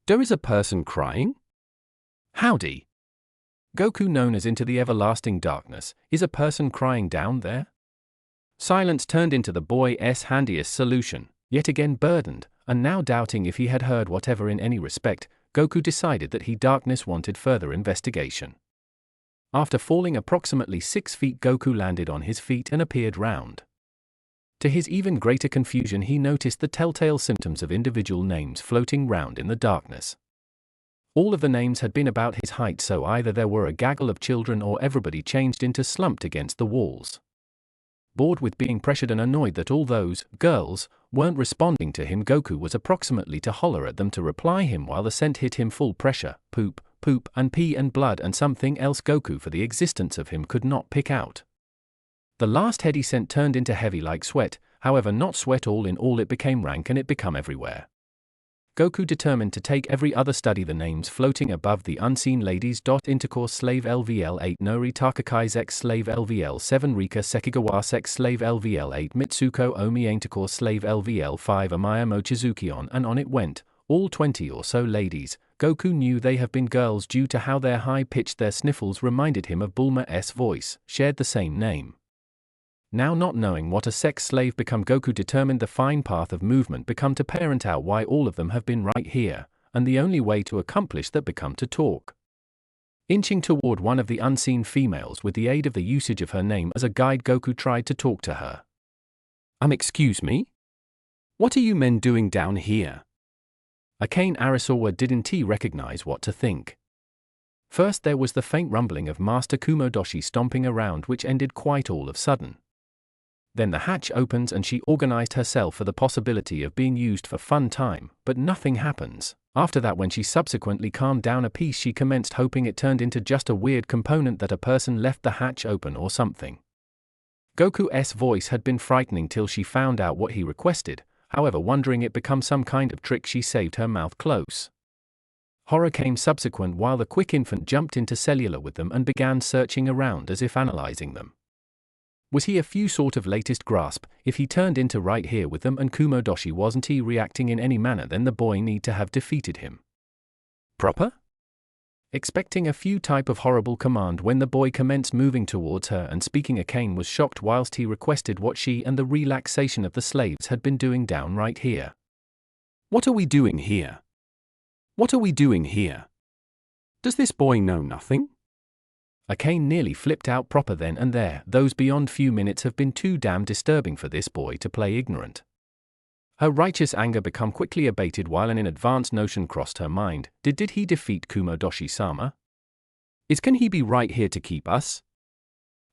There is a person crying? Howdy. Goku, known as into the everlasting darkness, is a person crying down there? Silence turned into the boy's handiest solution. Yet again burdened, and now doubting if he had heard whatever in any respect, Goku decided that he darkness wanted further investigation. After falling approximately 6 feet, Goku landed on his feet and appeared round. To his even greater confusion, he noticed the telltale symptoms of individual names floating round in the darkness. All of the names had been about his height, so either there were a gaggle of children or everybody changed into slumped against the walls. Bored with being pressured and annoyed that all those girls weren't responding to him, Goku was approximately to holler at them to reply him while the scent hit him full pressure: poop, poop and pee and blood and something else Goku for the existence of him could not pick out. The last heady scent turned into heavy like sweat, however not sweat all in all, it became rank and it become everywhere. Goku determined to take every other study the names floating above the unseen ladies. Intercourse slave LVL 8 Nori Takakai X slave LVL 7 Rika Sekigawa Sex slave LVL 8 Mitsuko Omi Intercourse slave LVL 5 Amaya Mochizuki and on it went, all 20 or so ladies. Goku knew they have been girls due to how their high-pitched their sniffles reminded him of Bulma's voice, shared the same name. Now not knowing what a sex slave become, Goku determined the fine path of movement become to parent out why all of them have been right here, and the only way to accomplish that become to talk. Inching toward one of the unseen females with the aid of the usage of her name as a guide, Goku tried to talk to her. Excuse me? What are you men doing down here? Akane Arisawa didn't recognize what to think. First there was the faint rumbling of Master Kumodoshi stomping around, which ended quite all of sudden. Then the hatch opens and she organized herself for the possibility of being used for fun time, but nothing happens. After that, when she subsequently calmed down a piece, she commenced hoping it turned into just a weird component that a person left the hatch open or something. Goku's voice had been frightening till she found out what he requested, however wondering it become some kind of trick, she saved her mouth close. Horror came subsequent while the quick infant jumped into cellular with them and began searching around as if analyzing them. Was he a few sort of latest grasp? If he turned into right here with them and Kumodoshi wasn't he reacting in any manner, then the boy need to have defeated him. Proper? Expecting a few type of horrible command when the boy commenced moving towards her and speaking, Akane was shocked whilst he requested what she and the relaxation of the slaves had been doing down right here. What are we doing here? What are we doing here? Does this boy know nothing? Akane nearly flipped out proper then and there. Those beyond few minutes have been too damn disturbing for this boy to play ignorant. Her righteous anger become quickly abated while an advanced notion crossed her mind. Did he defeat Kumodoshi-sama? Can he be right here to keep us?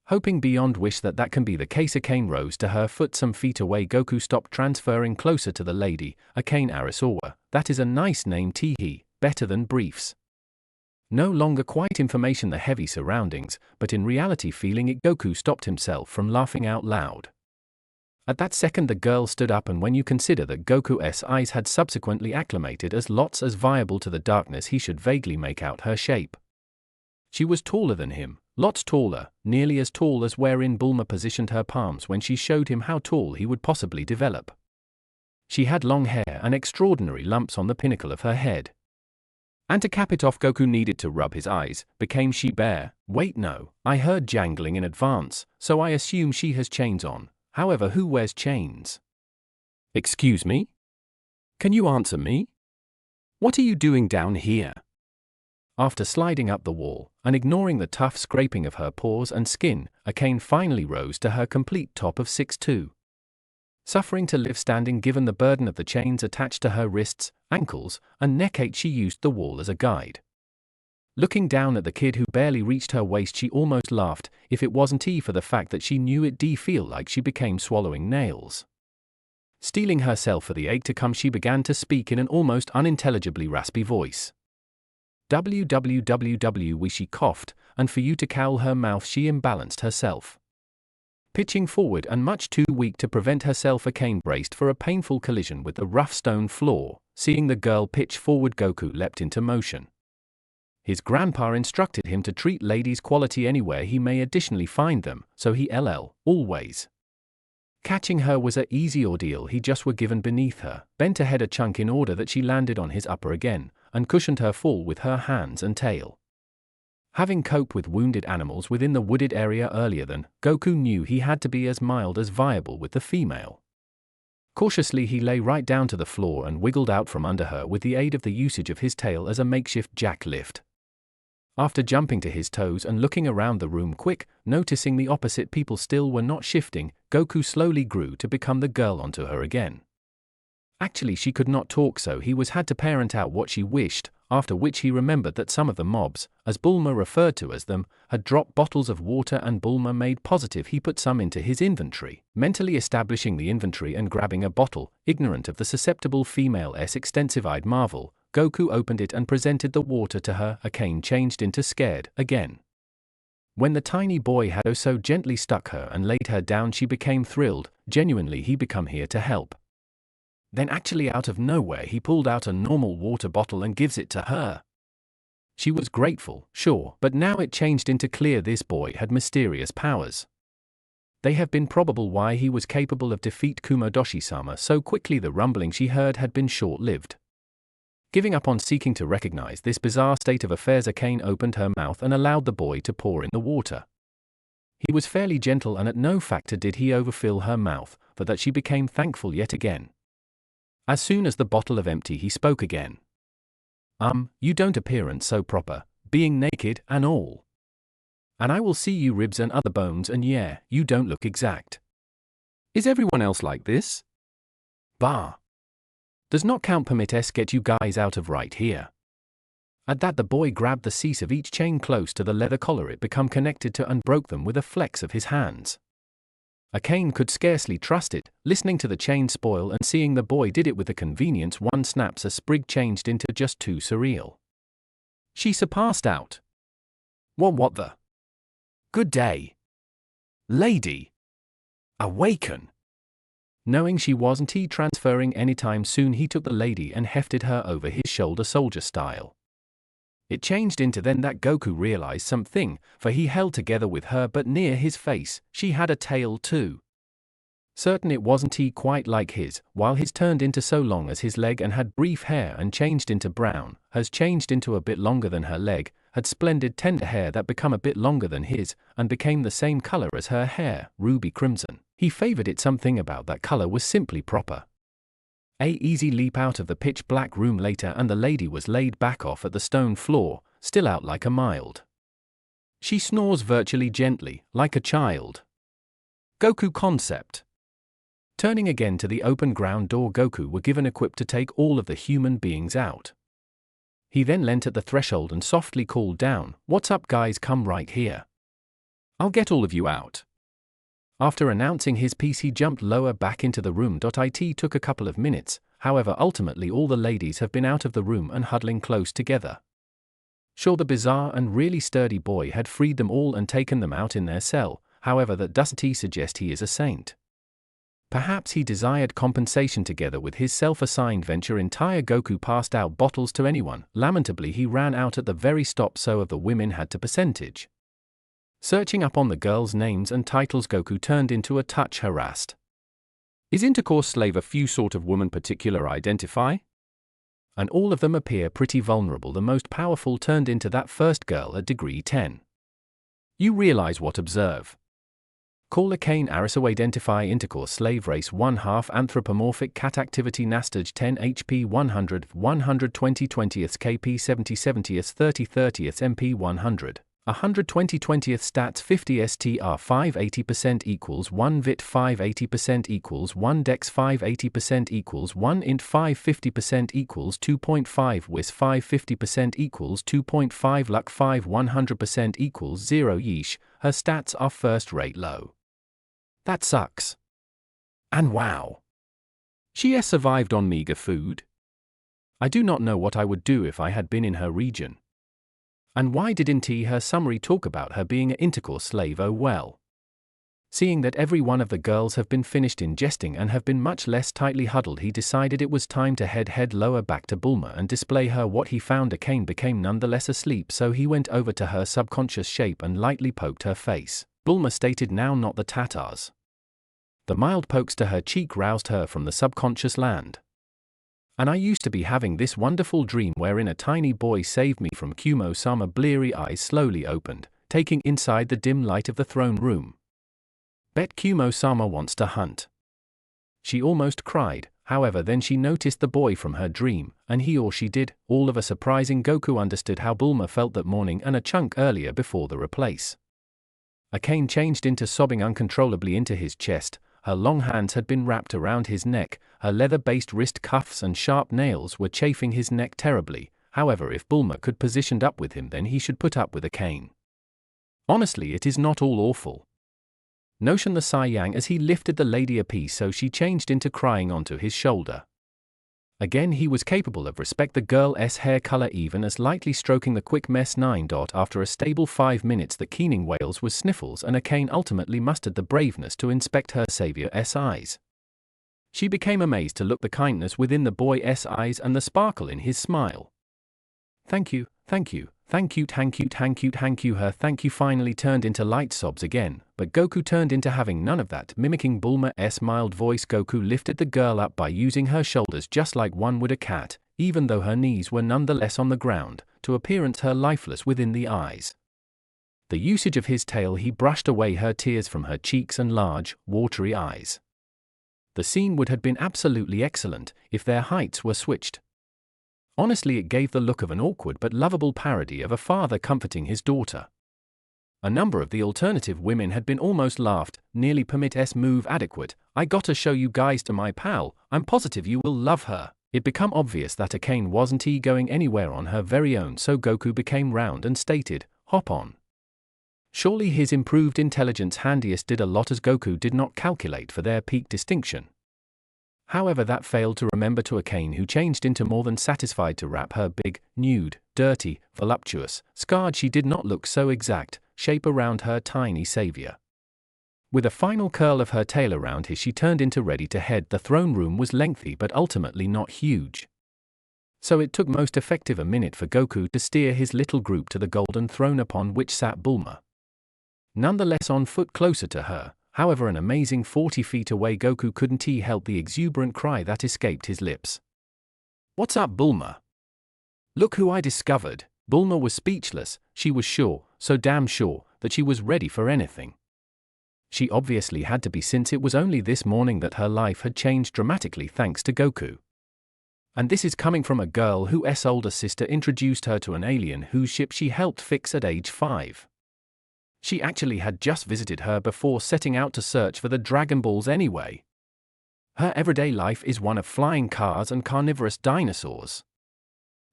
Hoping beyond wish that can be the case, Akane rose to her foot some feet away. Goku stopped transferring closer to the lady. Akane Arisawa, that is a nice name, teehee, better than briefs. No longer quite information the heavy surroundings, but in reality feeling it, Goku stopped himself from laughing out loud. At that second the girl stood up, and when you consider that Goku's eyes had subsequently acclimated as lots as viable to the darkness, he should vaguely make out her shape. She was taller than him, lots taller, nearly as tall as wherein Bulma positioned her palms when she showed him how tall he would possibly develop. She had long hair and extraordinary lumps on the pinnacle of her head. And to cap it off, Goku needed to rub his eyes. Became she bare? Wait, no, I heard jangling in advance, so I assume she has chains on. However, who wears chains? Excuse me? Can you answer me? What are you doing down here? After sliding up the wall, and ignoring the tough scraping of her paws and skin, Akane finally rose to her complete top of 6'2". Suffering to live standing given the burden of the chains attached to her wrists, ankles, and neck, she used the wall as a guide. Looking down at the kid who barely reached her waist, she almost laughed, if it wasn't for the fact that she knew it'd feel like she became swallowing nails. Steeling herself for the ache to come, she began to speak in an almost unintelligibly raspy voice. Www, she coughed, and for you to cowl her mouth, she imbalanced herself. Pitching forward and much too weak to prevent herself, Akane braced for a painful collision with the rough stone floor. Seeing the girl pitch forward, Goku leapt into motion. His grandpa instructed him to treat ladies quality anywhere he may additionally find them, so he always. Catching her was a easy ordeal. He just were given beneath her, bent ahead a chunk in order that she landed on his upper again, and cushioned her fall with her hands and tail. Having coped with wounded animals within the wooded area earlier than, Goku knew he had to be as mild as viable with the female. Cautiously he lay right down to the floor and wiggled out from under her with the aid of the usage of his tail as a makeshift jack lift. After jumping to his toes and looking around the room quick, noticing the opposite people still were not shifting, Goku slowly grew to become the girl onto her again. Actually she could not talk, so he had to parent out what she wished, after which he remembered that some of the mobs, as Bulma referred to as them, had dropped bottles of water, and Bulma made positive he put some into his inventory. Mentally establishing the inventory and grabbing a bottle, ignorant of the susceptible female's extensive-eyed marvel, Goku opened it and presented the water to her. Akane changed into scared again. When the tiny boy had so gently stuck her and laid her down, she became thrilled. Genuinely he become here to help. Then actually out of nowhere he pulled out a normal water bottle and gives it to her. She was grateful, sure, but now it changed into clear this boy had mysterious powers. They have been probable why he was capable of defeat Kumodoshi-sama so quickly. The rumbling she heard had been short-lived. Giving up on seeking to recognize this bizarre state of affairs, Akane opened her mouth and allowed the boy to pour in the water. He was fairly gentle, and at no factor did he overfill her mouth, for that she became thankful yet again. As soon as the bottle of empty, he spoke again. You don't appearance so proper, being naked and all. And I will see you ribs and other bones, and yeah, you don't look exact. Is everyone else like this? Bah. Does not count permit get you guys out of right here. At that the boy grabbed the cease of each chain close to the leather collar it become connected to and broke them with a flex of his hands. Akane could scarcely trust it, listening to the chain spoil and seeing the boy did it with a convenience one snaps a sprig changed into just too surreal. She surpassed out. What the? Good day. Lady. Awaken. Knowing she wasn't transferring anytime soon, he took the lady and hefted her over his shoulder soldier style. It changed into then that Goku realized something, for he held together with her, but near his face, she had a tail too. Certain it wasn't he quite like his, while his turned into so long as his leg and had brief hair and changed into brown, has changed into a bit longer than her leg, had splendid tender hair that become a bit longer than his, and became the same color as her hair, ruby crimson. He favored it, something about that color was simply proper. A easy leap out of the pitch black room later, and the lady was laid back off at the stone floor, still out like a mild. She snores virtually gently, like a child. Goku concept. Turning again to the open ground door, Goku were given equipped to take all of the human beings out. He then leant at the threshold and softly called down, "What's up guys, come right here. I'll get all of you out." After announcing his piece, he jumped lower back into the room. It took a couple of minutes, however ultimately all the ladies have been out of the room and huddling close together. Sure, the bizarre and really sturdy boy had freed them all and taken them out in their cell, however that doesn't suggest he is a saint. Perhaps he desired compensation together with his self-assigned venture. Entire Goku passed out bottles to anyone. Lamentably he ran out at the very stop, so of the women had to percentage. Searching up on the girls' names and titles, Goku turned into a touch harassed. Is intercourse slave a few sort of woman particular identify? And all of them appear pretty vulnerable. The most powerful turned into that first girl at degree 10. You realize what observe. Call a cane Ariso identify intercourse slave race 1/2 anthropomorphic cat activity nastage 10 HP 100 120 20th KP 70 70th 30 30th MP 100 120 20th stats 50 STR 5 80% equals 1 VIT 5 80% equals 1 Dex 5 80% equals 1 Int 5 50% equals 2.5 Wis 5 50% equals 2.5 Luck 5 100% equals 0 Yeesh, her stats are first rate low. That sucks. And wow. She has survived on meager food. I do not know what I would do if I had been in her region. And why didn't her summary talk about her being an intercourse slave? Oh well. Seeing that every one of the girls have been finished ingesting and have been much less tightly huddled, he decided it was time to head lower back to Bulma and display her what he found. Akane became nonetheless asleep, so he went over to her subconscious shape and lightly poked her face. Bulma stated, "Now not the Tatars." The mild pokes to her cheek roused her from the subconscious land. And I used to be having this wonderful dream wherein a tiny boy saved me from Kumo-sama. Bleary eyes slowly opened, taking inside the dim light of the throne room. Bet Kumo-sama wants to hunt. She almost cried, however then she noticed the boy from her dream, and he or she did, all of a surprising. Goku understood how Bulma felt that morning and a chunk earlier before the replace. Akane changed into sobbing uncontrollably into his chest. Her long hands had been wrapped around his neck, her leather-based wrist cuffs and sharp nails were chafing his neck terribly. However, if Bulma could positioned up with him, then he should put up with Akane. Honestly, it is not all awful. Notion the Saiyang as he lifted the lady a piece, so she changed into crying onto his shoulder. Again he was capable of respect the girl's hair color, even as lightly stroking the quick mess 9. After a stable 5 minutes the keening wails was sniffles, and Akane ultimately mustered the braveness to inspect her savior's eyes. She became amazed to look the kindness within the boy's eyes and the sparkle in his smile. Thank you, thank you, thank you, thank you, thank you, thank you. Her thank you finally turned into light sobs again, but Goku turned into having none of that. Mimicking Bulma's mild voice, Goku lifted the girl up by using her shoulders just like one would a cat, even though her knees were nonetheless on the ground, to appearance her lifeless within the eyes. The usage of his tail, he brushed away her tears from her cheeks and large, watery eyes. The scene would have been absolutely excellent if their heights were switched. Honestly, it gave the look of an awkward but lovable parody of a father comforting his daughter. A number of the alternative women had been almost laughed, nearly permit move adequate. I gotta show you guys to my pal, I'm positive you will love her. It become obvious that Akane wasn't going anywhere on her very own, so Goku became round and stated, hop on. Surely his improved intelligence handiest did a lot, as Goku did not calculate for their peak distinction. However, that failed to remember to Akane, who changed into more than satisfied to wrap her big, nude, dirty, voluptuous, scarred, she did not look so exact, shape around her tiny savior. With a final curl of her tail around his, she turned into ready to head. The throne room was lengthy but ultimately not huge. So it took most effective a minute for Goku to steer his little group to the golden throne upon which sat Bulma. Nonetheless on foot closer to her, however an amazing 40 feet away, Goku couldn't help the exuberant cry that escaped his lips. "What's up, Bulma? Look who I discovered." Bulma was speechless. She was sure, so damn sure, that she was ready for anything. She obviously had to be, since it was only this morning that her life had changed dramatically thanks to Goku. And this is coming from a girl whose older sister introduced her to an alien whose ship she helped fix at age 5. She actually had just visited her before setting out to search for the Dragon Balls anyway. Her everyday life is one of flying cars and carnivorous dinosaurs.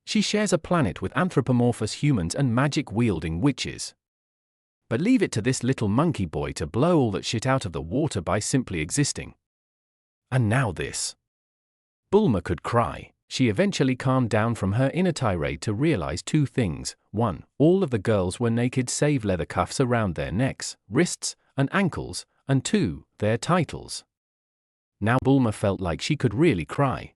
She shares a planet with anthropomorphous humans and magic-wielding witches. But leave it to this little monkey boy to blow all that shit out of the water by simply existing. And now this. Bulma could cry. She eventually calmed down from her inner tirade to realize two things. 1. All of the girls were naked save leather cuffs around their necks, wrists, and ankles, and 2. Their titles. Now Bulma felt like she could really cry.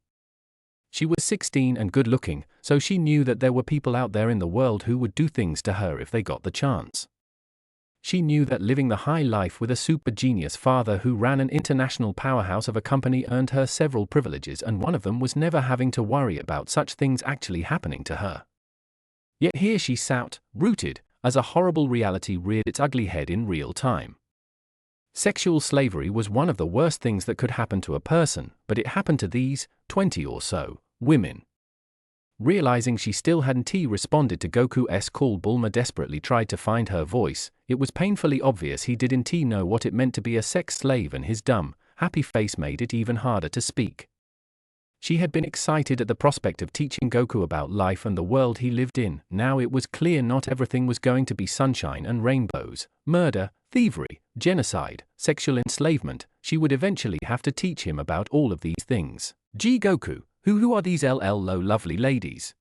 She was 16 and good-looking, so she knew that there were people out there in the world who would do things to her if they got the chance. She knew that living the high life with a super genius father who ran an international powerhouse of a company earned her several privileges, and one of them was never having to worry about such things actually happening to her. Yet here she sat, rooted, as a horrible reality reared its ugly head in real time. Sexual slavery was one of the worst things that could happen to a person, but it happened to these 20 or so women. Realizing she still hadn't responded to Goku's call, Bulma desperately tried to find her voice. It was painfully obvious he didn't know what it meant to be a sex slave, and his dumb, happy face made it even harder to speak. She had been excited at the prospect of teaching Goku about life and the world he lived in. Now it was clear not everything was going to be sunshine and rainbows. Murder, thievery, genocide, sexual enslavement. She would eventually have to teach him about all of these things. "Gee Goku, who are these low lovely ladies?"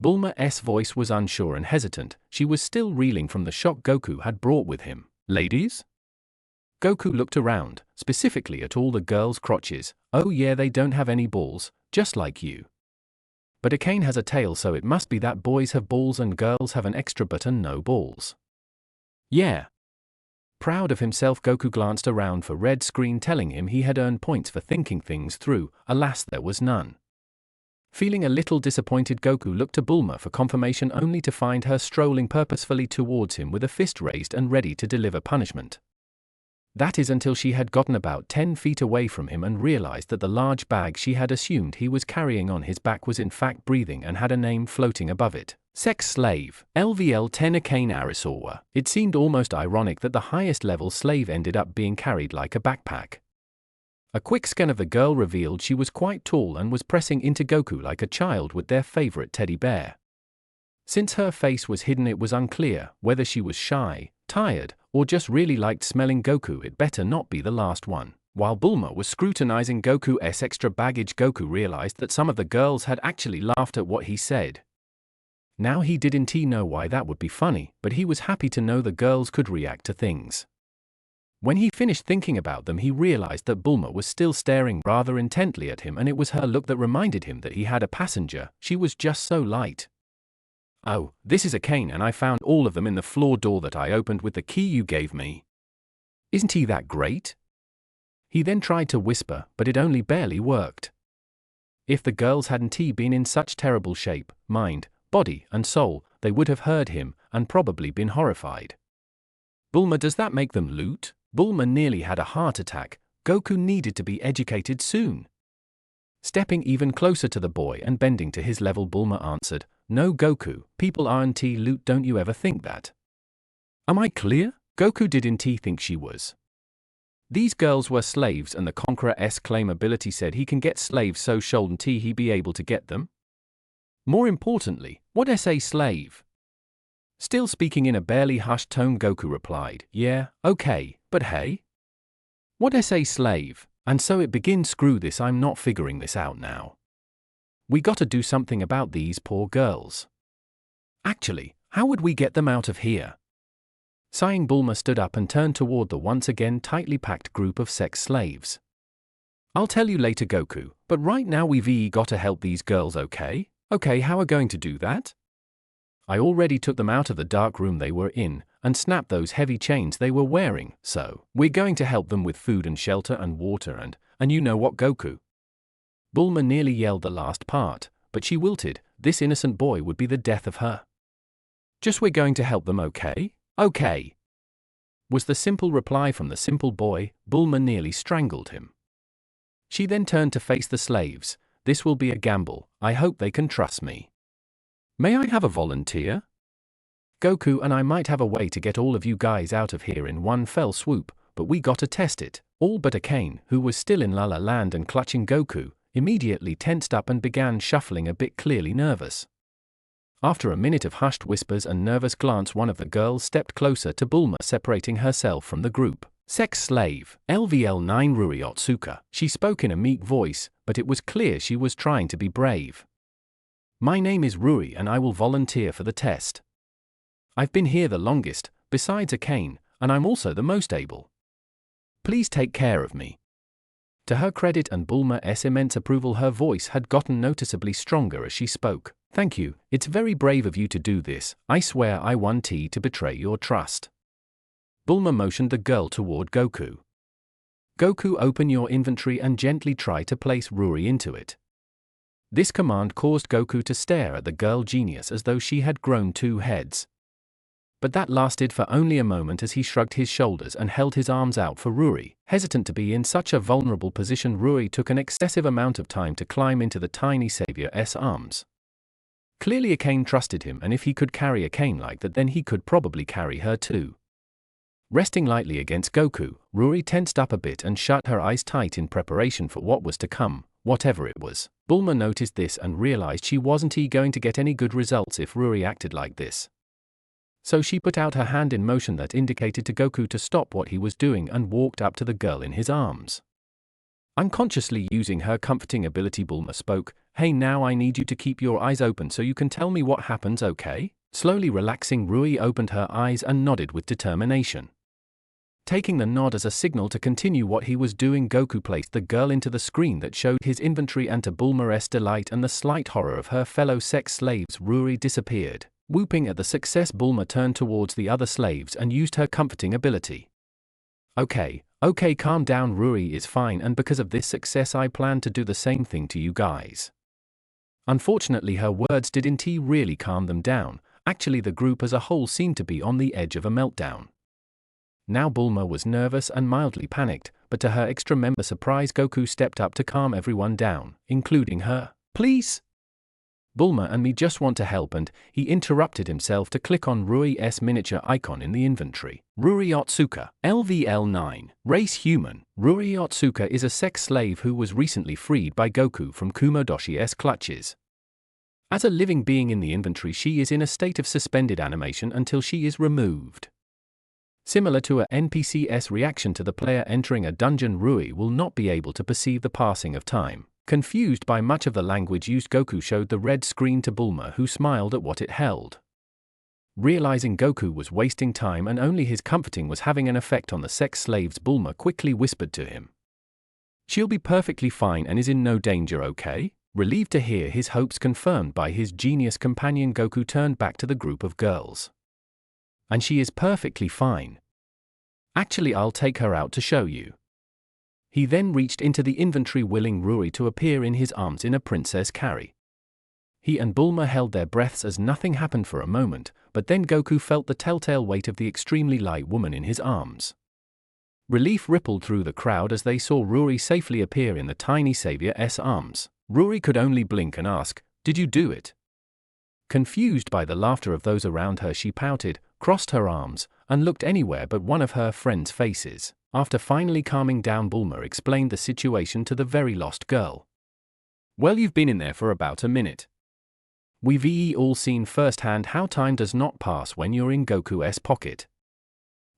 Bulma's voice was unsure and hesitant. She was still reeling from the shock Goku had brought with him. "Ladies?" Goku looked around, specifically at all the girls' crotches. "Oh yeah, they don't have any balls, just like you. But a cane has a tail, so it must be that boys have balls and girls have an extra butt and no balls." "Yeah." Proud of himself, Goku glanced around for red screen telling him he had earned points for thinking things through. Alas, there was none. Feeling a little disappointed, Goku looked to Bulma for confirmation, only to find her strolling purposefully towards him with a fist raised and ready to deliver punishment. That is until she had gotten about 10 feet away from him and realized that the large bag she had assumed he was carrying on his back was in fact breathing and had a name floating above it. Sex slave, LVL Tenakane Arisawa. It seemed almost ironic that the highest level slave ended up being carried like a backpack. A quick scan of the girl revealed she was quite tall and was pressing into Goku like a child with their favorite teddy bear. Since her face was hidden, it was unclear whether she was shy, tired, or just really liked smelling Goku. It better not be the last one. While Bulma was scrutinizing Goku's extra baggage, Goku realized that some of the girls had actually laughed at what he said. Now he didn't know why that would be funny, but he was happy to know the girls could react to things. When he finished thinking about them, he realized that Bulma was still staring rather intently at him, and it was her look that reminded him that he had a passenger. She was just so light. "Oh, this is a cane, and I found all of them in the floor door that I opened with the key you gave me. Isn't he that great?" He then tried to whisper, but it only barely worked. If the girls hadn't been in such terrible shape, mind, body, and soul, they would have heard him, and probably been horrified. "Bulma, does that make them loot?" Bulma nearly had a heart attack. Goku needed to be educated soon. Stepping even closer to the boy and bending to his level, Bulma answered, "No Goku, people aren't loot, don't you ever think that." "Am I clear?" Goku didn't think she was. These girls were slaves, and the Conqueror's claim ability said he can get slaves, so shouldn't he be able to get them? More importantly, what's a slave? Still speaking in a barely hushed tone, Goku replied, "Yeah, okay, but hey? What's a slave?" And so it begins. Screw this, I'm not figuring this out now. We gotta do something about these poor girls. Actually, how would we get them out of here? Sighing, Bulma stood up and turned toward the once again tightly packed group of sex slaves. "I'll tell you later, Goku, but right now we've gotta help these girls, okay?" Okay, how are going to do that? I already took them out of the dark room they were in, and snapped those heavy chains they were wearing, so we're going to help them with food and shelter and water and you know what, Goku? Bulma nearly yelled the last part, but she wilted. This innocent boy would be the death of her. Just we're going to help them, okay? Okay, was the simple reply from the simple boy. Bulma nearly strangled him. She then turned to face the slaves. This will be a gamble. I hope they can trust me. May I have a volunteer? Goku and I might have a way to get all of you guys out of here in one fell swoop, but we gotta test it. All but Akane, who was still in La La Land and clutching Goku, immediately tensed up and began shuffling a bit, clearly nervous. After a minute of hushed whispers and nervous glance, one of the girls stepped closer to Bulma, separating herself from the group. Sex slave, LVL9 Ruri Otsuka. She spoke in a meek voice, but it was clear she was trying to be brave. My name is Ruri and I will volunteer for the test. I've been here the longest, besides Akane, and I'm also the most able. Please take care of me. To her credit and Bulma's immense approval, her voice had gotten noticeably stronger as she spoke. Thank you, it's very brave of you to do this. I swear I won't to betray your trust. Bulma motioned the girl toward Goku. Goku, open your inventory and gently try to place Ruri into it. This command caused Goku to stare at the girl genius as though she had grown two heads. But that lasted for only a moment as he shrugged his shoulders and held his arms out for Ruri. Hesitant to be in such a vulnerable position, Ruri took an excessive amount of time to climb into the tiny savior's arms. Clearly Akane trusted him, and if he could carry Akane like that, then he could probably carry her too. Resting lightly against Goku, Ruri tensed up a bit and shut her eyes tight in preparation for what was to come, whatever it was. Bulma noticed this and realized she wasn't going to get any good results if Ruri acted like this. So she put out her hand in motion that indicated to Goku to stop what he was doing and walked up to the girl in his arms. Unconsciously using her comforting ability, Bulma spoke. Hey, now I need you to keep your eyes open so you can tell me what happens, okay? Slowly relaxing, Ruri opened her eyes and nodded with determination. Taking the nod as a signal to continue what he was doing, Goku placed the girl into the screen that showed his inventory, and to Bulma's delight and the slight horror of her fellow sex slaves, Ruri disappeared. Whooping at the success, Bulma turned towards the other slaves and used her comforting ability. Okay, calm down, Ruri is fine, and because of this success I plan to do the same thing to you guys. Unfortunately, her words didn't really calm them down. Actually, the group as a whole seemed to be on the edge of a meltdown. Now Bulma was nervous and mildly panicked, but to her extreme surprise, Goku stepped up to calm everyone down, including her. Please? Bulma and me just want to help, and he interrupted himself to click on Ruri's miniature icon in the inventory. Ruri Otsuka, LVL9, race human. Ruri Otsuka is a sex slave who was recently freed by Goku from Kumodoshi's clutches. As a living being in the inventory, she is in a state of suspended animation until she is removed. Similar to a NPC's reaction to the player entering a dungeon, Ruri will not be able to perceive the passing of time. Confused by much of the language used, Goku showed the red screen to Bulma, who smiled at what it held. Realizing Goku was wasting time and only his comforting was having an effect on the sex slaves, Bulma quickly whispered to him. She'll be perfectly fine and is in no danger, okay? Relieved to hear his hopes confirmed by his genius companion, Goku turned back to the group of girls. And she is perfectly fine. Actually, I'll take her out to show you. He then reached into the inventory, willing Ruri to appear in his arms in a princess carry. He and Bulma held their breaths as nothing happened for a moment, but then Goku felt the telltale weight of the extremely light woman in his arms. Relief rippled through the crowd as they saw Ruri safely appear in the tiny savior's arms. Ruri could only blink and ask, "Did you do it?" Confused by the laughter of those around her, she pouted, crossed her arms, and looked anywhere but one of her friends' faces. After finally calming down, Bulma explained the situation to the very lost girl. Well, you've been in there for about a minute. We've all seen firsthand how time does not pass when you're in Goku's pocket.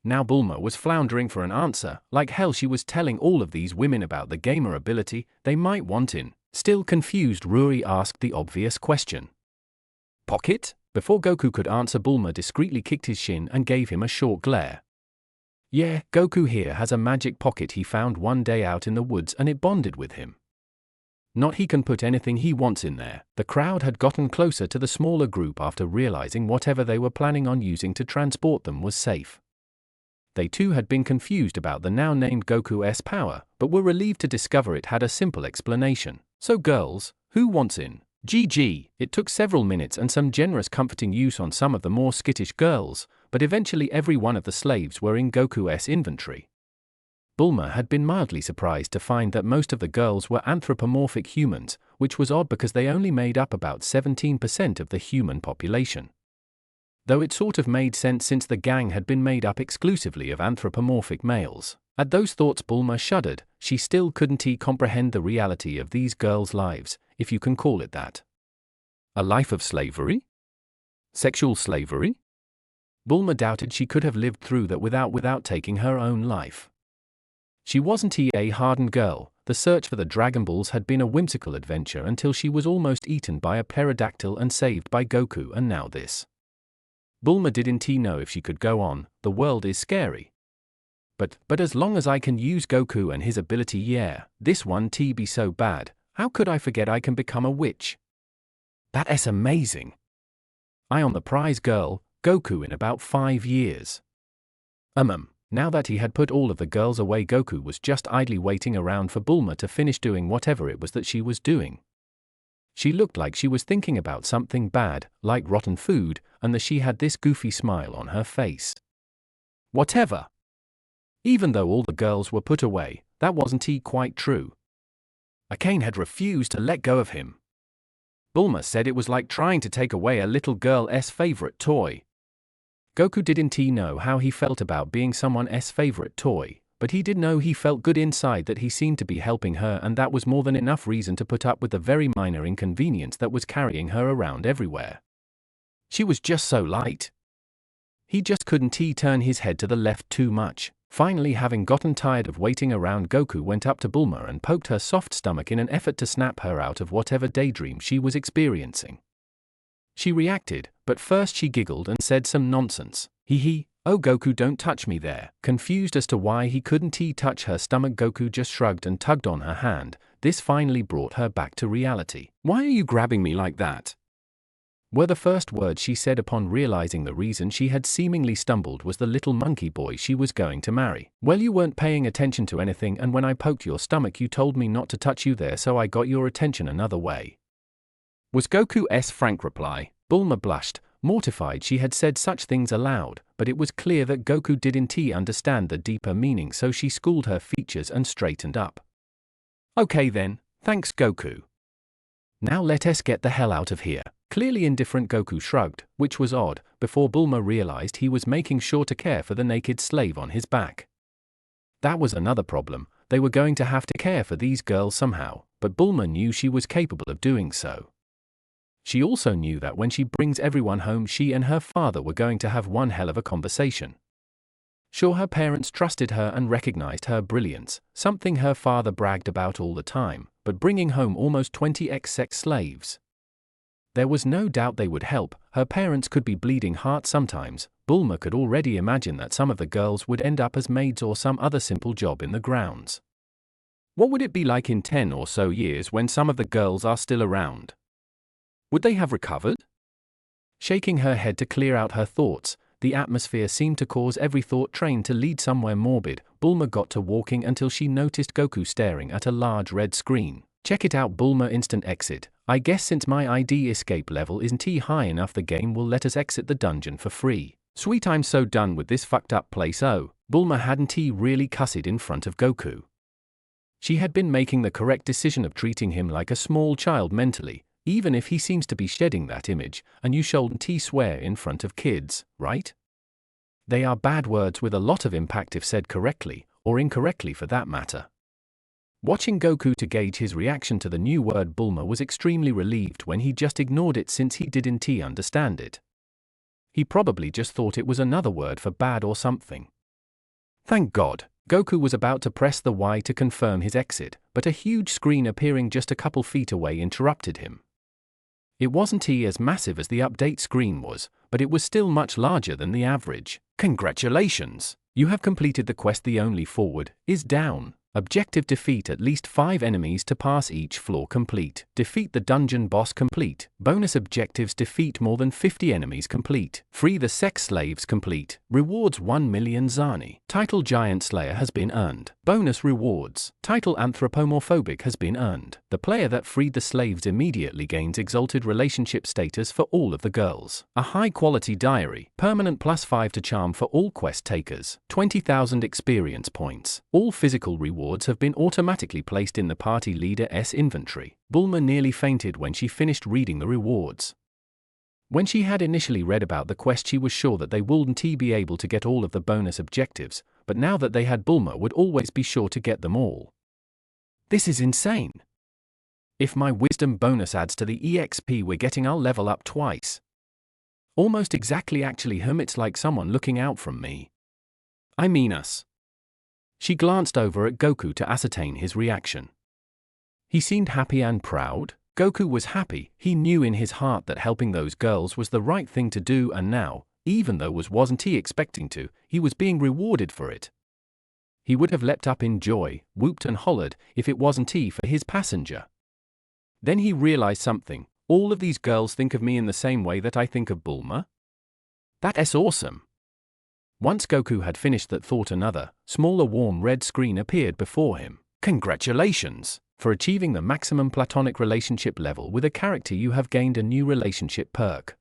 Now Bulma was floundering for an answer. Like hell she was telling all of these women about the gamer ability they might want in. Still confused, Ruri asked the obvious question. Pocket? Before Goku could answer, Bulma discreetly kicked his shin and gave him a short glare. Yeah, Goku here has a magic pocket he found one day out in the woods, and it bonded with him. Not he can put anything he wants in there. The crowd had gotten closer to the smaller group after realizing whatever they were planning on using to transport them was safe. They too had been confused about the now named Goku's power, but were relieved to discover it had a simple explanation. So girls, who wants in? GG. It took several minutes and some generous comforting use on some of the more skittish girls, but eventually every one of the slaves were in Goku's inventory. Bulma had been mildly surprised to find that most of the girls were anthropomorphic humans, which was odd because they only made up about 17% of the human population. Though it sort of made sense since the gang had been made up exclusively of anthropomorphic males. At those thoughts Bulma shuddered. She still couldn't comprehend the reality of these girls' lives, if you can call it that. A life of slavery? Sexual slavery? Bulma doubted she could have lived through that without taking her own life. She wasn't a hardened girl. The search for the Dragon Balls had been a whimsical adventure until she was almost eaten by a pterodactyl and saved by Goku, and now this. Bulma didn't know if she could go on. The world is scary. But as long as I can use Goku and his ability, yeah, this one be so bad. How could I forget I can become a witch? That's amazing. I on the prize girl, Goku in about 5 years. Now that he had put all of the girls away, Goku was just idly waiting around for Bulma to finish doing whatever it was that she was doing. She looked like she was thinking about something bad, like rotten food, and she had this goofy smile on her face. Whatever. Even though all the girls were put away, that wasn't quite true. Akane had refused to let go of him. Bulma said it was like trying to take away a little girl's favorite toy. Goku didn't know how he felt about being someone's favorite toy, but he did know he felt good inside that he seemed to be helping her, and that was more than enough reason to put up with the very minor inconvenience that was carrying her around everywhere. She was just so light. He just couldn't turn his head to the left too much. Finally, having gotten tired of waiting around, Goku went up to Bulma and poked her soft stomach in an effort to snap her out of whatever daydream she was experiencing. She reacted, but first she giggled and said some nonsense. Oh Goku, don't touch me there. Confused as to why he couldn't touch her stomach, Goku just shrugged and tugged on her hand. This finally brought her back to reality. Why are you grabbing me like that? Were the first words she said upon realizing the reason she had seemingly stumbled was the little monkey boy she was going to marry. Well, you weren't paying attention to anything, and when I poked your stomach you told me not to touch you there, so I got your attention another way. Was Goku's frank reply. Bulma blushed, mortified she had said such things aloud, but it was clear that Goku didn't understand the deeper meaning, so she schooled her features and straightened up. Okay then, thanks Goku. Now let us get the hell out of here. Clearly indifferent, Goku shrugged, which was odd, before Bulma realized he was making sure to care for the naked slave on his back. That was another problem. They were going to have to care for these girls somehow, but Bulma knew she was capable of doing so. She also knew that when she brings everyone home, she and her father were going to have one hell of a conversation. Sure, her parents trusted her and recognized her brilliance, something her father bragged about all the time, but bringing home almost 20 ex-sex slaves. There was no doubt they would help. Her parents could be bleeding heart sometimes. Bulma could already imagine that some of the girls would end up as maids or some other simple job in the grounds. What would it be like in 10 or so years when some of the girls are still around? Would they have recovered? Shaking her head to clear out her thoughts, the atmosphere seemed to cause every thought train to lead somewhere morbid. Bulma got to walking until she noticed Goku staring at a large red screen. Check it out, Bulma, instant exit. I guess since my ID escape level isn't high enough, the game will let us exit the dungeon for free. Sweet, I'm so done with this fucked up place. Oh, Bulma hadn't really cussed in front of Goku. She had been making the correct decision of treating him like a small child mentally, even if he seems to be shedding that image, and you shouldn't swear in front of kids, right? They are bad words with a lot of impact if said correctly, or incorrectly for that matter. Watching Goku to gauge his reaction to the new word, Bulma was extremely relieved when he just ignored it since he didn't understand it. He probably just thought it was another word for bad or something. Thank God. Goku was about to press the Y to confirm his exit, but a huge screen appearing just a couple feet away interrupted him. It wasn't as massive as the update screen was, but it was still much larger than the average. Congratulations! You have completed the quest. The only forward is down. Objective: defeat at least 5 enemies to pass each floor complete. Defeat the dungeon boss complete. Bonus objectives: defeat more than 50 enemies complete. Free the sex slaves complete. Rewards 1 million zani. Title: Giant Slayer has been earned. Bonus rewards. Title: Anthropomorphobic has been earned. The player that freed the slaves immediately gains exalted relationship status for all of the girls. A high quality diary. Permanent +5 to charm for all quest takers. 20,000 experience points. All physical rewards have been automatically placed in the party leader's inventory. Bulma nearly fainted when she finished reading the rewards. When she had initially read about the quest, she was sure that they wouldn't be able to get all of the bonus objectives, but now that they had, Bulma would always be sure to get them all. This is insane. If my wisdom bonus adds to the EXP we're getting, I'll level up twice. Almost exactly, actually. It's like someone looking out from me. I mean us. She glanced over at Goku to ascertain his reaction. He seemed happy and proud. Goku was happy. He knew in his heart that helping those girls was the right thing to do, and now, even though wasn't he expecting to, he was being rewarded for it. He would have leapt up in joy, whooped and hollered, if it wasn't for his passenger. Then he realized something. All of these girls think of me in the same way that I think of Bulma? That's awesome. Once Goku had finished that thought, another, smaller warm red screen appeared before him. Congratulations! For achieving the maximum platonic relationship level with a character, you have gained a new relationship perk.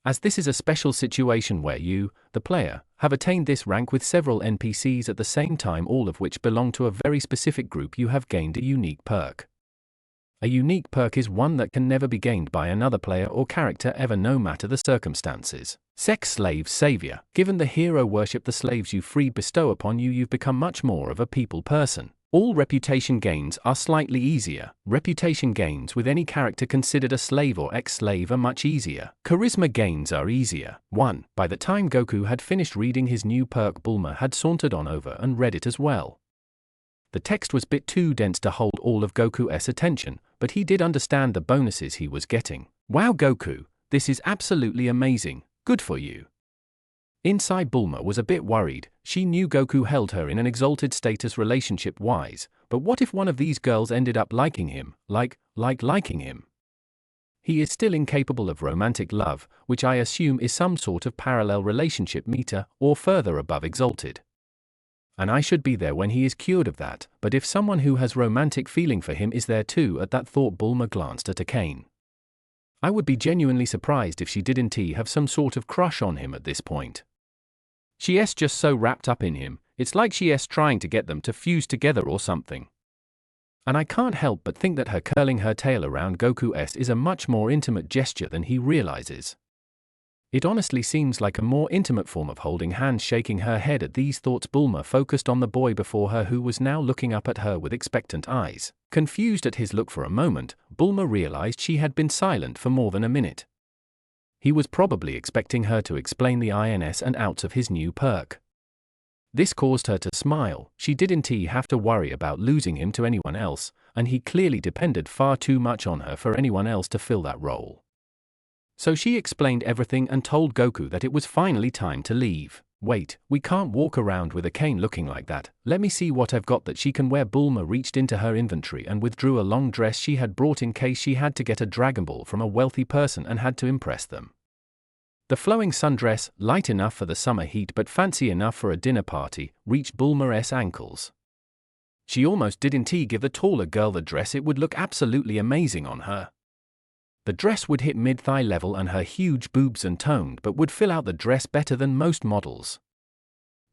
As this is a special situation where you, the player, have attained this rank with several NPCs at the same time, all of which belong to a very specific group, you have gained a unique perk. A unique perk is one that can never be gained by another player or character ever, no matter the circumstances. Sex Slave Savior. Given the hero worship the slaves you freed bestow upon you, you've become much more of a people person. All reputation gains are slightly easier. Reputation gains with any character considered a slave or ex-slave are much easier. Charisma gains are easier. 1. By the time Goku had finished reading his new perk, Bulma had sauntered on over and read it as well. The text was a bit too dense to hold all of Goku's attention, but he did understand the bonuses he was getting. Wow, Goku, this is absolutely amazing. Good for you. Inside, Bulma was a bit worried. She knew Goku held her in an exalted status relationship-wise, but what if one of these girls ended up liking him, liking him? He is still incapable of romantic love, which I assume is some sort of parallel relationship meter, or further above exalted. And I should be there when he is cured of that, but if someone who has romantic feeling for him is there too, at that thought Bulma glanced at Akane. I would be genuinely surprised if she didn't have some sort of crush on him at this point. She's just so wrapped up in him, it's like she's trying to get them to fuse together or something. And I can't help but think that her curling her tail around Goku's is a much more intimate gesture than he realizes. It honestly seems like a more intimate form of holding hands. Shaking her head at these thoughts, Bulma focused on the boy before her, who was now looking up at her with expectant eyes. Confused at his look for a moment, Bulma realized she had been silent for more than a minute. He was probably expecting her to explain the ins and outs of his new perk. This caused her to smile. She didn't have to worry about losing him to anyone else, and he clearly depended far too much on her for anyone else to fill that role. So she explained everything and told Goku that it was finally time to leave. Wait, we can't walk around with Akane looking like that. Let me see what I've got that she can wear. Bulma reached into her inventory and withdrew a long dress she had brought in case she had to get a Dragon Ball from a wealthy person and had to impress them. The flowing sundress, light enough for the summer heat but fancy enough for a dinner party, reached Bulma's ankles. She almost didn't give the taller girl the dress. It would look absolutely amazing on her. The dress would hit mid-thigh level and her huge boobs and toned but would fill out the dress better than most models.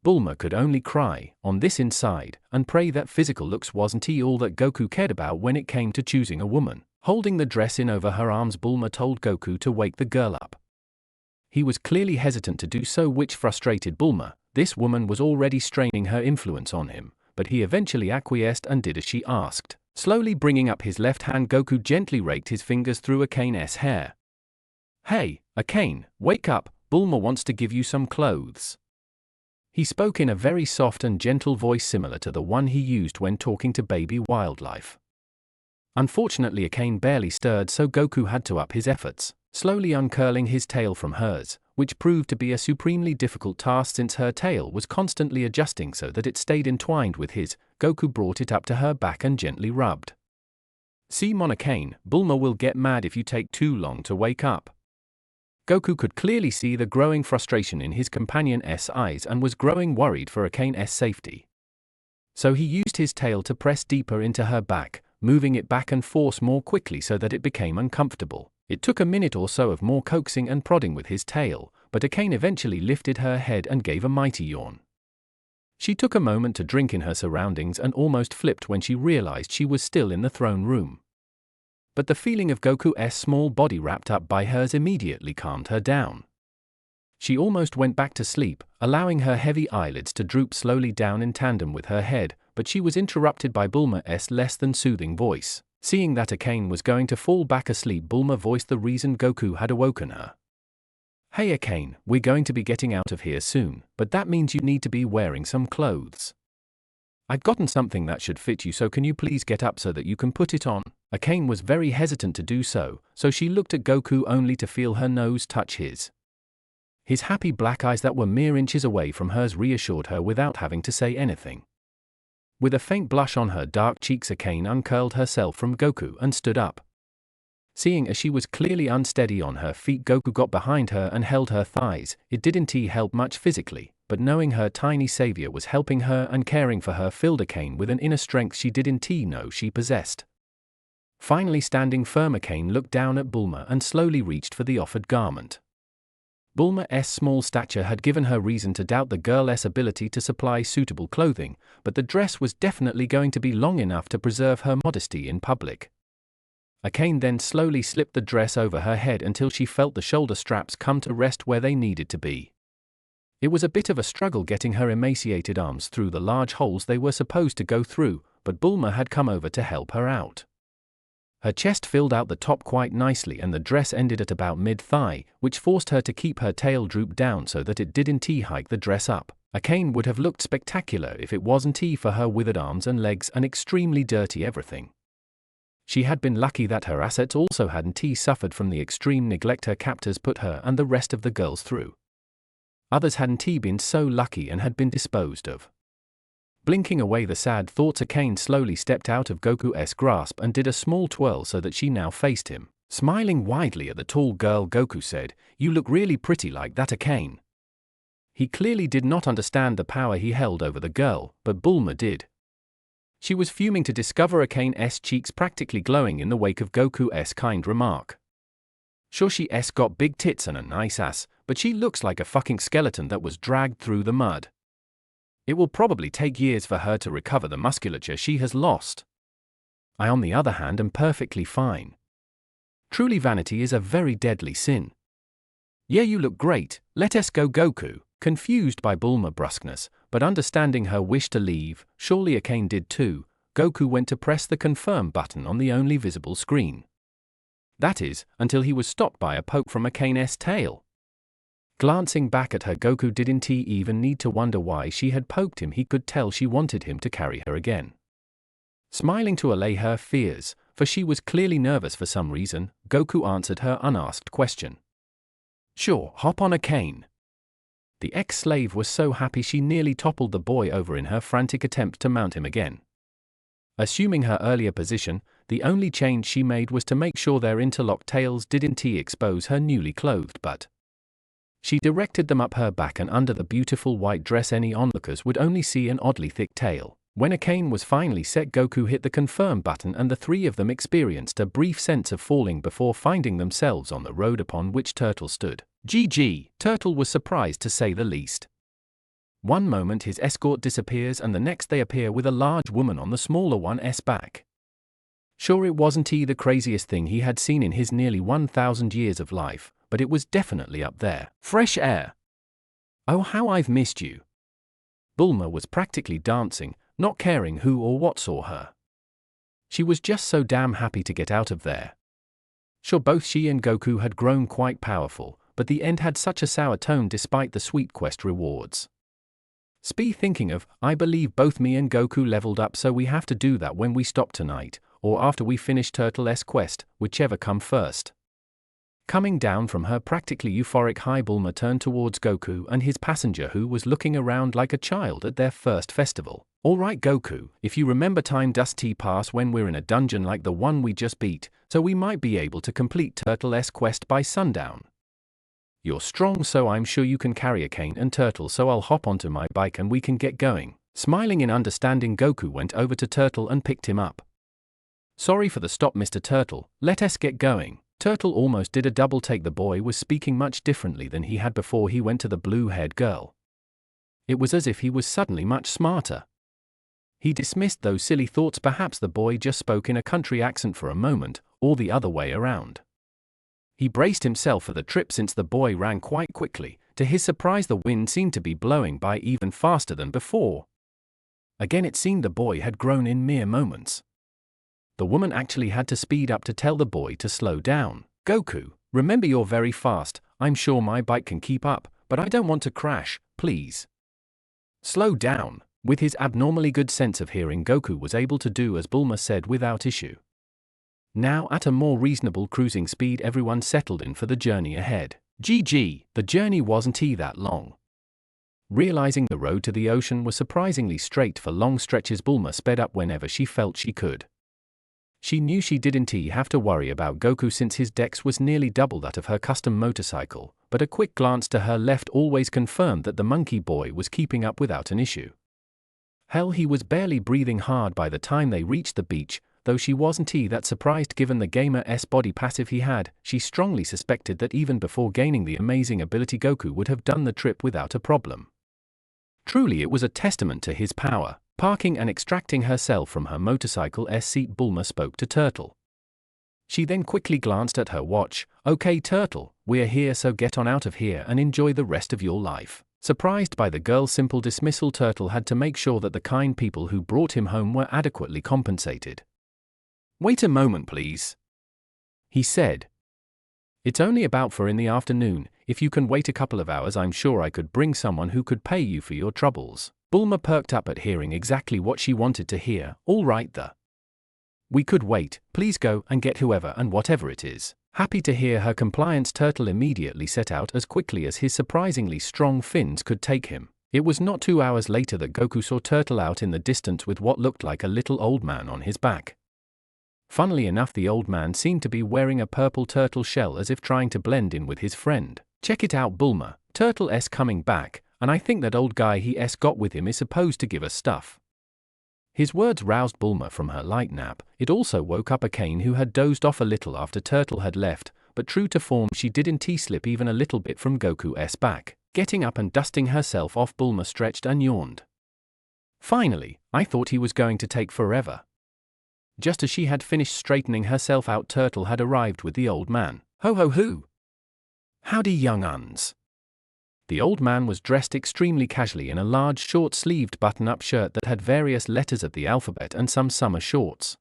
Bulma could only cry on this inside and pray that physical looks wasn't all that Goku cared about when it came to choosing a woman. Holding the dress in over her arms, Bulma told Goku to wake the girl up. He was clearly hesitant to do so, which frustrated Bulma. This woman was already straining her influence on him, but he eventually acquiesced and did as she asked. Slowly bringing up his left hand, Goku gently raked his fingers through Akane's hair. Hey, Akane, wake up, Bulma wants to give you some clothes. He spoke in a very soft and gentle voice similar to the one he used when talking to baby wildlife. Unfortunately, Akane barely stirred, so Goku had to up his efforts. Slowly uncurling his tail from hers, which proved to be a supremely difficult task since her tail was constantly adjusting so that it stayed entwined with his. Goku brought it up to her back and gently rubbed. "See, Monokane, Bulma will get mad if you take too long to wake up." Goku could clearly see the growing frustration in his companion's eyes and was growing worried for Akane's safety. So he used his tail to press deeper into her back, moving it back and forth more quickly so that it became uncomfortable. It took a minute or so of more coaxing and prodding with his tail, but Akane eventually lifted her head and gave a mighty yawn. She took a moment to drink in her surroundings and almost flipped when she realized she was still in the throne room. But the feeling of Goku's small body wrapped up by hers immediately calmed her down. She almost went back to sleep, allowing her heavy eyelids to droop slowly down in tandem with her head, but she was interrupted by Bulma's less than soothing voice. Seeing that Akane was going to fall back asleep, Bulma voiced the reason Goku had awoken her. "Hey Akane, we're going to be getting out of here soon, but that means you need to be wearing some clothes. I've gotten something that should fit you, so can you please get up so that you can put it on?" Akane was very hesitant to do so she looked at Goku only to feel her nose touch his. His happy black eyes that were mere inches away from hers reassured her without having to say anything. With a faint blush on her dark cheeks, Akane uncurled herself from Goku and stood up. Seeing as she was clearly unsteady on her feet, Goku got behind her and held her thighs. It didn't help much physically, but knowing her tiny savior was helping her and caring for her filled Akane with an inner strength she didn't know she possessed. Finally standing firm, Akane looked down at Bulma and slowly reached for the offered garment. Bulma's small stature had given her reason to doubt the girl's ability to supply suitable clothing, but the dress was definitely going to be long enough to preserve her modesty in public. Akane then slowly slipped the dress over her head until she felt the shoulder straps come to rest where they needed to be. It was a bit of a struggle getting her emaciated arms through the large holes they were supposed to go through, but Bulma had come over to help her out. Her chest filled out the top quite nicely and the dress ended at about mid-thigh, which forced her to keep her tail drooped down so that it didn't hike the dress up. Akane would have looked spectacular if it wasn't for her withered arms and legs and extremely dirty everything. She had been lucky that her assets also hadn't suffered from the extreme neglect her captors put her and the rest of the girls through. Others hadn't been so lucky and had been disposed of. Blinking away the sad thoughts, Akane slowly stepped out of Goku's grasp and did a small twirl so that she now faced him. Smiling widely at the tall girl, Goku said, "You look really pretty like that, Akane." He clearly did not understand the power he held over the girl, but Bulma did. She was fuming to discover Akane's cheeks practically glowing in the wake of Goku's kind remark. "Sure, she's got big tits and a nice ass, but she looks like a fucking skeleton that was dragged through the mud. It will probably take years for her to recover the musculature she has lost. I, on the other hand, am perfectly fine. Truly, vanity is a very deadly sin." "Yeah, you look great, let us go." Goku, confused by Bulma's brusqueness, but understanding her wish to leave, surely Akane did too, Goku went to press the confirm button on the only visible screen. That is, until he was stopped by a poke from Akane's tail. Glancing back at her, Goku didn't even need to wonder why she had poked him. He could tell she wanted him to carry her again. Smiling to allay her fears, for she was clearly nervous for some reason, Goku answered her unasked question. "Sure, hop on, Akane." The ex-slave was so happy she nearly toppled the boy over in her frantic attempt to mount him again. Assuming her earlier position, the only change she made was to make sure their interlocked tails didn't expose her newly clothed butt. She directed them up her back and under the beautiful white dress. Any onlookers would only see an oddly thick tail. When Akane was finally set, Goku hit the confirm button and the three of them experienced a brief sense of falling before finding themselves on the road upon which Turtle stood. GG, Turtle was surprised to say the least. One moment his escort disappears and the next they appear with a large woman on the smaller one's back. Sure, it wasn't the craziest thing he had seen in his nearly 1,000 years of life, but it was definitely up there. Fresh air. Oh, how I've missed you. Bulma was practically dancing, not caring who or what saw her. She was just so damn happy to get out of there. Sure, both she and Goku had grown quite powerful, but the end had such a sour tone despite the sweet quest rewards. Thinking of, I believe both me and Goku leveled up, so we have to do that when we stop tonight, or after we finish Turtle's quest, whichever come first. Coming down from her practically euphoric high, Bulma turned towards Goku and his passenger, who was looking around like a child at their first festival. "All right, Goku, if you remember, time does pass when we're in a dungeon like the one we just beat, so we might be able to complete Turtle's quest by sundown. You're strong, so I'm sure you can carry a cane and Turtle, so I'll hop onto my bike and we can get going." Smiling in understanding, Goku went over to Turtle and picked him up. "Sorry for the stop, Mr. Turtle, let us get going." Turtle almost did a double take. The boy was speaking much differently than he had before he went to the blue-haired girl. It was as if he was suddenly much smarter. He dismissed those silly thoughts. Perhaps the boy just spoke in a country accent for a moment, or the other way around. He braced himself for the trip since the boy ran quite quickly. To his surprise, the wind seemed to be blowing by even faster than before. Again, it seemed the boy had grown in mere moments. The woman actually had to speed up to tell the boy to slow down. "Goku, remember, you're very fast. I'm sure my bike can keep up, but I don't want to crash, please. Slow down." With his abnormally good sense of hearing, Goku was able to do as Bulma said without issue. Now, at a more reasonable cruising speed, everyone settled in for the journey ahead. GG, the journey wasn't that long. Realizing the road to the ocean was surprisingly straight for long stretches, Bulma sped up whenever she felt she could. She knew she didn't have to worry about Goku since his dex was nearly double that of her custom motorcycle, but a quick glance to her left always confirmed that the monkey boy was keeping up without an issue. Hell, he was barely breathing hard by the time they reached the beach, though she wasn't that surprised given the gamer's body passive he had. She strongly suspected that even before gaining the amazing ability, Goku would have done the trip without a problem. Truly, it was a testament to his power. Parking and extracting herself from her motorcycle's seat, Bulma spoke to Turtle. She then quickly glanced at her watch. "Okay, Turtle, we're here, so get on out of here and enjoy the rest of your life." Surprised by the girl's simple dismissal, Turtle had to make sure that the kind people who brought him home were adequately compensated. "Wait a moment, please," he said. "It's only about 4 in the afternoon. If you can wait a couple of hours, I'm sure I could bring someone who could pay you for your troubles." Bulma perked up at hearing exactly what she wanted to hear. "All right, we could wait. Please go and get whoever and whatever it is." Happy to hear her compliance, Turtle immediately set out as quickly as his surprisingly strong fins could take him. It was not 2 hours later that Goku saw Turtle out in the distance with what looked like a little old man on his back. Funnily enough, the old man seemed to be wearing a purple turtle shell, as if trying to blend in with his friend. "Check it out, Bulma. Turtle's coming back, and I think that old guy he's got with him is supposed to give us stuff." His words roused Bulma from her light nap. It also woke up a Kane, who had dozed off a little after Turtle had left, but true to form, she didn't slip even a little bit from Goku's back. Getting up and dusting herself off, Bulma stretched and yawned. "Finally, I thought he was going to take forever." Just as she had finished straightening herself out, Turtle had arrived with the old man. "Ho ho hoo! Howdy, young uns." The old man was dressed extremely casually in a large short-sleeved button-up shirt that had various letters of the alphabet and some summer shorts.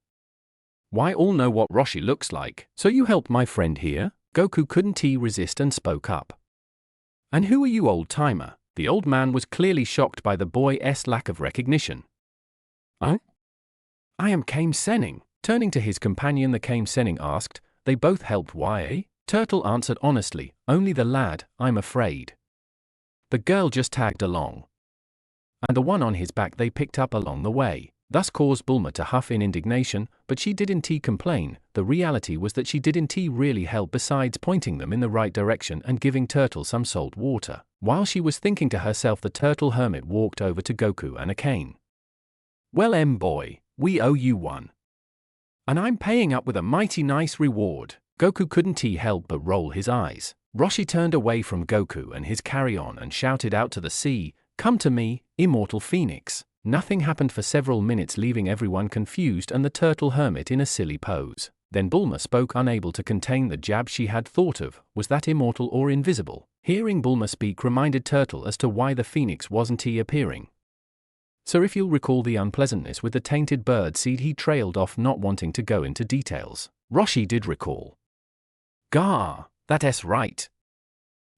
"Why, all know what Roshi looks like. So you helped my friend here?" Goku couldn't resist and spoke up. "And who are you, old-timer?" The old man was clearly shocked by the boy's lack of recognition. "I am Kame Senning." Turning to his companion, the Kame Senning asked. "They both helped, why?" Turtle answered honestly. "Only the lad, I'm afraid. The girl just tagged along. And the one on his back they picked up along the way." Thus caused Bulma to huff in indignation, but she didn't complain. The reality was that she didn't really help besides pointing them in the right direction and giving Turtle some salt water. While she was thinking to herself, the turtle hermit walked over to Goku and a cane. "Well, boy, we owe you one. And I'm paying up with a mighty nice reward." Goku couldn't help but roll his eyes. Roshi turned away from Goku and his carry-on and shouted out to the sea, "Come to me, immortal phoenix." Nothing happened for several minutes, leaving everyone confused and the turtle hermit in a silly pose. Then Bulma spoke, unable to contain the jab she had thought of. Was that immortal or invisible? Hearing Bulma speak reminded Turtle as to why the phoenix wasn't appearing. So if you'll recall the unpleasantness with the tainted bird seed, he trailed off, not wanting to go into details. Roshi did recall. "Gah, that's right.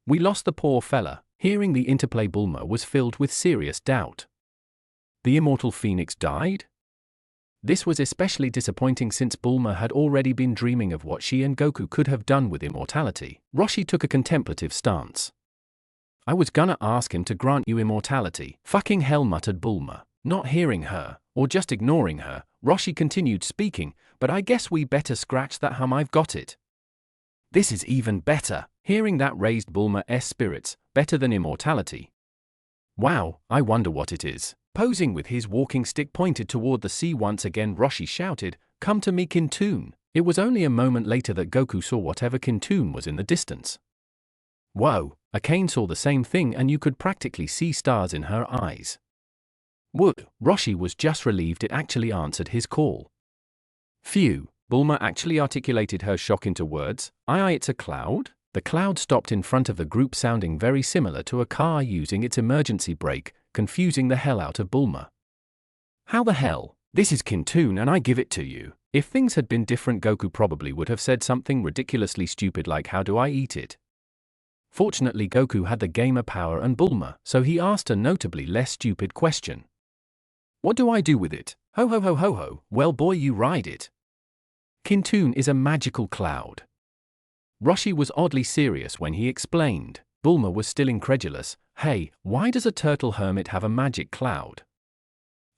We lost the poor fella." Hearing the interplay, Bulma was filled with serious doubt. The immortal phoenix died? This was especially disappointing since Bulma had already been dreaming of what she and Goku could have done with immortality. Roshi took a contemplative stance. I was gonna ask him to grant you immortality. Fucking hell, muttered Bulma. Not hearing her, or just ignoring her, Roshi continued speaking, but I guess we better scratch that I've got it. This is even better. Hearing that raised Bulma's spirits, better than immortality. Wow, I wonder what it is. Posing with his walking stick pointed toward the sea once again, Roshi shouted, "Come to me, Kintoon." It was only a moment later that Goku saw whatever Kintoon was in the distance. Whoa, Akane saw the same thing and you could practically see stars in her eyes. Whoa, Roshi was just relieved it actually answered his call. Phew, Bulma actually articulated her shock into words. It's a cloud? The cloud stopped in front of the group, sounding very similar to a car using its emergency brake, confusing the hell out of Bulma. How the hell? This is Kintoon and I give it to you. If things had been different, Goku probably would have said something ridiculously stupid like, how do I eat it? Fortunately, Goku had the gamer power and Bulma, so he asked a notably less stupid question. What do I do with it? Ho ho ho ho ho, well boy, you ride it. Kintoon is a magical cloud. Roshi was oddly serious when he explained. Bulma was still incredulous. Hey, why does a turtle hermit have a magic cloud?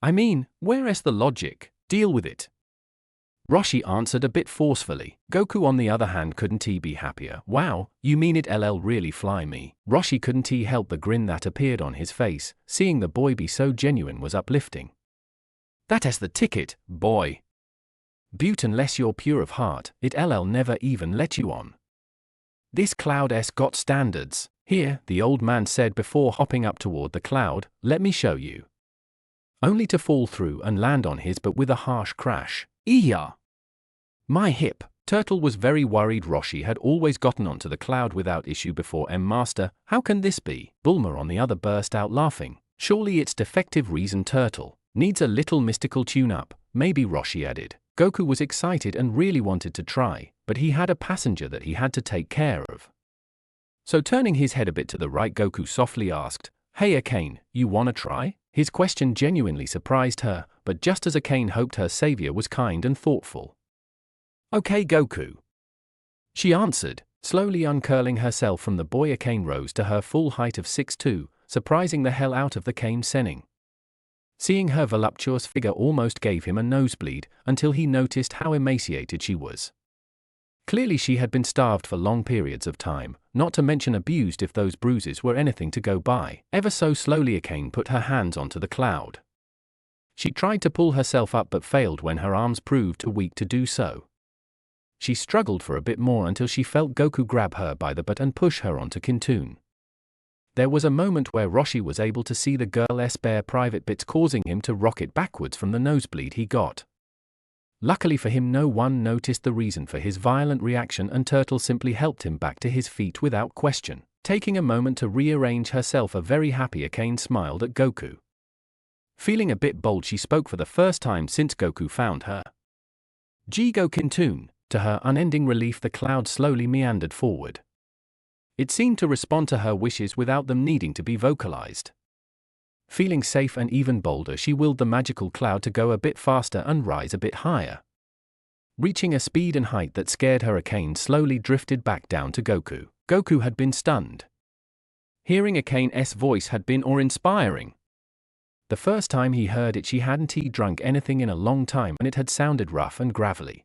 I mean, where's the logic? Deal with it. Roshi answered a bit forcefully. Goku on the other hand couldn't be happier. Wow, you mean it LL really fly me? Roshi couldn't help the grin that appeared on his face. Seeing the boy be so genuine was uplifting. That's the ticket, boy. Butte unless you're pure of heart, it LL never even let you on. This cloud-s got standards. Here, the old man said before hopping up toward the cloud, let me show you. Only to fall through and land on his butt with a harsh crash. Eeyah! My hip. Turtle was very worried. Roshi had always gotten onto the cloud without issue before. Master, how can this be? Bulma on the other burst out laughing. Surely it's defective reason Turtle. Needs a little mystical tune-up, maybe, Roshi added. Goku was excited and really wanted to try, but he had a passenger that he had to take care of. So turning his head a bit to the right, Goku softly asked, Hey Akane, you wanna try? His question genuinely surprised her, but just as Akane hoped, her savior was kind and thoughtful. Okay Goku. She answered, slowly uncurling herself from the boy. Akane rose to her full height of 6'2", surprising the hell out of the Kame Sennin. Seeing her voluptuous figure almost gave him a nosebleed, until he noticed how emaciated she was. Clearly she had been starved for long periods of time, not to mention abused if those bruises were anything to go by. Ever so slowly Akane put her hands onto the cloud. She tried to pull herself up but failed when her arms proved too weak to do so. She struggled for a bit more until she felt Goku grab her by the butt and push her onto Kintoon. There was a moment where Roshi was able to see the girl's bare private bits, causing him to rocket backwards from the nosebleed he got. Luckily for him, no one noticed the reason for his violent reaction, and Turtle simply helped him back to his feet without question. Taking a moment to rearrange herself, a very happy Akane smiled at Goku. Feeling a bit bold, she spoke for the first time since Goku found her. Jigo Kintoon. To her unending relief, the cloud slowly meandered forward. It seemed to respond to her wishes without them needing to be vocalized. Feeling safe and even bolder, she willed the magical cloud to go a bit faster and rise a bit higher. Reaching a speed and height that scared her, Akane slowly drifted back down to Goku. Goku had been stunned. Hearing Akane's voice had been awe-inspiring. The first time he heard it, she hadn't drunk anything in a long time and it had sounded rough and gravelly.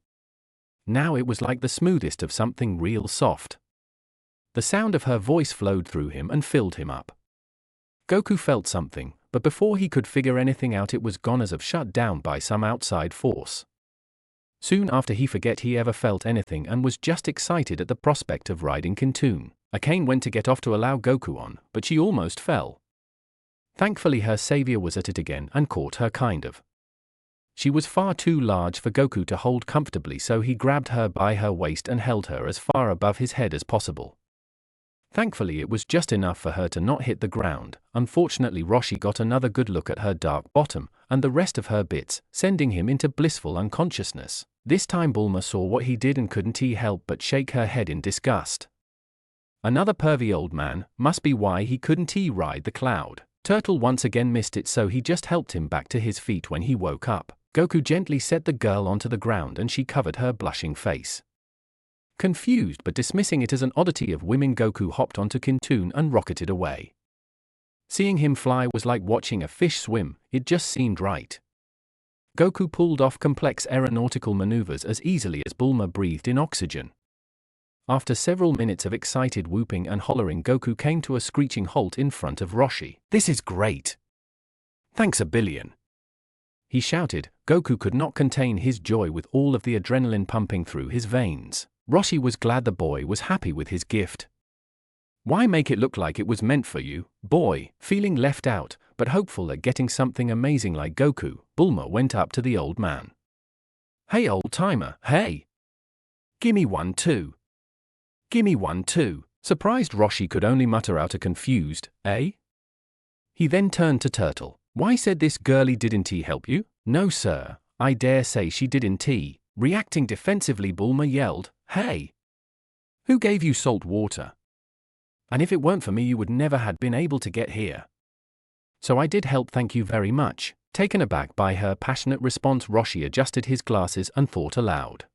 Now it was like the smoothest of something real soft. The sound of her voice flowed through him and filled him up. Goku felt something, but before he could figure anything out, it was gone as if shut down by some outside force. Soon after, he forgot he ever felt anything and was just excited at the prospect of riding Kintoon. Akane went to get off to allow Goku on, but she almost fell. Thankfully her savior was at it again and caught her kind of. She was far too large for Goku to hold comfortably, so he grabbed her by her waist and held her as far above his head as possible. Thankfully it was just enough for her to not hit the ground. Unfortunately, Roshi got another good look at her dark bottom and the rest of her bits, sending him into blissful unconsciousness. This time Bulma saw what he did and couldn't help but shake her head in disgust. Another pervy old man, must be why he couldn't ride the cloud. Turtle once again missed it, so he just helped him back to his feet when he woke up. Goku gently set the girl onto the ground and she covered her blushing face. Confused but dismissing it as an oddity of women, Goku hopped onto Kintoon and rocketed away. Seeing him fly was like watching a fish swim, it just seemed right. Goku pulled off complex aeronautical maneuvers as easily as Bulma breathed in oxygen. After several minutes of excited whooping and hollering, Goku came to a screeching halt in front of Roshi. "This is great! Thanks a billion!" he shouted. Goku could not contain his joy with all of the adrenaline pumping through his veins. Roshi was glad the boy was happy with his gift. "Why make it look like it was meant for you, boy?" Feeling left out, but hopeful at getting something amazing like Goku, Bulma went up to the old man. "Hey old timer, hey! Gimme one too. Gimme one too." Surprised Roshi could only mutter out a confused, "Eh?" He then turned to Turtle. "Why said this girlie didn't he help you?" "No sir, I dare say she didn't he." Reacting defensively, Bulma yelled, "Hey! Who gave you salt water? And if it weren't for me you would never had been able to get here. So I did help, thank you very much." Taken aback by her passionate response, Roshi adjusted his glasses and thought aloud.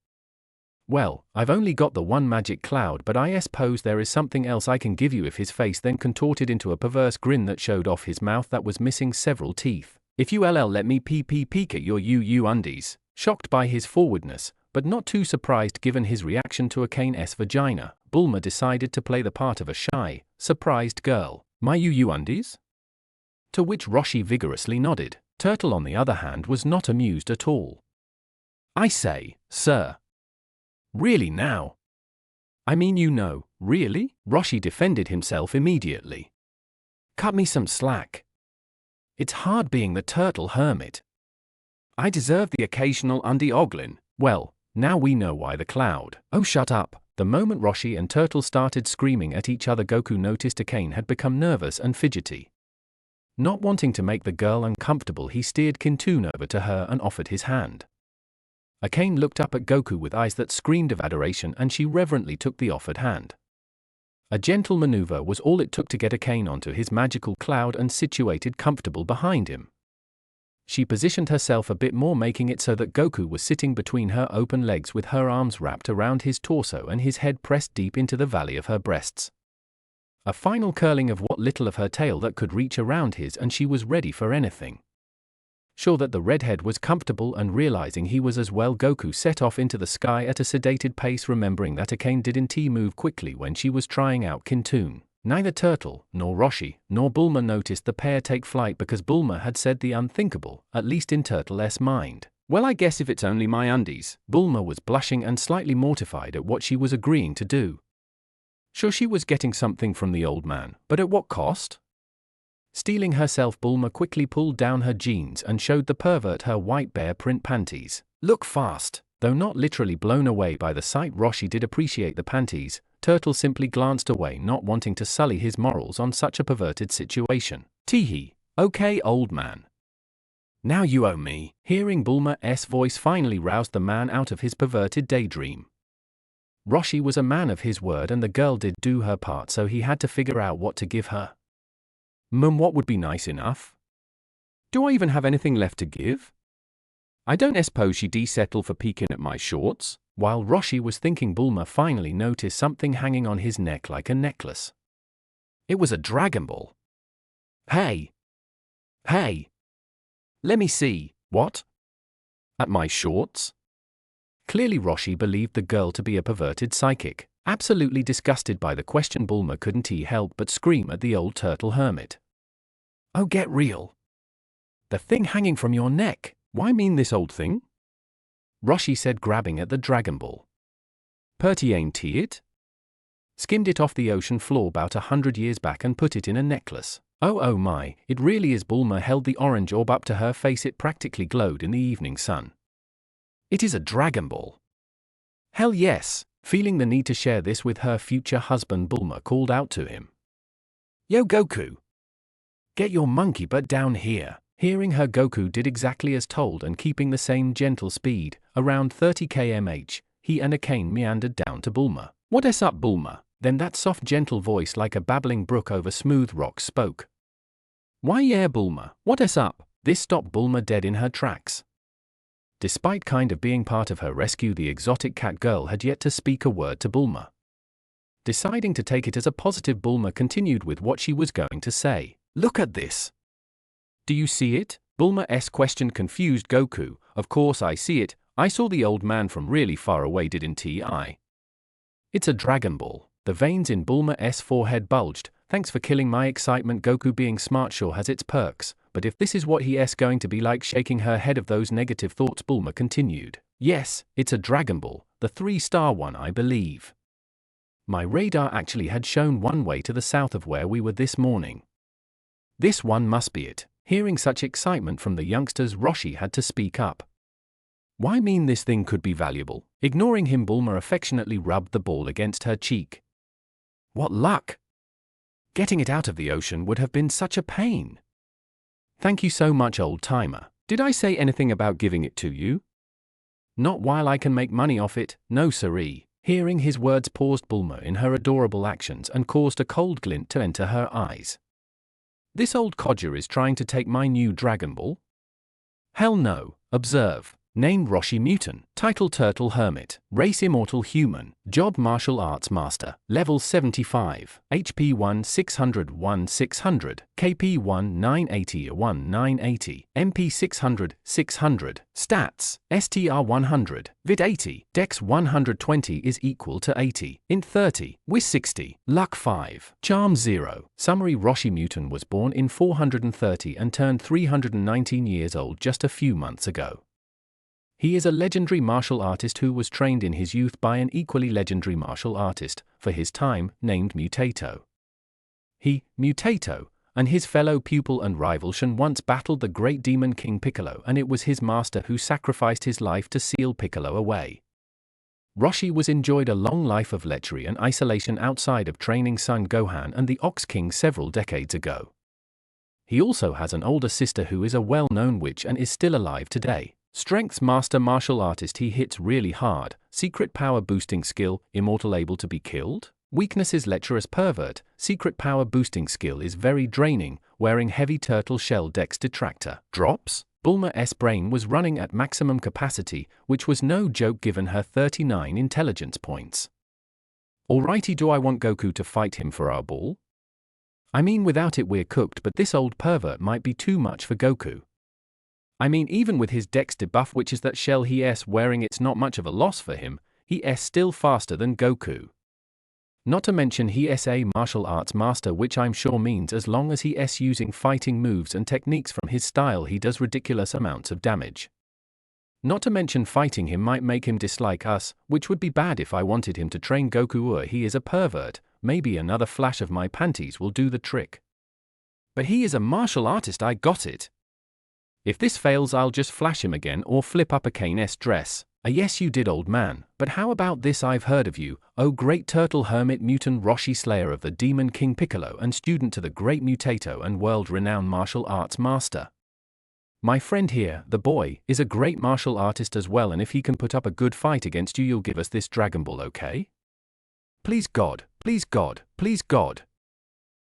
"Well, I've only got the one magic cloud, but I suppose there is something else I can give you." If his face then contorted into a perverse grin that showed off his mouth that was missing several teeth. "If you let me peek at your undies." Shocked by his forwardness, but not too surprised given his reaction to a Kane's vagina, Bulma decided to play the part of a shy, surprised girl. "My undies?" To which Roshi vigorously nodded. Turtle on the other hand was not amused at all. "I say, sir. Really now? I mean really?" Roshi defended himself immediately. "Cut me some slack. It's hard being the turtle hermit. I deserve the occasional undie-oglin." "Well, now we know why the cloud." "Oh shut up." The moment Roshi and Turtle started screaming at each other, Goku noticed Akane had become nervous and fidgety. Not wanting to make the girl uncomfortable, he steered Kintoon over to her and offered his hand. Akane looked up at Goku with eyes that screamed of adoration and she reverently took the offered hand. A gentle maneuver was all it took to get Akane onto his magical cloud and situated comfortable behind him. She positioned herself a bit more, making it so that Goku was sitting between her open legs with her arms wrapped around his torso and his head pressed deep into the valley of her breasts. A final curling of what little of her tail that could reach around his, and she was ready for anything. Sure that the redhead was comfortable and realizing he was as well, Goku set off into the sky at a sedated pace, remembering that Akane didn't move quickly when she was trying out Kintoon. Neither Turtle, nor Roshi, nor Bulma noticed the pair take flight because Bulma had said the unthinkable, at least in Turtle's mind. "Well, I guess if it's only my undies." Bulma was blushing and slightly mortified at what she was agreeing to do. Sure, she was getting something from the old man, but at what cost? Steeling herself, Bulma quickly pulled down her jeans and showed the pervert her white bear print panties. "Look fast." Though not literally blown away by the sight, Roshi did appreciate the panties. Turtle simply glanced away, not wanting to sully his morals on such a perverted situation. "Teehee, okay old man. Now you owe me." Hearing Bulma's voice finally roused the man out of his perverted daydream. Roshi was a man of his word and the girl did do her part, so he had to figure out what to give her. What would be nice enough? Do I even have anything left to give? I don't suppose she'd settle for peeking at my shorts? While Roshi was thinking, Bulma finally noticed something hanging on his neck like a necklace. It was a Dragon Ball. Hey! Hey! Let me see. What? At my shorts? Clearly Roshi believed the girl to be a perverted psychic. Absolutely disgusted by the question, Bulma couldn't help but scream at the old turtle hermit. "Oh, get real. The thing hanging from your neck. Why mean this old thing?" Roshi said, grabbing at the Dragon Ball. "Purty ain't it? Skimmed it off the ocean floor about 100 years back and put it in a necklace. Oh my, it really is." Bulma held the orange orb up to her face. It practically glowed in the evening sun. "It is a Dragon Ball." "Hell yes." Feeling the need to share this with her future husband, Bulma called out to him. "Yo Goku! Get your monkey butt down here." Hearing her, Goku did exactly as told and keeping the same gentle speed, around 30 km/h, he and Akane meandered down to Bulma. "What's up, Bulma?" Then that soft gentle voice like a babbling brook over smooth rocks spoke. "Why yeah Bulma, what's up?" This stopped Bulma dead in her tracks. Despite kind of being part of her rescue, the exotic cat girl had yet to speak a word to Bulma. Deciding to take it as a positive, Bulma continued with what she was going to say. Look at this. Do you see it? Bulma's question confused Goku. Of course I see it. I saw the old man from really far away, didn't I? It's a Dragon Ball. The veins in Bulma's forehead bulged. Thanks for killing my excitement. Goku being smart sure has its perks, but if this is what he's going to be like, shaking her head of those negative thoughts, Bulma continued. Yes, it's a Dragon Ball, the 3-star one, I believe. My radar actually had shown one way to the south of where we were this morning. This one must be it. Hearing such excitement from the youngsters, Roshi had to speak up. Why mean this thing could be valuable? Ignoring him, Bulma affectionately rubbed the ball against her cheek. What luck! Getting it out of the ocean would have been such a pain. Thank you so much, old timer. Did I say anything about giving it to you? Not while I can make money off it, no siree. Hearing his words paused Bulma in her adorable actions and caused a cold glint to enter her eyes. This old codger is trying to take my new Dragon Ball? Hell no. Observe. Name Roshi Mutant. Title Turtle Hermit. Race Immortal Human. Job Martial Arts Master. Level 75. HP 1-600-1-600. KP 1-980-1-980. MP 600-600. Stats. STR 100. Vit 80. Dex 120 is equal to 80. Int 30. Whiz 60. Luck 5. Charm 0. Summary: Roshi Mutant was born in 430 and turned 319 years old just a few months ago. He is a legendary martial artist who was trained in his youth by an equally legendary martial artist, for his time, named Mutato. He, Mutato, and his fellow pupil and rival Shen once battled the great demon King Piccolo, and it was his master who sacrificed his life to seal Piccolo away. Roshi was enjoyed a long life of lechery and isolation outside of training Son Gohan and the Ox King several decades ago. He also has an older sister who is a well-known witch and is still alive today. Strengths: master martial artist, he hits really hard. Secret power boosting skill, immortal, able to be killed. Weaknesses: lecherous pervert. Secret power boosting skill is very draining, wearing heavy turtle shell. Dex detractor. Drops: Bulma's brain was running at maximum capacity, which was no joke given her 39 intelligence points. Alrighty, do I want Goku to fight him for our ball? I mean, without it we're cooked, but this old pervert might be too much for Goku. I mean, even with his dex debuff, which is that shell he's wearing, it's not much of a loss for him. He's still faster than Goku. Not to mention he's a martial arts master, which I'm sure means as long as he's using fighting moves and techniques from his style, he does ridiculous amounts of damage. Not to mention fighting him might make him dislike us, which would be bad if I wanted him to train Goku, or he is a pervert. Maybe another flash of my panties will do the trick. But he is a martial artist, I got it. If this fails, I'll just flash him again or flip up a Kane's dress. Yes, you did, old man, but how about this? I've heard of you, oh great turtle hermit mutant Roshi, slayer of the demon King Piccolo and student to the great Mutato and world-renowned martial arts master. My friend here, the boy, is a great martial artist as well, and if he can put up a good fight against you, you'll give us this Dragon Ball, okay? Please God, please God, please God.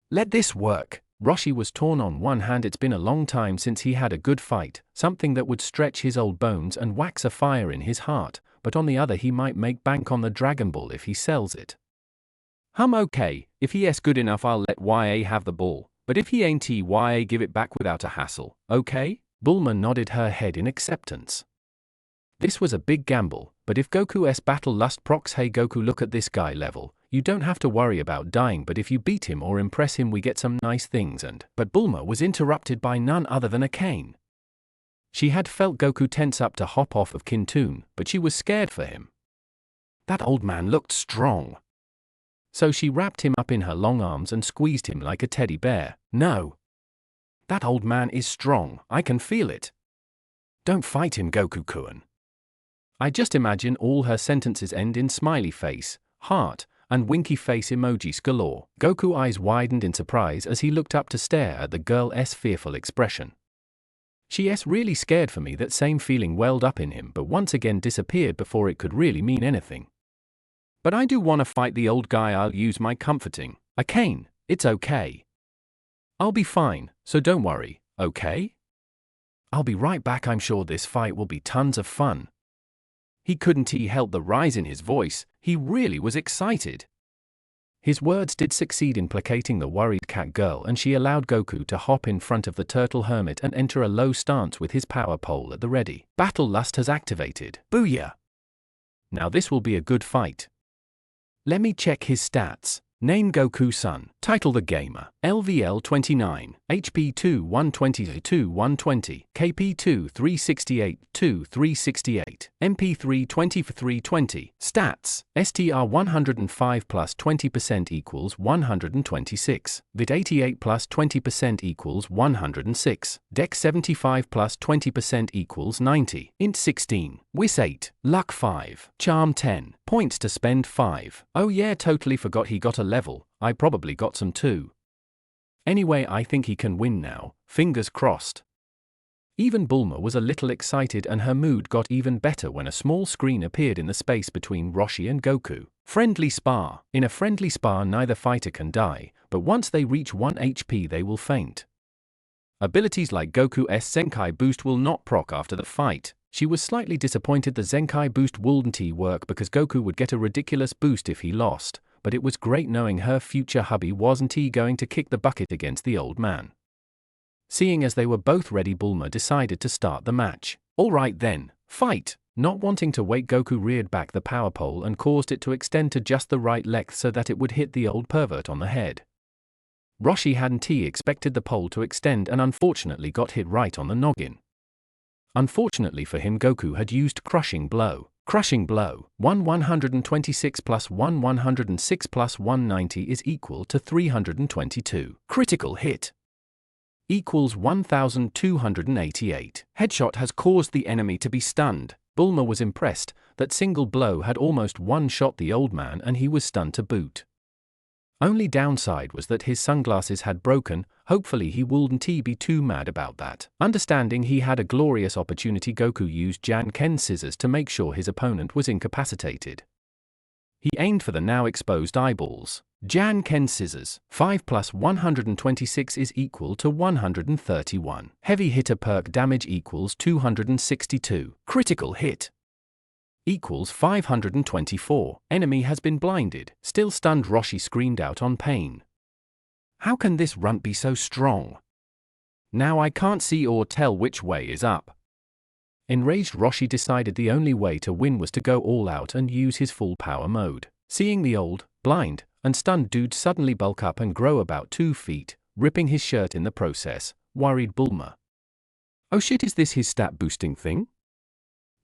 Let this work. Roshi was torn on one hand. It's been a long time since he had a good fight, something that would stretch his old bones and wax a fire in his heart, but on the other, he might make bank on the Dragon Ball if he sells it. Okay, if he's good enough, I'll let YA have the ball, but if he ain't, YA give it back without a hassle, okay? Bulma nodded her head in acceptance. This was a big gamble, but if Goku's battle lust procs, hey Goku, look at this guy level. You don't have to worry about dying, but if you beat him or impress him, we get some nice things. But Bulma was interrupted by none other than a Kane. She had felt Goku tense up to hop off of Kintoon, but she was scared for him. That old man looked strong. So she wrapped him up in her long arms and squeezed him like a teddy bear. No. That old man is strong, I can feel it. Don't fight him, Goku-kun. I just imagine all her sentences end in smiley face, heart, and winky face emojis galore. Goku's eyes widened in surprise as he looked up to stare at the girl's fearful expression. She's really scared for me. That same feeling welled up in him, but once again disappeared before it could really mean anything. But I do want to fight the old guy. I'll use my comforting. A cane, it's okay. I'll be fine, so don't worry, okay? I'll be right back. I'm sure this fight will be tons of fun. He couldn't help the rise in his voice. He really was excited. His words did succeed in placating the worried cat girl, and she allowed Goku to hop in front of the turtle hermit and enter a low stance with his power pole at the ready. Battle Lust has activated. Booyah! Now this will be a good fight. Let me check his stats. Name Goku-san. Title The Gamer. LVL 29. HP 2 120 to 120. KP 2 368 to 368. MP3 20 for 320. Stats. STR 105 plus 20% equals 126. VIT 88 plus 20% equals 106. Dex 75 plus 20% equals 90. Int 16. Wis 8. Luck 5. Charm 10. Points to spend 5. Oh yeah, totally forgot he got a level. I probably got some too. Anyway, I think he can win now, fingers crossed. Even Bulma was a little excited, and her mood got even better when a small screen appeared in the space between Roshi and Goku. Friendly spar. In a friendly spar, neither fighter can die, but once they reach 1 HP they will faint. Abilities like Goku's Zenkai boost will not proc after the fight. She was slightly disappointed the Zenkai boost wouldn't work because Goku would get a ridiculous boost if he lost, but it was great knowing her future hubby wasn't going to kick the bucket against the old man. Seeing as they were both ready, Bulma decided to start the match. Alright then, fight! Not wanting to wait, Goku reared back the power pole and caused it to extend to just the right length so that it would hit the old pervert on the head. Roshi hadn't expected the pole to extend and unfortunately got hit right on the noggin. Unfortunately for him, Goku had used Crushing Blow. Crushing Blow. 126 plus 106 plus 190 is equal to 322. Critical hit. Equals 1288. Headshot has caused the enemy to be stunned. Bulma was impressed. That single blow had almost one-shot the old man and he was stunned to boot. Only downside was that his sunglasses had broken. Hopefully he wouldn't be too mad about that. Understanding he had a glorious opportunity, Goku used Jan-Ken scissors to make sure his opponent was incapacitated. He aimed for the now exposed eyeballs. Jan-Ken scissors. 5 plus 126 is equal to 131. Heavy hitter perk damage equals 262. Critical hit. Equals 524. Enemy has been blinded. Still stunned, Roshi screamed out on pain. How can this runt be so strong? Now I can't see or tell which way is up. Enraged, Roshi decided the only way to win was to go all out and use his full power mode. Seeing the old, blind, and stunned dude suddenly bulk up and grow about 2 feet, ripping his shirt in the process, worried Bulma. Oh shit, is this his stat boosting thing?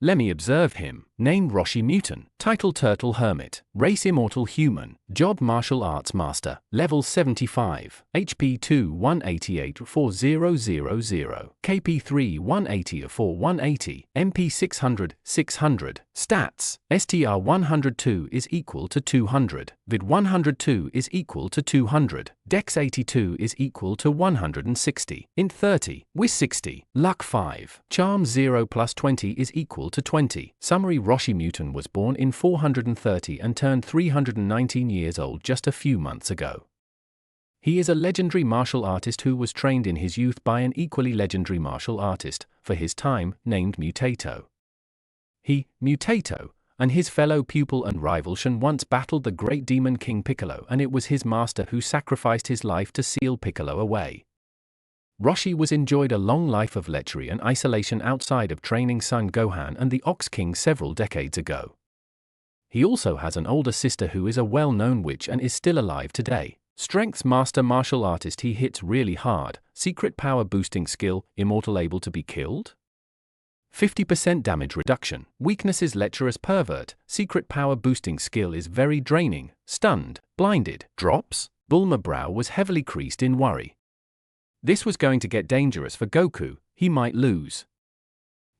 Let me observe him. Name Roshi Mutant. Title Turtle Hermit. Race Immortal Human. Job Martial Arts Master. Level 75. HP 2 188 4000. KP 3 180 180. MP 600 600. Stats. STR 102 is equal to 200. VID 102 is equal to 200. Dex 82 is equal to 160. Int 30. Wis 60. Luck 5. Charm 0 plus 20 is equal to 20. Summary: Roshi Mutant was born in 430 and turned 319 years old just a few months ago. He is a legendary martial artist who was trained in his youth by an equally legendary martial artist, for his time, named Mutato. He, Mutato, and his fellow pupil and rival Shen once battled the great demon King Piccolo, and it was his master who sacrificed his life to seal Piccolo away. Roshi was enjoyed a long life of lechery and isolation outside of training Son Gohan and the Ox King several decades ago. He also has an older sister who is a well-known witch and is still alive today. Strengths: Master Martial Artist, he hits really hard. Secret Power Boosting Skill, Immortal, able to be killed. 50% damage reduction. Weaknesses: Lecherous Pervert. Secret Power Boosting Skill is very draining. Stunned, blinded. Drops? Bulma brow was heavily creased in worry. This was going to get dangerous for Goku. He might lose.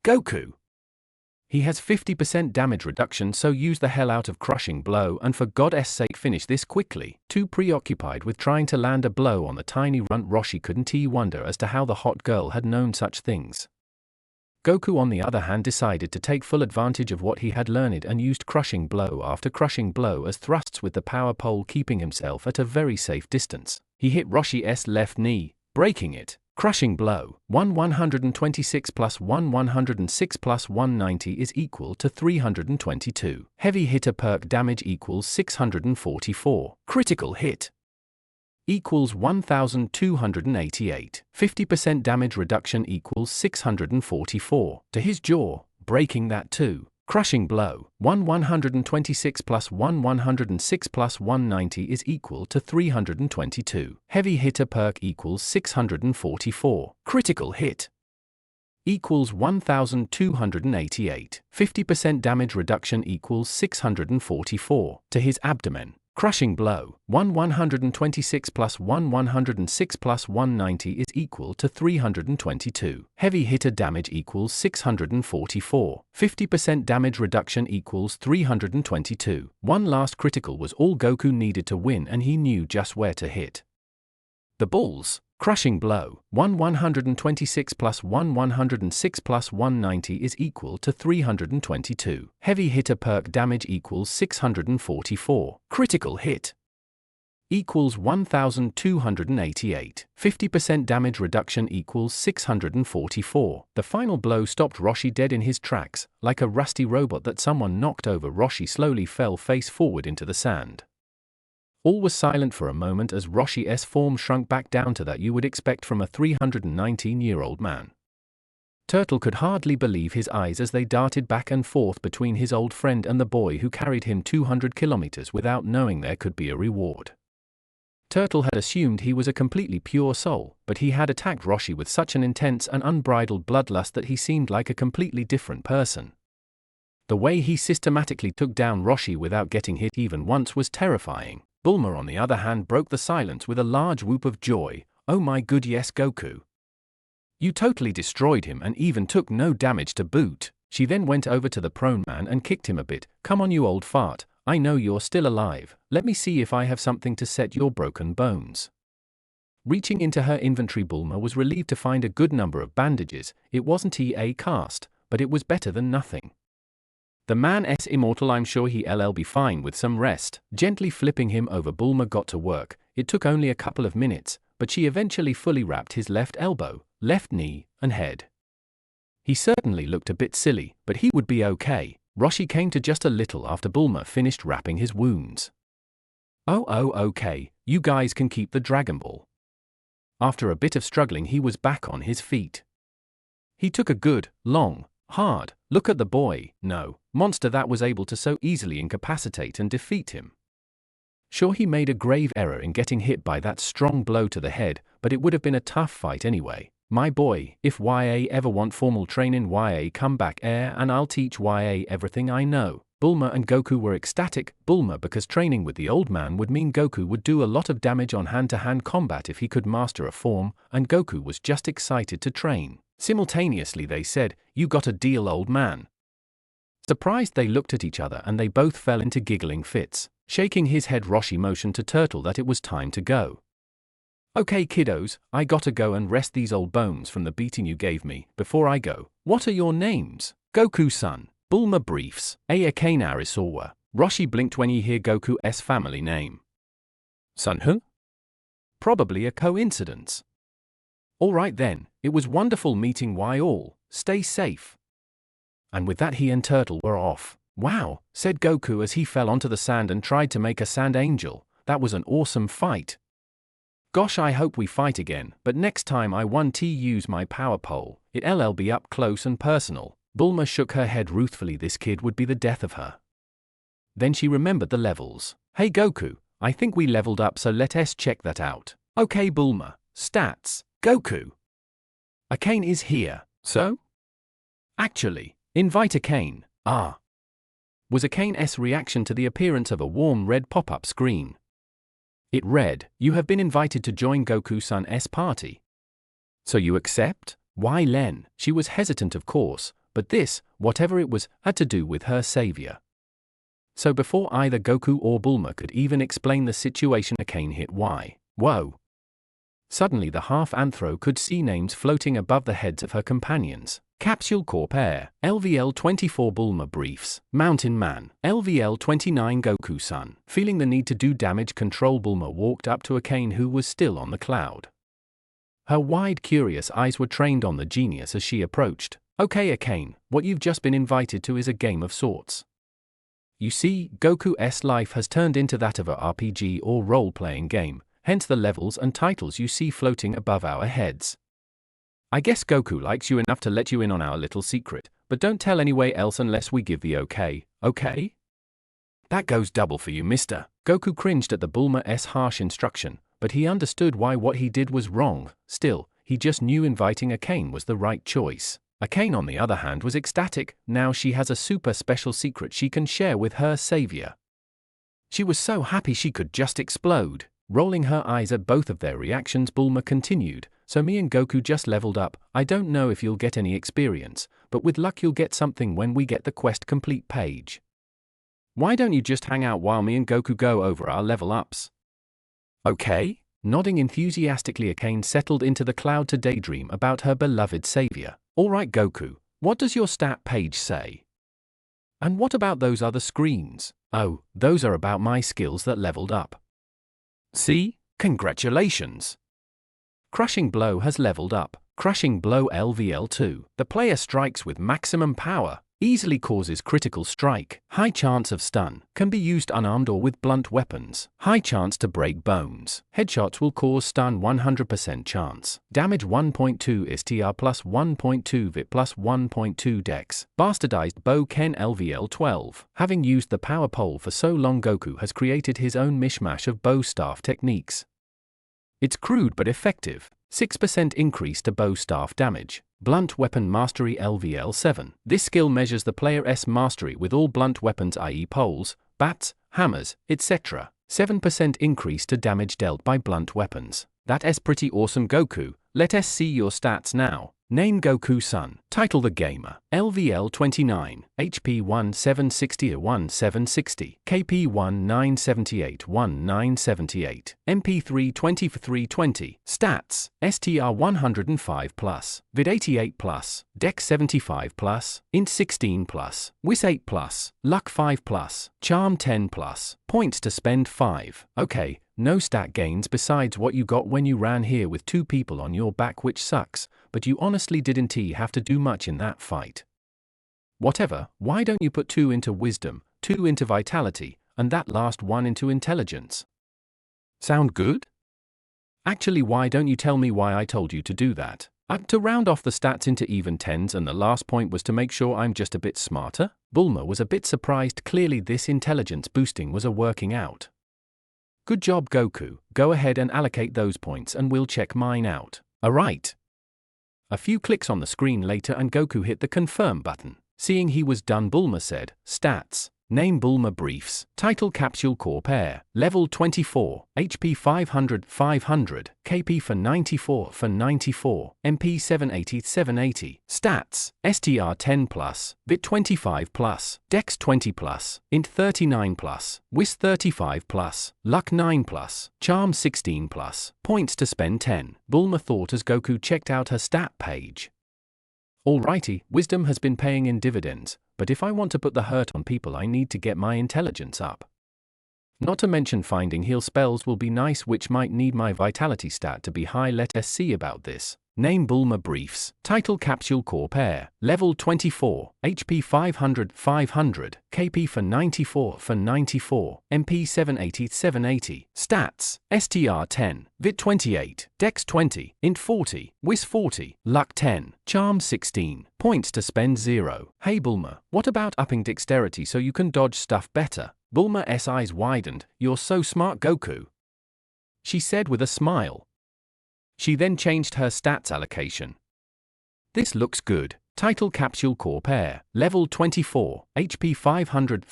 Goku! He has 50% damage reduction, so use the hell out of Crushing Blow and for God's sake finish this quickly. Too preoccupied with trying to land a blow on the tiny runt, Roshi couldn't wonder as to how the hot girl had known such things. Goku, on the other hand, decided to take full advantage of what he had learned and used Crushing Blow after Crushing Blow as thrusts with the power pole, keeping himself at a very safe distance. He hit Roshi's left knee, breaking it. Crushing blow. 126 plus 106 plus 190 is equal to 322. Heavy hitter perk damage equals 644. Critical hit equals 1288. 50% damage reduction equals 644. To his jaw, breaking that too. Crushing blow. 126 plus 106 plus 190 is equal to 322. Heavy hitter perk equals 644. Critical hit equals 1288. 50% damage reduction equals 644. To his abdomen. Crushing blow. 126 plus 106 plus 190 is equal to 322. Heavy hitter damage equals 644. 50% damage reduction equals 322. One last critical was all Goku needed to win, and he knew just where to hit. The balls. Crushing blow. 126 plus 106 plus 190 is equal to 322. Heavy hitter perk damage equals 644. Critical hit equals 1288. 50% damage reduction equals 644. The final blow stopped Roshi dead in his tracks. Like a rusty robot that someone knocked over, Roshi slowly fell face forward into the sand. All was silent for a moment as Roshi's form shrunk back down to that you would expect from a 319-year-old man. Turtle could hardly believe his eyes as they darted back and forth between his old friend and the boy who carried him 200 kilometers without knowing there could be a reward. Turtle had assumed he was a completely pure soul, but he had attacked Roshi with such an intense and unbridled bloodlust that he seemed like a completely different person. The way he systematically took down Roshi without getting hit even once was terrifying. Bulma, on the other hand, broke the silence with a large whoop of joy. "Oh my good, yes, Goku. You totally destroyed him and even took no damage to boot." She then went over to the prone man and kicked him a bit. "Come on, you old fart, I know you're still alive. Let me see if I have something to set your broken bones." Reaching into her inventory, Bulma was relieved to find a good number of bandages. It wasn't a cast, but it was better than nothing. "The man's immortal, I'm sure he'll be fine with some rest." Gently flipping him over, Bulma got to work. It took only a couple of minutes, but she eventually fully wrapped his left elbow, left knee, and head. He certainly looked a bit silly, but he would be okay. Roshi came to just a little after Bulma finished wrapping his wounds. Oh, okay, you guys can keep the Dragon Ball." After a bit of struggling, he was back on his feet. He took a good, long, hard look at the boy. No monster that was able to so easily incapacitate and defeat him. Sure, he made a grave error in getting hit by that strong blow to the head, but it would have been a tough fight anyway. "My boy, if YA ever want formal training, YA come back here and I'll teach YA everything I know." Bulma and Goku were ecstatic. Bulma because training with the old man would mean Goku would do a lot of damage on hand-to-hand combat if he could master a form, and Goku was just excited to train. Simultaneously they said, "You got a deal, old man." Surprised, they looked at each other and they both fell into giggling fits. Shaking his head, Roshi motioned to Turtle that it was time to go. "Okay kiddos, I gotta go and rest these old bones from the beating you gave me. Before I go, what are your names?" "Goku-san." Bulma briefs. "Akane Arisawa." Roshi blinked when he heard Goku's family name. "Son who?" Probably a coincidence. "All right then, it was wonderful meeting y all, stay safe." And with that he and Turtle were off. "Wow," said Goku as he fell onto the sand and tried to make a sand angel. "That was an awesome fight. Gosh, I hope we fight again, but next time I want to use my power pole, it'll be up close and personal." Bulma shook her head ruthfully. This kid would be the death of her. Then she remembered the levels. "Hey Goku, I think we leveled up, so let's check that out." "Okay Bulma, stats, Goku. Akane is here, so?" "Actually, invite Akane." "Ah." Was Akane's reaction to the appearance of a warm red pop-up screen. It read, "You have been invited to join Goku-san's party." "So you accept?" Why Len? She was hesitant, of course, but this, whatever it was, had to do with her savior. So before either Goku or Bulma could even explain the situation, Akane hit Y. Whoa. Suddenly the half-anthro could see names floating above the heads of her companions. Capsule Corp Air, LVL-24 Bulma briefs, Mountain Man, LVL-29 Goku-san. Feeling the need to do damage control, Bulma walked up to Akane, who was still on the cloud. Her wide, curious eyes were trained on the genius as she approached. Okay, Akane, what you've just been invited to is a game of sorts. You see, Goku's life has turned into that of a RPG or role-playing game, hence the levels and titles you see floating above our heads. I guess Goku likes you enough to let you in on our little secret, but don't tell anyone else unless we give the okay, okay? That goes double for you, mister. Goku cringed at the Bulma's harsh instruction, but he understood why what he did was wrong. Still, he just knew inviting Akane was the right choice. Akane, on the other hand, was ecstatic. Now she has a super special secret she can share with her savior. She was so happy she could just explode. Rolling her eyes at both of their reactions, Bulma continued, so me and Goku just leveled up. I don't know if you'll get any experience, but with luck you'll get something when we get the quest complete page. Why don't you just hang out while me and Goku go over our level ups? Okay? Nodding enthusiastically, Akane settled into the cloud to daydream about her beloved savior. Alright Goku, what does your stat page say? And what about those other screens? Oh, those are about my skills that leveled up. See? Congratulations! Crushing Blow has leveled up. Crushing Blow LVL2. The player strikes with maximum power. Easily causes critical strike. High chance of stun. Can be used unarmed or with blunt weapons. High chance to break bones. Headshots will cause stun 100% chance. Damage 1.2 STR plus 1.2 VIT plus 1.2 Dex. Bastardized Bow Ken LVL12. Having used the power pole for so long, Goku has created his own mishmash of bow staff techniques. It's crude but effective. 6% increase to bow staff damage. Blunt Weapon Mastery LVL7. This skill measures the player's mastery with all blunt weapons, i.e. poles, bats, hammers, etc. 7% increase to damage dealt by blunt weapons. That's pretty awesome, Goku. Let us see your stats now. Name Goku-san. Title The Gamer. LVL 29. HP 1760-1760. KP 1978-1978. MP 320 for 320. Stats. STR 105+. Vid 88+. Dex 75+. Int 16+. Wis 8+. Luck 5+. Charm 10+. Points to spend 5. Okay. No stat gains besides what you got when you ran here with 2 people on your back, which sucks, but you honestly didn't have to do much in that fight. Whatever, why don't you put 2 into wisdom, 2 into vitality, and that last 1 into intelligence? Sound good? Actually, why don't you tell me why I told you to do that? To round off the stats into even 10s, and the last point was to make sure I'm just a bit smarter? Bulma was a bit surprised. Clearly this intelligence boosting was working out. Good job, Goku. Go ahead and allocate those points and we'll check mine out. Alright. A few clicks on the screen later and Goku hit the confirm button. Seeing he was done, Bulma said, Stats. Name Bulma Briefs. Title Capsule Corp Air. Level 24. HP 500 KP for 94 MP 780 Stats. STR 10+. Bit 25+. Dex 20+. Int 39+. Wis 35+. Luck 9+. Charm 16+. Points to spend 10. Bulma thought as Goku checked out her stat page. Alrighty, wisdom has been paying in dividends, but if I want to put the hurt on people I need to get my intelligence up. Not to mention finding heal spells will be nice, which might need my vitality stat to be high. Let us see about this. Name Bulma Briefs. Title Capsule Corp Air. Level 24. HP 500 KP for 94 MP 780 Stats. STR 10. Vit 28. Dex 20. Int 40. Wis 40. Luck 10. Charm 16. Points to spend 0. Hey Bulma, what about upping dexterity so you can dodge stuff better? Bulma's eyes widened. You're so smart, Goku, she said with a smile. She then changed her stats allocation. This looks good. Title Capsule Corp Air. Level 24. HP 500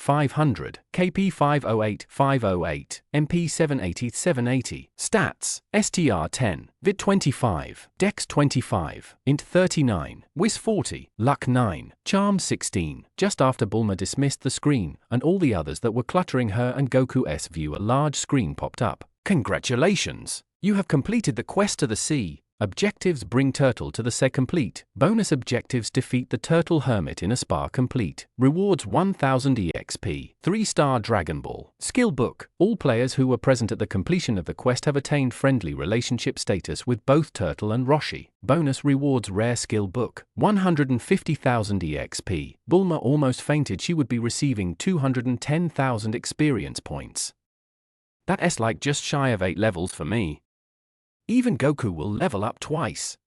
KP 508 MP 780 Stats. STR 10. Vit 25. Dex 25. Int 39. Wis 40. Luck 9. Charm 16. Just after Bulma dismissed the screen, and all the others that were cluttering her and Goku's view, a large screen popped up. Congratulations! You have completed the quest to the sea. Objectives: bring turtle to the set complete. Bonus objectives: defeat the turtle hermit in a spa complete. Rewards 1000 EXP. 3-star Dragon Ball. Skill book. All players who were present at the completion of the quest have attained friendly relationship status with both Turtle and Roshi. Bonus rewards: rare skill book. 150,000 EXP. Bulma almost fainted. She would be receiving 210,000 experience points. That's like just shy of 8 levels for me. Even Goku will level up twice.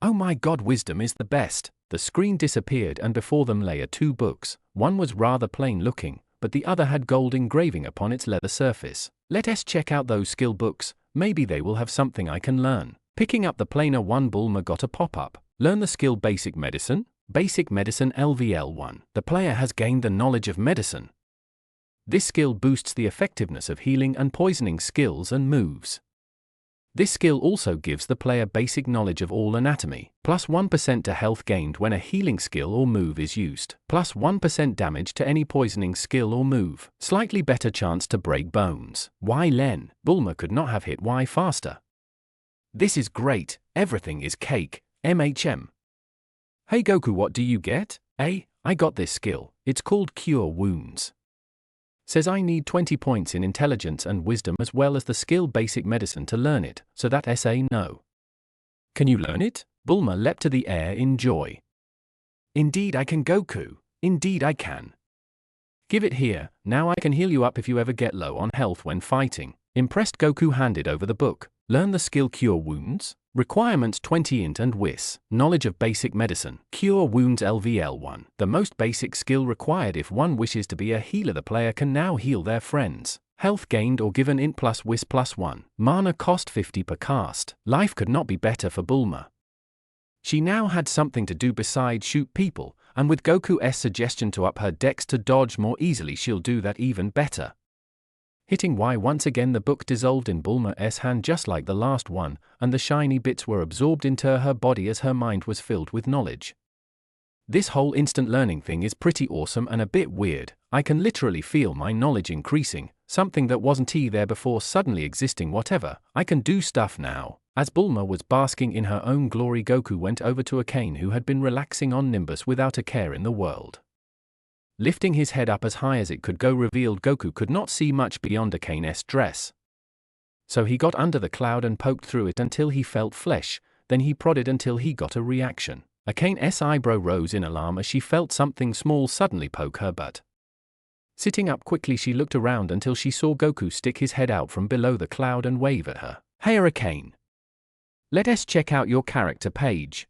Oh my god, wisdom is the best. The screen disappeared and before them lay 2 books. One was rather plain looking, but the other had gold engraving upon its leather surface. Let us check out those skill books, maybe they will have something I can learn. Picking up the plainer one, Bulma got a pop-up. Learn the skill Basic Medicine. Basic Medicine LVL1. The player has gained the knowledge of medicine. This skill boosts the effectiveness of healing and poisoning skills and moves. This skill also gives the player basic knowledge of all anatomy, plus 1% to health gained when a healing skill or move is used, plus 1% damage to any poisoning skill or move, slightly better chance to break bones. Y Len, Bulma could not have hit Y faster. This is great, everything is cake, MHM. Hey Goku, what do you get? I got this skill, it's called Cure Wounds. Says I need 20 points in intelligence and wisdom as well as the skill Basic Medicine to learn it, so that SA no. Can you learn it? Bulma leapt to the air in joy. Indeed I can, Goku, indeed I can. Give it here, now I can heal you up if you ever get low on health when fighting. Impressed, Goku handed over the book. Learn the skill Cure Wounds. Requirements: 20 int and WIS. Knowledge of Basic Medicine. Cure Wounds LVL1. The most basic skill required if one wishes to be a healer. The player can now heal their friends. Health gained or given int plus WIS plus 1. Mana cost 50 per cast. Life could not be better for Bulma. She now had something to do besides shoot people, and with Goku's suggestion to up her dex to dodge more easily, she'll do that even better. Hitting Y once again, the book dissolved in Bulma's hand just like the last one, and the shiny bits were absorbed into her body as her mind was filled with knowledge. This whole instant learning thing is pretty awesome and a bit weird. I can literally feel my knowledge increasing, something that wasn't there before suddenly existing. Whatever, I can do stuff now. As Bulma was basking in her own glory, Goku went over to Akane, who had been relaxing on Nimbus without a care in the world. Lifting his head up as high as it could go revealed Goku could not see much beyond Akane's dress. So he got under the cloud and poked through it until he felt flesh, then he prodded until he got a reaction. Akane's eyebrow rose in alarm as she felt something small suddenly poke her butt. Sitting up quickly, she looked around until she saw Goku stick his head out from below the cloud and wave at her. Hey Akane! Let us check out your character page.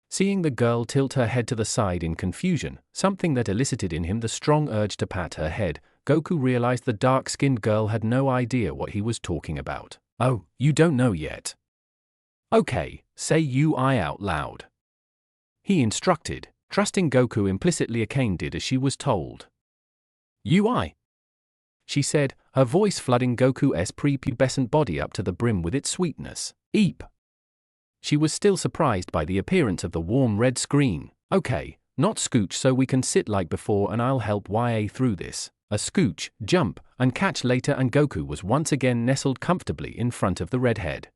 Seeing the girl tilt her head to the side in confusion, something that elicited in him the strong urge to pat her head, Goku realized the dark-skinned girl had no idea what he was talking about. Oh, you don't know yet? Okay, say UI out loud. He instructed, trusting Goku implicitly. Akane did as she was told. UI, she said, her voice flooding Goku's prepubescent body up to the brim with its sweetness. Eep. She was still surprised by the appearance of the warm red screen. Okay, not scooch so we can sit like before and I'll help YA through this. A scooch, jump, and catch later, and Goku was once again nestled comfortably in front of the redhead.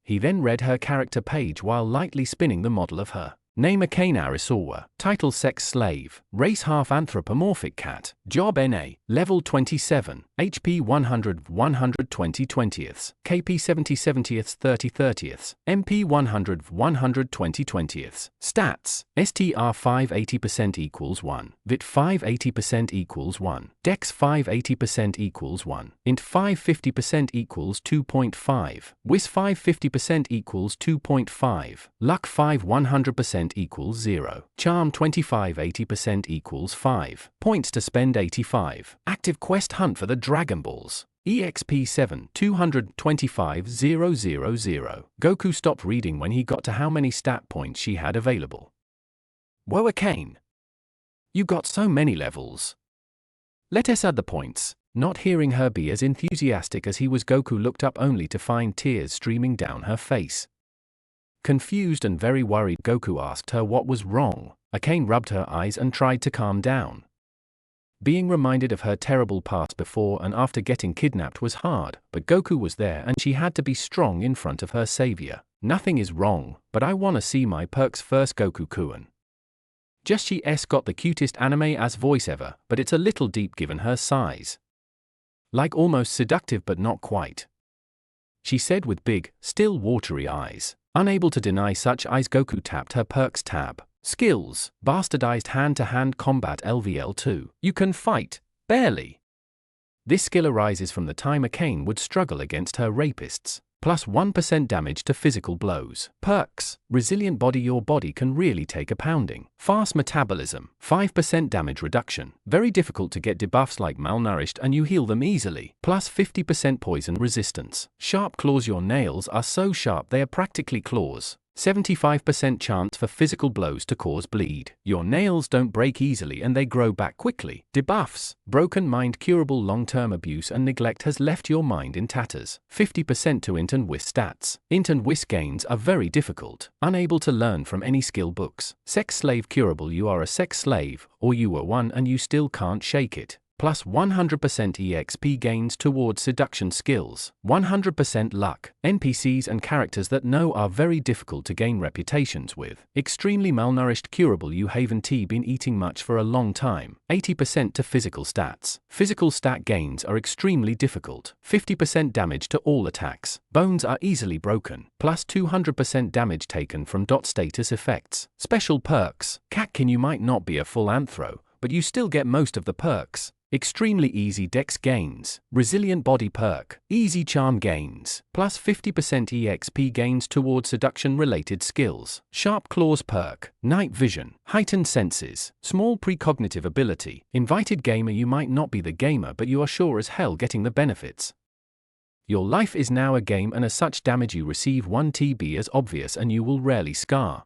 He then read her character page while lightly spinning the model of her. Name Akane Arisawa. Title Sex Slave. Race Half Anthropomorphic Cat. Job NA. Level 27. HP 100 120 20ths. KP 70 70ths 30 30ths. MP 100 120 20ths. Stats. STR 580% equals 1. VIT 580% equals 1. Dex 580% equals 1. Int 550% equals 2.5. WIS 550% equals 2.5. Luck 5 100% equals 0. Charm 25 80% equals 5. Points to spend 85. Active quest hunt for the Dragon Balls. EXP 7 225,000. Goku stopped reading when he got to how many stat points she had available. Whoa Akane! You got so many levels. Let us add the points. Not hearing her be as enthusiastic as he was, Goku looked up only to find tears streaming down her face. Confused and very worried, Goku asked her what was wrong. Akane rubbed her eyes and tried to calm down. Being reminded of her terrible past before and after getting kidnapped was hard, but Goku was there and she had to be strong in front of her savior. Nothing is wrong, but I wanna see my perks first. Goku-kun. Just she's got the cutest anime as voice ever, but it's a little deep given her size. Like almost seductive but not quite. She said with big, still watery eyes. Unable to deny such eyes, Goku tapped her perks tab. Skills, bastardized hand-to-hand combat LVL2. You can fight, barely. This skill arises from the time a Kane would struggle against her rapists. Plus 1% damage to physical blows. Perks, resilient body. Your body can really take a pounding. Fast metabolism, 5% damage reduction. Very difficult to get debuffs like malnourished and you heal them easily. Plus 50% poison resistance. Sharp claws. Your nails are so sharp they are practically claws. 75% chance for physical blows to cause bleed. Your nails don't break easily and they grow back quickly. Debuffs. Broken mind. Curable. Long-term abuse and neglect has left your mind in tatters. 50% to int and whis stats. Int and whis gains are very difficult. Unable to learn from any skill books. Sex slave. Curable. You are a sex slave, or you were one and you still can't shake it. Plus 100% EXP gains towards seduction skills. 100% luck. NPCs and characters that know are very difficult to gain reputations with. Extremely malnourished. Curable. You haven't been eating much for a long time. 80% to physical stats. Physical stat gains are extremely difficult. 50% damage to all attacks. Bones are easily broken. Plus 200% damage taken from dot status effects. Special perks. Catkin. You might not be a full anthro, but you still get most of the perks. Extremely easy dex gains. Resilient body perk. Easy charm gains. Plus 50% EXP gains towards seduction-related skills. Sharp claws perk. Night vision. Heightened senses. Small precognitive ability. Invited gamer. You might not be the gamer but you are sure as hell getting the benefits. Your life is now a game and as such damage you receive 1 TB is obvious and you will rarely scar.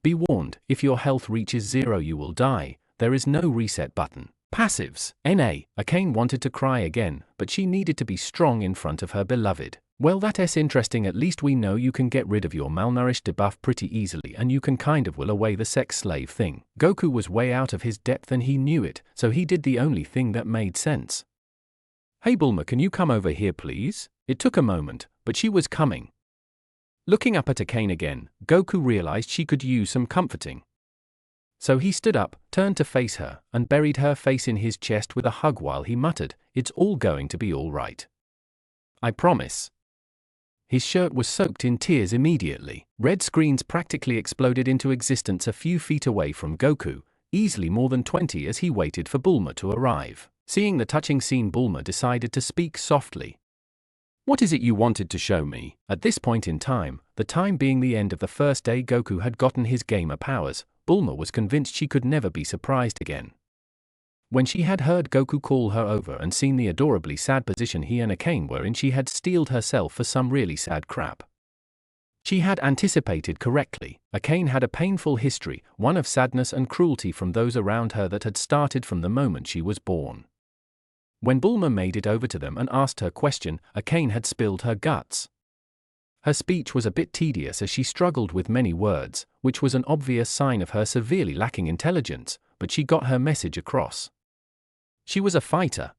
Be warned, if your health reaches 0 you will die. There is no reset button. Passives. NA. Akane wanted to cry again, but she needed to be strong in front of her beloved. Well, that's interesting. At least we know you can get rid of your malnourished debuff pretty easily and you can kind of will away the sex slave thing. Goku was way out of his depth and he knew it, so he did the only thing that made sense. Hey Bulma, can you come over here please? It took a moment, but she was coming. Looking up at Akane again, Goku realized she could use some comforting. So he stood up, turned to face her, and buried her face in his chest with a hug while he muttered, "It's all going to be all right. I promise." His shirt was soaked in tears immediately. Red screens practically exploded into existence a few feet away from Goku, easily more than 20 as he waited for Bulma to arrive. Seeing the touching scene, Bulma decided to speak softly. "What is it you wanted to show me?" At this point in time, the time being the end of the first day Goku had gotten his gamer powers, Bulma was convinced she could never be surprised again. When she had heard Goku call her over and seen the adorably sad position he and Akane were in, she had steeled herself for some really sad crap. She had anticipated correctly. Akane had a painful history, one of sadness and cruelty from those around her that had started from the moment she was born. When Bulma made it over to them and asked her question, Akane had spilled her guts. Her speech was a bit tedious as she struggled with many words, which was an obvious sign of her severely lacking intelligence, but she got her message across. She was a fighter.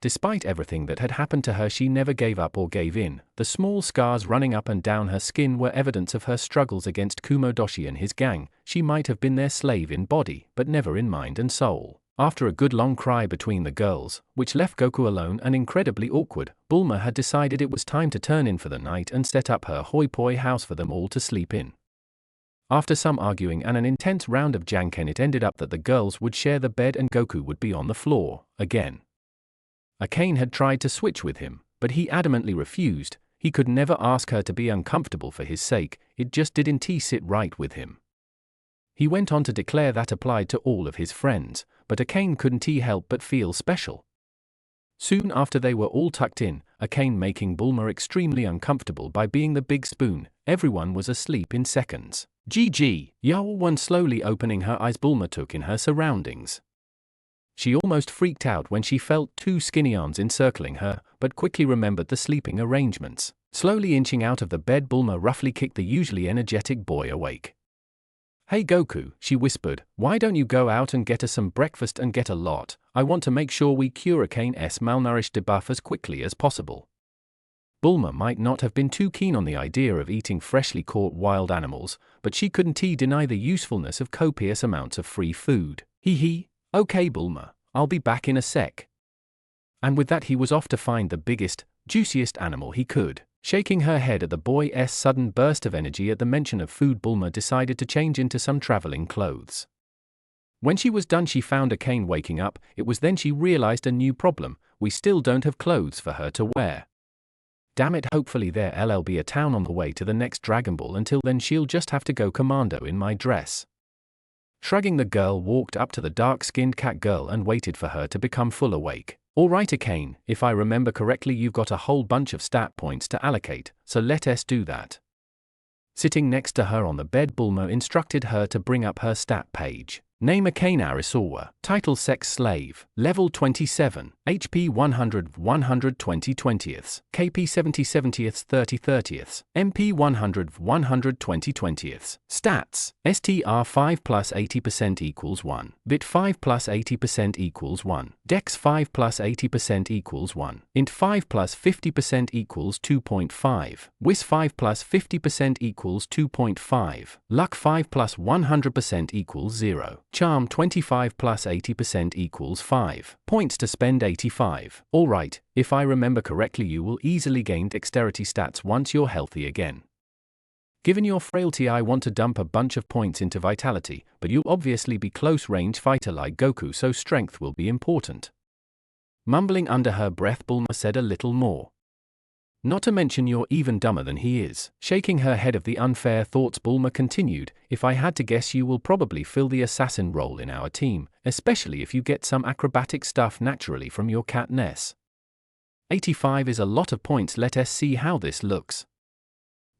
Despite everything that had happened to her, she never gave up or gave in. The small scars running up and down her skin were evidence of her struggles against Kumodoshi and his gang. She might have been their slave in body, but never in mind and soul. After a good long cry between the girls, which left Goku alone and incredibly awkward, Bulma had decided it was time to turn in for the night and set up her hoi-poi house for them all to sleep in. After some arguing and an intense round of janken, it ended up that the girls would share the bed and Goku would be on the floor, again. Akane had tried to switch with him, but he adamantly refused. He could never ask her to be uncomfortable for his sake, it just didn't sit right with him. He went on to declare that applied to all of his friends, but Akane couldn't help but feel special. Soon after they were all tucked in, Akane making Bulma extremely uncomfortable by being the big spoon, everyone was asleep in seconds. GG, Yaowan slowly opening her eyes, Bulma took in her surroundings. She almost freaked out when she felt 2 skinny arms encircling her, but quickly remembered the sleeping arrangements. Slowly inching out of the bed, Bulma roughly kicked the usually energetic boy awake. Hey Goku, she whispered, why don't you go out and get us some breakfast and get a lot? I want to make sure we cure Kane's malnourished debuff as quickly as possible. Bulma might not have been too keen on the idea of eating freshly caught wild animals, but she couldn't deny the usefulness of copious amounts of free food. Okay Bulma, I'll be back in a sec. And with that he was off to find the biggest, juiciest animal he could. Shaking her head at the boy's sudden burst of energy at the mention of food, Bulma decided to change into some traveling clothes. When she was done she found Kane waking up. It was then she realized a new problem: we still don't have clothes for her to wear. Damn it, hopefully there'll be a town on the way to the next Dragon Ball. Until then she'll just have to go commando in my dress. Shrugging, the girl walked up to the dark-skinned cat girl and waited for her to become full awake. Alright Kane, if I remember correctly you've got a whole bunch of stat points to allocate, so let us do that. Sitting next to her on the bed, Bulma instructed her to bring up her stat page. Name Kane Arisawa. Title Sex Slave. Level 27. HP 100 120 20ths. KP 70 70ths 30 30ths. MP 100 120 20ths. Stats. STR 5 plus 80% equals 1. Bit 5 plus 80% equals 1. Dex 5 plus 80% equals 1. Int 5 plus 50% equals 2.5. Whis 5 plus 50% equals 2.5. Luck 5 plus 100% equals 0. Charm 25 plus 80% equals 5. Points to spend 85. Alright, if I remember correctly you will easily gain dexterity stats once you're healthy again. Given your frailty I want to dump a bunch of points into vitality, but you'll obviously be close range fighter like Goku, so strength will be important. Mumbling under her breath, Bulma said a little more. Not to mention you're even dumber than he is. Shaking her head of the unfair thoughts, Bulma continued, if I had to guess you will probably fill the assassin role in our team, especially if you get some acrobatic stuff naturally from your catness. 85 is a lot of points, let us see how this looks.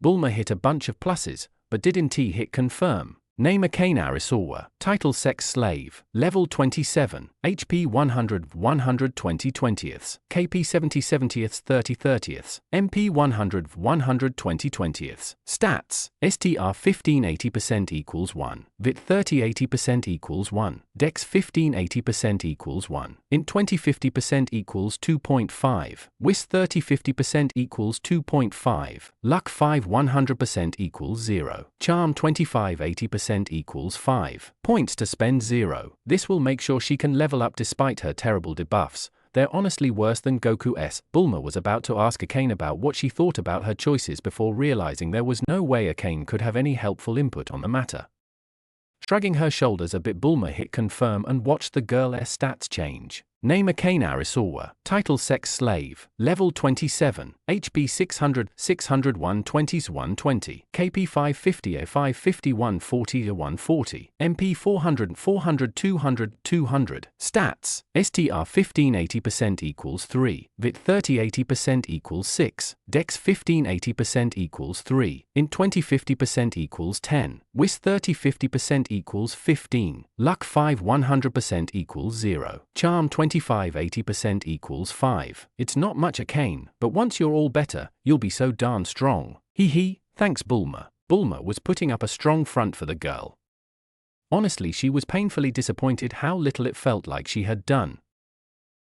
Bulma hit a bunch of pluses, but didn't hit confirm. Name Kane Arisawa. Title Sex Slave. Level 27. HP 100 120 20ths. KP 70 70ths 30 30ths. MP 100 120 20ths. Stats. STR 15 80% equals 1. Vit 30 80% equals 1. Dex 15 80% equals 1. Int 20 50% equals 2.5. Whis 30 50% equals 2.5. Luck 5 100% equals 0. Charm 25 80% equals 5. Points to spend 0. This will make sure she can level up despite her terrible debuffs. They're honestly worse than Goku's. Bulma was about to ask Akane about what she thought about her choices before realizing there was no way Akane could have any helpful input on the matter. Shrugging her shoulders a bit, Bulma hit confirm and watched the girl's stats change. Name Kane Arisawa. Title Sex Slave. Level 27. HP 600 601 20s 120. KP 550 A 550 140 A 140. MP 400 400 200 200. Stats. STR 15 80% equals 3. Vit 30 80% equals 6. Dex 15 80% equals 3. Int 20 50% equals 10. Whis 30 50% equals 15. Luck 5 100% equals 0. Charm 25 80% equals 5. It's not much Kane, but once you're all better, you'll be so darn strong. Thanks Bulma. Bulma was putting up a strong front for the girl. Honestly, she was painfully disappointed how little it felt like she had done.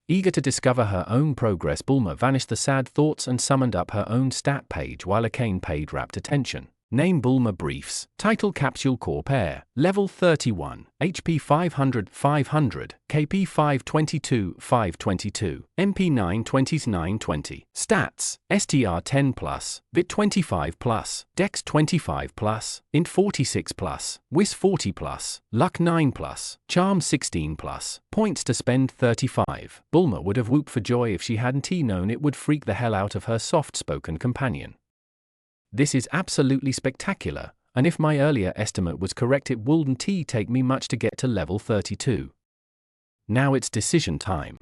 Eager to discover her own progress, Bulma vanished the sad thoughts and summoned up her own stat page while Akane paid rapt attention. Name Bulma Briefs. Title Capsule Corp Air. Level 31. HP 500 500. KP 522 522. MP 920s 920. Stats. STR 10 plus. Bit 25 plus. Dex 25 plus. Int 46 plus. Whis 40 plus. Luck 9 plus. Charm 16 plus. Points to spend 35. Bulma would have whooped for joy if she hadn't known it would freak the hell out of her soft-spoken companion. This is absolutely spectacular, and if my earlier estimate was correct, it wouldn't take me much to get to level 32. Now it's decision time.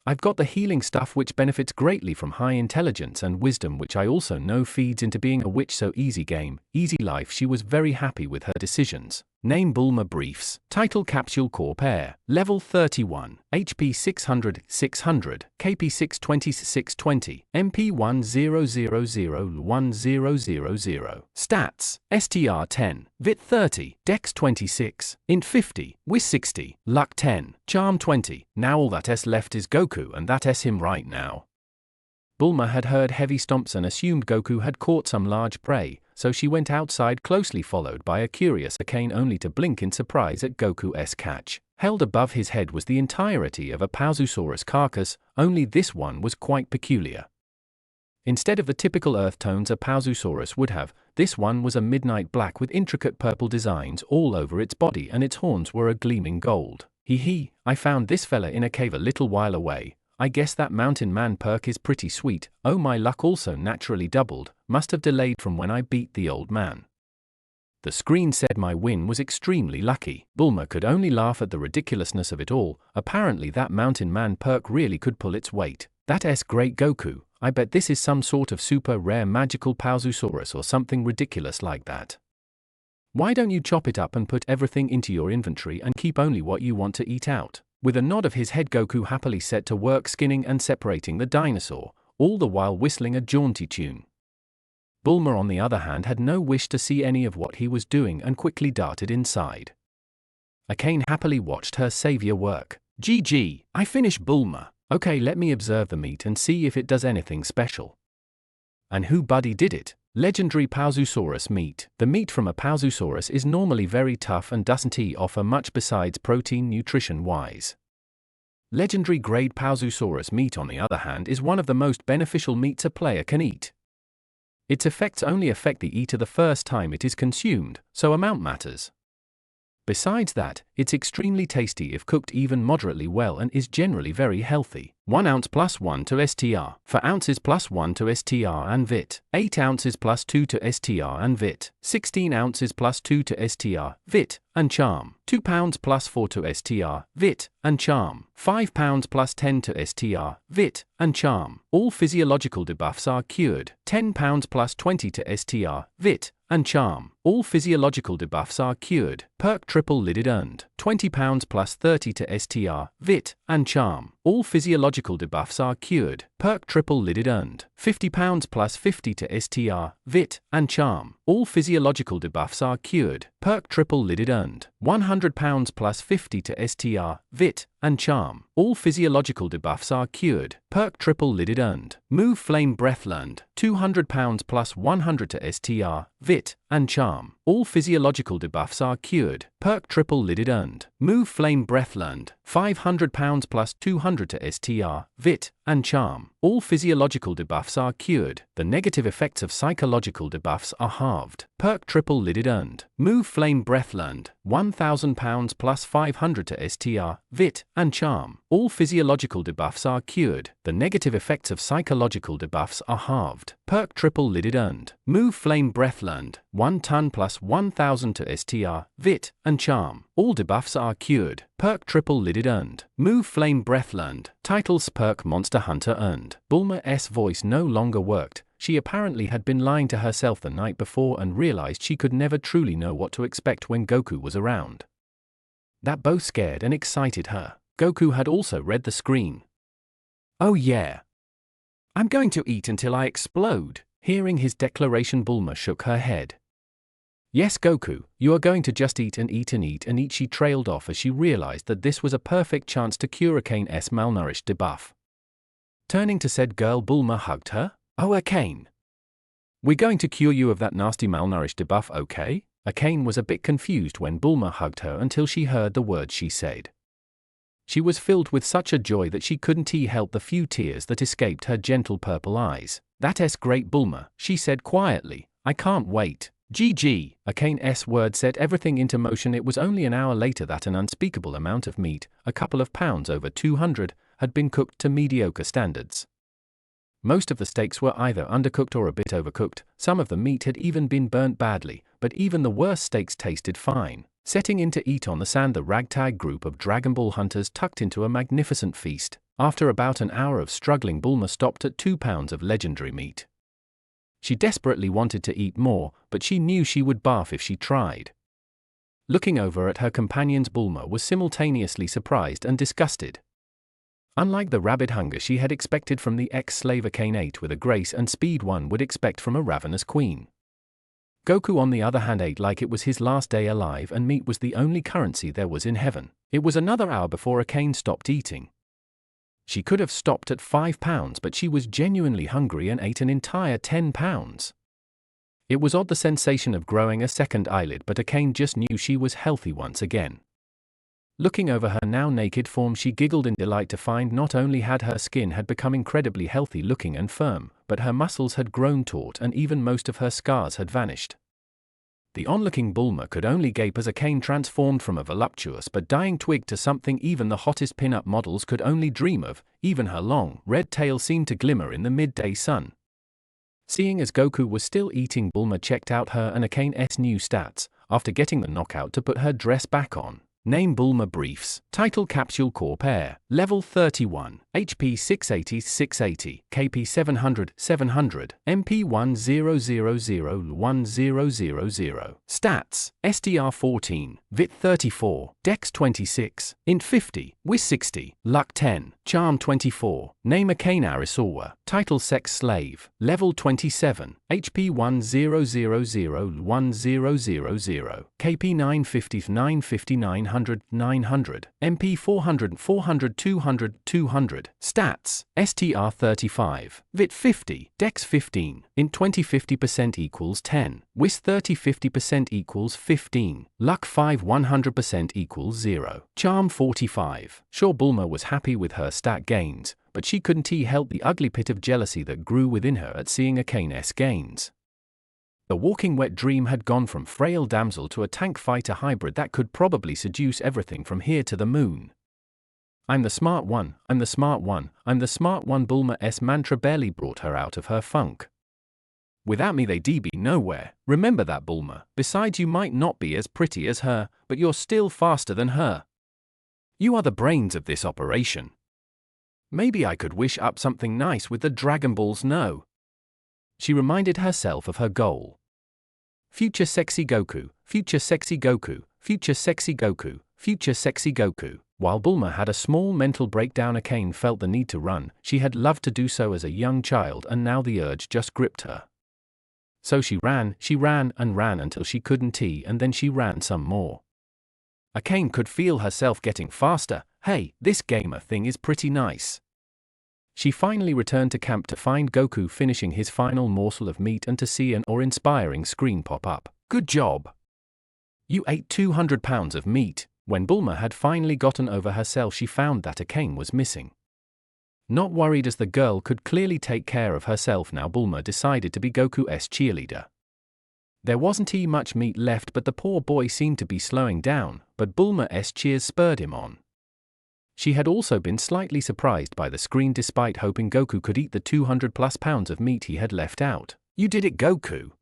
I've got the healing stuff, which benefits greatly from high intelligence and wisdom, which I also know feeds into being a witch, so easy game, easy life. She was very happy with her decisions. Name Bulma Briefs. Title Capsule Core Pair. Level 31. HP 600, 600, KP 620, 620, MP 10001000. Stats. STR 10, VIT 30, Dex 26, Int 50, Whis 60, Luck 10, Charm 20. Now all that's left is Goku, and that's him right now. Bulma had heard heavy stomps and assumed Goku had caught some large prey, so she went outside, closely followed by a curious Arcane, only to blink in surprise at Goku's catch. Held above his head was the entirety of a Pauzosaurus carcass, only this one was quite peculiar. Instead of the typical earth tones a Pauzosaurus would have, this one was a midnight black with intricate purple designs all over its body, and its horns were a gleaming gold. Hee, I found this fella in a cave a little while away. I guess that mountain man perk is pretty sweet. Oh, my luck also naturally doubled, must have delayed from when I beat the old man. The screen said my win was extremely lucky. Bulma could only laugh at the ridiculousness of it all. Apparently that mountain man perk really could pull its weight. That's great, Goku. I bet this is some sort of super rare magical Pauzosaurus or something ridiculous like that. Why don't you chop it up and put everything into your inventory and keep only what you want to eat out? With a nod of his head, Goku happily set to work skinning and separating the dinosaur, all the while whistling a jaunty tune. Bulma, on the other hand, had no wish to see any of what he was doing and quickly darted inside. Arcane happily watched her savior work. GG, I finished Bulma. Okay, let me observe the meat and see if it does anything special. And who buddy did it? Legendary Pauzosaurus meat. The meat from a Pauzosaurus is normally very tough and doesn't offer much besides protein nutrition-wise. Legendary grade Pauzosaurus meat, on the other hand, is one of the most beneficial meats a player can eat. Its effects only affect the eater the first time it is consumed, so amount matters. Besides that, it's extremely tasty if cooked even moderately well and is generally very healthy. 1 ounce plus 1 to STR, 4 ounces plus 1 to STR and VIT, 8 ounces plus 2 to STR and VIT, 16 ounces plus 2 to STR, VIT, and Charm, 2 pounds plus 4 to STR, VIT, and Charm, 5 pounds plus 10 to STR, VIT, and Charm. All physiological debuffs are cured. 10 pounds plus 20 to STR, VIT, and Charm. All physiological debuffs are cured. Perk triple lidded earned. 20 pounds plus 30 to STR, VIT, and Charm. All physiological debuffs are cured. Perk triple lidded earned. 50 pounds plus 50 to STR, VIT, and Charm. All physiological debuffs are cured. Perk triple lidded earned. 100 pounds plus 50 to STR, VIT, and Charm. All physiological debuffs are cured. Perk triple lidded earned. Move flame breath learned. 200 pounds plus 100 to STR, VIT, and Charm. All physiological debuffs are cured. Perk triple lidded earned. Move flame breath learned. 500 pounds plus 200 to STR, VIT, and Charm. All physiological debuffs are cured. The negative effects of psychological debuffs are halved. Perk triple lidded earned. Move flame breath learned. 1000 pounds plus 500 to STR, VIT, and Charm. All physiological debuffs are cured. The negative effects of psychological debuffs are halved. Perk triple lidded earned. Move flame breath learned. 1 ton plus 1000 to STR, VIT, and Charm. All debuffs are cured. Perk triple lidded earned. Move flame breath learned. Titles perk monster hunter earned. Bulma's voice no longer worked. She apparently had been lying to herself the night before and realized she could never truly know what to expect when Goku was around. That both scared and excited her. Goku had also read the screen. Oh yeah. I'm going to eat until I explode. Hearing his declaration, Bulma shook her head. Yes, Goku, you are going to just eat and eat and eat and eat. She trailed off as she realized that this was a perfect chance to cure Arcane's malnourished debuff. Turning to said girl, Bulma hugged her. Oh, Arcane. We're going to cure you of that nasty malnourished debuff, okay? Arcane was a bit confused when Bulma hugged her until she heard the words she said. She was filled with such a joy that she couldn't help the few tears that escaped her gentle purple eyes. That's great, Bulma, she said quietly. I can't wait. GG. Arcane's word set everything into motion. It was only an hour later that an unspeakable amount of meat, a couple of pounds over 200, had been cooked to mediocre standards. Most of the steaks were either undercooked or a bit overcooked. Some of the meat had even been burnt badly, but even the worst steaks tasted fine. Setting in to eat on the sand, the ragtag group of Dragon Ball hunters tucked into a magnificent feast. After about an hour of struggling, Bulma stopped at 2 pounds of legendary meat. She desperately wanted to eat more, but she knew she would barf if she tried. Looking over at her companions, Bulma was simultaneously surprised and disgusted. Unlike the rabid hunger she had expected from the ex-slave, Akane ate with a grace and speed one would expect from a ravenous queen. Goku, on the other hand, ate like it was his last day alive, and meat was the only currency there was in heaven. It was another hour before Akane stopped eating. She could have stopped at 5 pounds, but she was genuinely hungry and ate an entire 10 pounds. It was odd, the sensation of growing a second eyelid, but Akane just knew she was healthy once again. Looking over her now naked form, she giggled in delight to find not only had her skin had become incredibly healthy looking and firm, but her muscles had grown taut and even most of her scars had vanished. The onlooking Bulma could only gape as Akane transformed from a voluptuous but dying twig to something even the hottest pin-up models could only dream of. Even her long, red tail seemed to glimmer in the midday sun. Seeing as Goku was still eating, Bulma checked out her and Akane's new stats, after getting the knockout to put her dress back on. Name: Bulma Briefs. Title: Capsule Corp Air. Level 31. HP 680 680. KP 700 700. MP 10001000. Stats: STR 14. Vit 34. Dex 26. Int 50. Whis 60. Luck 10. Charm 24. Name: Akane Arisawa. Title: Sex Slave. Level 27. HP 10001000. KP 950 950 900 900. MP 400 400 200 200. Stats: STR 35. Vit 50. Dex 15. Int 20 50% equals 10. Whis 30 50% equals 15. Luck 5 100% equals 0. Charm 45. Sure, Bulma was happy with her stat gains, but she couldn't help the ugly pit of jealousy that grew within her at seeing Akane's gains. The walking wet dream had gone from frail damsel to a tank fighter hybrid that could probably seduce everything from here to the moon. I'm the smart one, I'm the smart one, I'm the smart one. Bulma's mantra barely brought her out of her funk. Without me they'd be nowhere. Remember that, Bulma. Besides, you might not be as pretty as her, but you're still faster than her. You are the brains of this operation. Maybe I could wish up something nice with the Dragon Balls, no? She reminded herself of her goal. Future sexy Goku, future sexy Goku, future sexy Goku, future sexy Goku. While Bulma had a small mental breakdown, Akane felt the need to run. She had loved to do so as a young child, and now the urge just gripped her. So she ran and ran until she couldn't, and then she ran some more. Akane could feel herself getting faster. Hey, this gamer thing is pretty nice. She finally returned to camp to find Goku finishing his final morsel of meat and to see an awe-inspiring screen pop up. Good job! You ate 200 pounds of meat. When Bulma had finally gotten over herself, she found that Akane was missing. Not worried, as the girl could clearly take care of herself now, Bulma decided to be Goku's cheerleader. There wasn't much meat left, but the poor boy seemed to be slowing down, but Bulma's cheers spurred him on. She had also been slightly surprised by the screen, despite hoping Goku could eat the 200+ pounds of meat he had left out. You did it, Goku!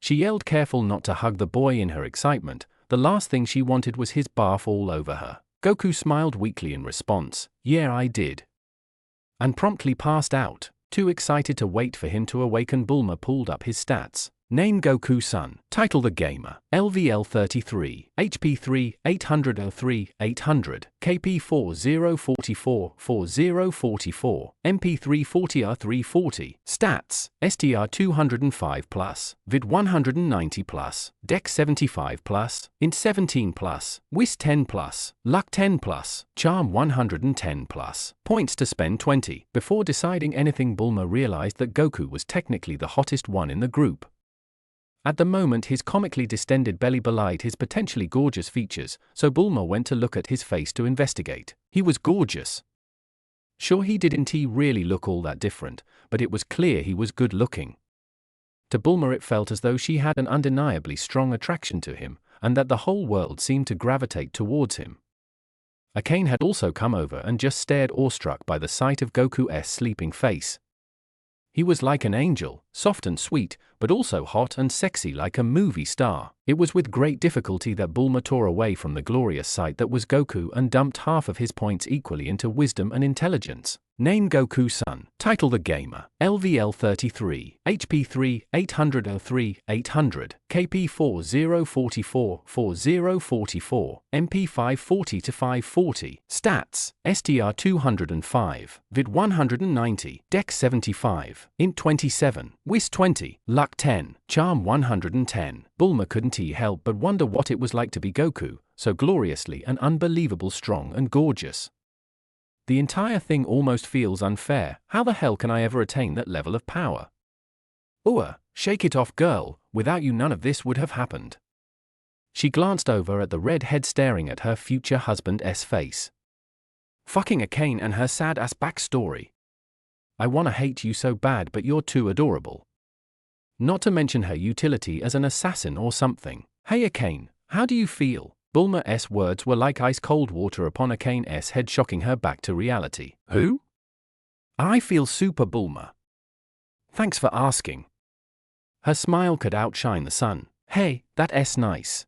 She yelled, careful not to hug the boy in her excitement. The last thing she wanted was his barf all over her. Goku smiled weakly in response. Yeah, I did. And promptly passed out. Too excited to wait for him to awaken, Bulma pulled up his stats. Name: Goku-san. Title: The Gamer. LVL 33. HP 3, 803, 800. KP 4044, 4044. MP 340 R340. Stats: STR 205+, Vid 190+, Dex 75+, Int 17+, Whis 10+, Luck 10+, Charm 110+. Points to spend 20. Before deciding anything, Bulma realized that Goku was technically the hottest one in the group. At the moment, his comically distended belly belied his potentially gorgeous features, so Bulma went to look at his face to investigate. He was gorgeous. Sure, he didn't really look all that different, but it was clear he was good looking. To Bulma it felt as though she had an undeniably strong attraction to him, and that the whole world seemed to gravitate towards him. Akane had also come over and just stared awestruck by the sight of Goku's sleeping face. He was like an angel, soft and sweet, but also hot and sexy like a movie star. It was with great difficulty that Bulma tore away from the glorious sight that was Goku and dumped half of his points equally into wisdom and intelligence. Name Goku-san. Title The Gamer. LVL 33. HP 3, 803, 800. KP 4044, 4044. MP 540 to 540. Stats. STR 205. Vid 190. Dex 75. Int 27. Whis 20. Luck 10. Charm 110. Bulma couldn't help but wonder what it was like to be Goku, so gloriously and unbelievable strong and gorgeous. The entire thing almost feels unfair. How the hell can I ever attain that level of power? Ooh, shake it off, girl. Without you none of this would have happened. She glanced over at the red head staring at her future husband's face. Fucking Akane and her sad-ass backstory. I wanna hate you so bad, but you're too adorable. Not to mention her utility as an assassin or something. Hey Akane, how do you feel? Bulma's words were like ice-cold water upon Akane's head, shocking her back to reality. Who? I feel super, Bulma. Thanks for asking. Her smile could outshine the sun. Hey, that's nice.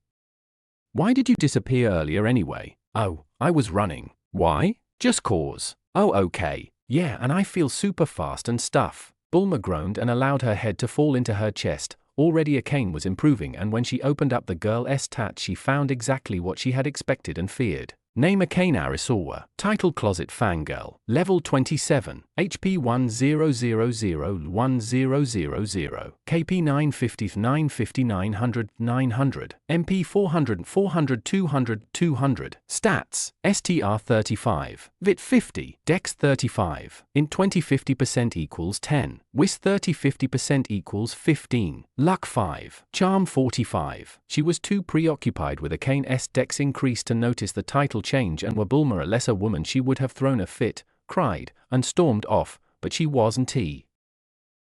Why did you disappear earlier anyway? Oh, I was running. Why? Just cause. Oh, okay. Yeah, and I feel super fast and stuff. Bulma groaned and allowed her head to fall into her chest. Already Akane was improving, and when she opened up the girl's tat she found exactly what she had expected and feared. Name Akane Arisawa. Title Closet Fangirl. Level 27. HP 10001000. KP 950 950 900 900. MP 400 400 200 200. Stats. STR 35. Vit 50. Dex 35. Int 20 50% equals 10. Whis 30 50% equals 15. Luck 5. Charm 45. She was too preoccupied with Akane's dex increase to notice the title change, and were Bulma a lesser woman she would have thrown a fit, cried, and stormed off, but she wasn't.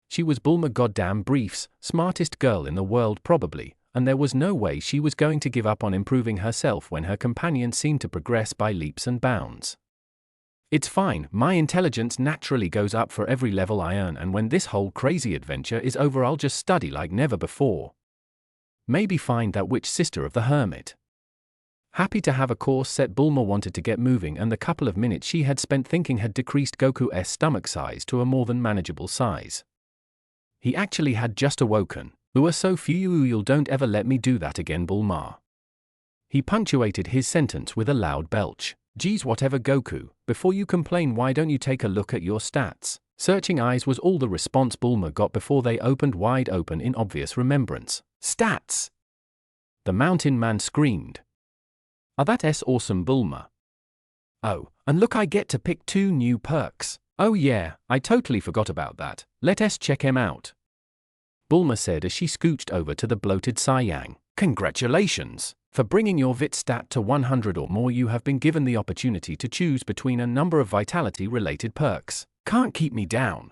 She was Bulma goddamn Brief's smartest girl in the world probably, and there was no way she was going to give up on improving herself when her companion seemed to progress by leaps and bounds. It's fine, my intelligence naturally goes up for every level I earn, and when this whole crazy adventure is over I'll just study like never before. Maybe find that witch sister of the hermit. Happy to have a course set, Bulma wanted to get moving, and the couple of minutes she had spent thinking had decreased Goku's stomach size to a more than manageable size. He actually had just awoken. Ooh, so few, you'll don't ever let me do that again, Bulma. He punctuated his sentence with a loud belch. Geez, whatever Goku, before you complain why don't you take a look at your stats? Searching eyes was all the response Bulma got before they opened wide open in obvious remembrance. Stats! The mountain man screamed. Oh, that's awesome, Bulma. Oh, and look, I get to pick 2 new perks. Oh yeah, I totally forgot about that. Let's check him out. Bulma said as she scooched over to the bloated Saiyang. Congratulations! For bringing your Vit stat to 100 or more, you have been given the opportunity to choose between a number of vitality-related perks. Can't keep me down.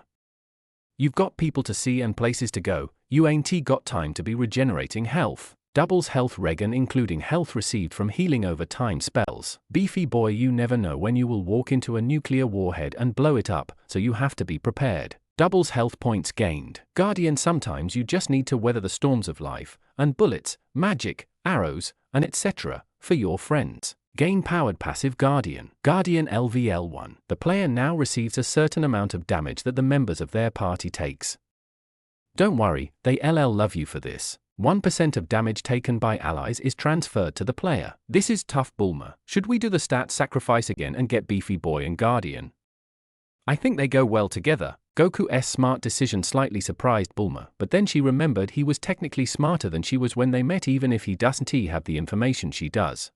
You've got people to see and places to go, you ain't got time to be regenerating health. Doubles health regen, including health received from healing over time spells. Beefy boy, you never know when you will walk into a nuclear warhead and blow it up, so you have to be prepared. Doubles health points gained. Guardian, sometimes you just need to weather the storms of life, and bullets, magic, arrows, and etc. for your friends. Gain powered passive Guardian. Guardian LVL1. The player now receives a certain amount of damage that the members of their party takes. Don't worry, they love you for this. 1% of damage taken by allies is transferred to the player. This is tough, Bulma. Should we do the stat sacrifice again and get Beefy Boy and Guardian? I think they go well together. Goku's smart decision slightly surprised Bulma, but then she remembered he was technically smarter than she was when they met, even if he doesn't have the information she does.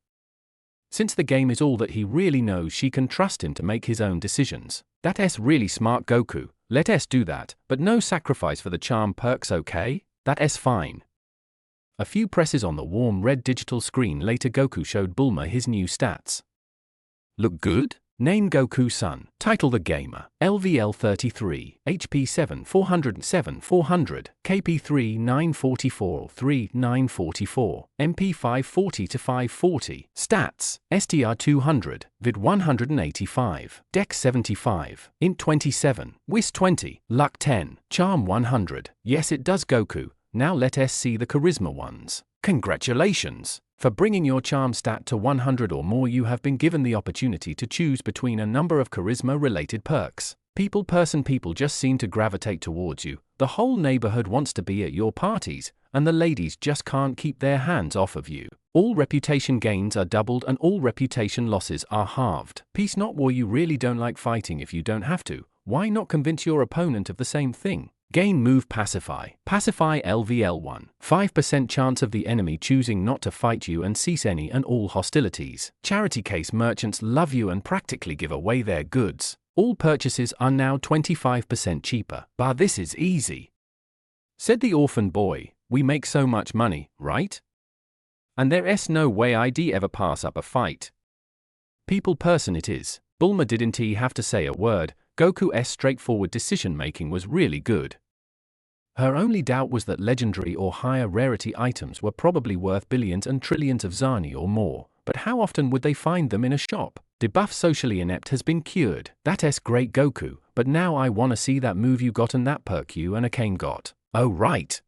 Since the game is all that he really knows, she can trust him to make his own decisions. That's really smart, Goku. Let's do that, but no sacrifice for the charm perks, okay? That's fine. A few presses on the warm red digital screen later, Goku showed Bulma his new stats. Look good? Name Goku-san. Title The Gamer. LVL 33. HP 7 407 400. KP 3 944 3 944. MP 540 to 540. Stats. STR 200. Vid 185. Dex 75. Int 27. Whis 20. Luck 10. Charm 100. Yes, it does, Goku. Now let's see the charisma ones. Congratulations! For bringing your charm stat to 100 or more, you have been given the opportunity to choose between a number of charisma-related perks. People just seem to gravitate towards you. The whole neighborhood wants to be at your parties, and the ladies just can't keep their hands off of you. All reputation gains are doubled and all reputation losses are halved. Peace not war. You really don't like fighting if you don't have to. Why not convince your opponent of the same thing? Gain move pacify. Pacify LVL1. 5% chance of the enemy choosing not to fight you and cease any and all hostilities. Charity case merchants love you and practically give away their goods. All purchases are now 25% cheaper. But this is easy. Said the orphan boy, we make so much money, right? And there's no way I'd ever pass up a fight. People person it is. Bulma didn't he have to say a word. Goku's straightforward decision-making was really good. Her only doubt was that legendary or higher rarity items were probably worth billions and trillions of zani or more, but how often would they find them in a shop? Debuff socially inept has been cured. That's great Goku, but now I wanna see that move you got and that perk you and Akane got. Oh right.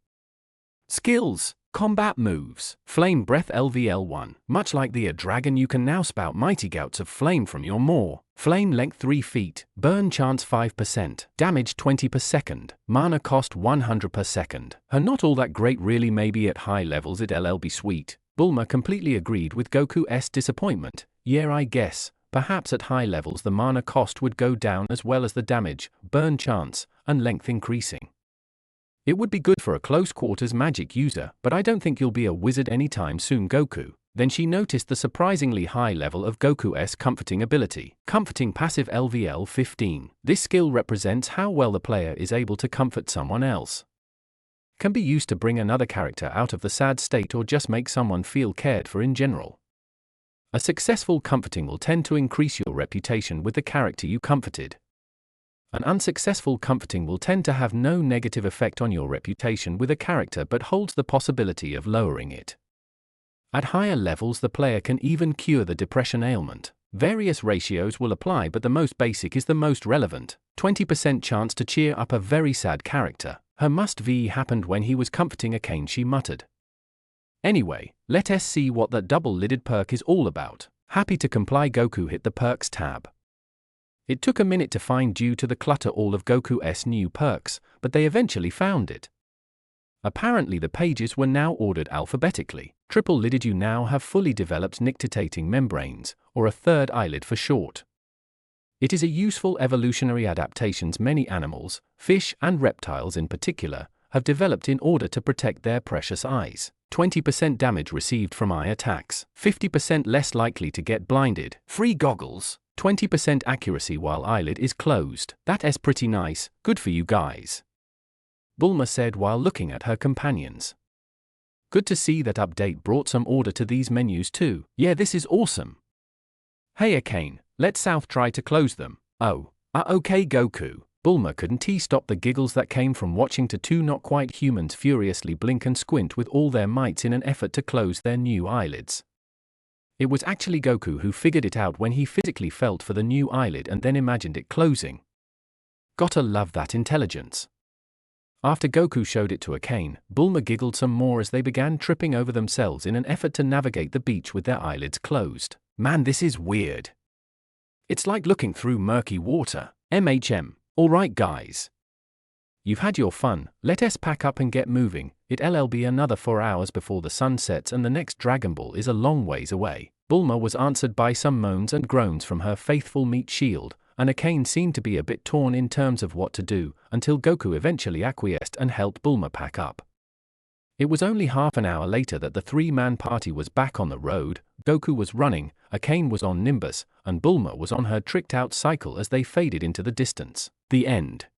Skills. Combat moves. Flame Breath LVL1. Much like the dragon, you can now spout mighty gouts of flame from your maw. Flame length 3 feet. Burn chance 5%. Damage 20 per second. Mana cost 100 per second. Not all that great really. Maybe at high levels it'll be sweet. Bulma completely agreed with Goku's disappointment. Yeah, I guess. Perhaps at high levels the mana cost would go down as well as the damage, burn chance, and length increasing. It would be good for a close quarters magic user, but I don't think you'll be a wizard anytime soon, Goku. Then she noticed the surprisingly high level of Goku's comforting ability. Comforting passive LVL 15. This skill represents how well the player is able to comfort someone else. Can be used to bring another character out of the sad state or just make someone feel cared for in general. A successful comforting will tend to increase your reputation with the character you comforted. An unsuccessful comforting will tend to have no negative effect on your reputation with a character but holds the possibility of lowering it. At higher levels the player can even cure the depression ailment. Various ratios will apply but the most basic is the most relevant. 20% chance to cheer up a very sad character. Her must-v happened when he was comforting Akane, she muttered. Anyway, let us see what that double-lidded perk is all about. Happy to comply, Goku hit the perks tab. It took a minute to find due to the clutter all of Goku's new perks, but they eventually found it. Apparently the pages were now ordered alphabetically. Triple-lidded, you now have fully developed nictitating membranes, or a third eyelid for short. It is a useful evolutionary adaptation many animals, fish and reptiles in particular, have developed in order to protect their precious eyes. 20% damage received from eye attacks. 50% less likely to get blinded. Free goggles. 20% accuracy while eyelid is closed. That's pretty nice, good for you guys. Bulma said while looking at her companions. Good to see that update brought some order to these menus too. Yeah, this is awesome. Hey Akane, let South try to close them. Oh, okay Goku. Bulma couldn't stop the giggles that came from watching two not quite humans furiously blink and squint with all their mights in an effort to close their new eyelids. It was actually Goku who figured it out when he physically felt for the new eyelid and then imagined it closing. Gotta love that intelligence. After Goku showed it to Akane, Bulma giggled some more as they began tripping over themselves in an effort to navigate the beach with their eyelids closed. Man, this is weird. It's like looking through murky water. Alright guys. You've had your fun, let us pack up and get moving. It'll be another 4 hours before the sun sets and the next Dragon Ball is a long ways away. Bulma was answered by some moans and groans from her faithful meat shield, and Akane seemed to be a bit torn in terms of what to do, until Goku eventually acquiesced and helped Bulma pack up. It was only half an hour later that the three-man party was back on the road. Goku was running, Akane was on Nimbus, and Bulma was on her tricked-out cycle as they faded into the distance. The end.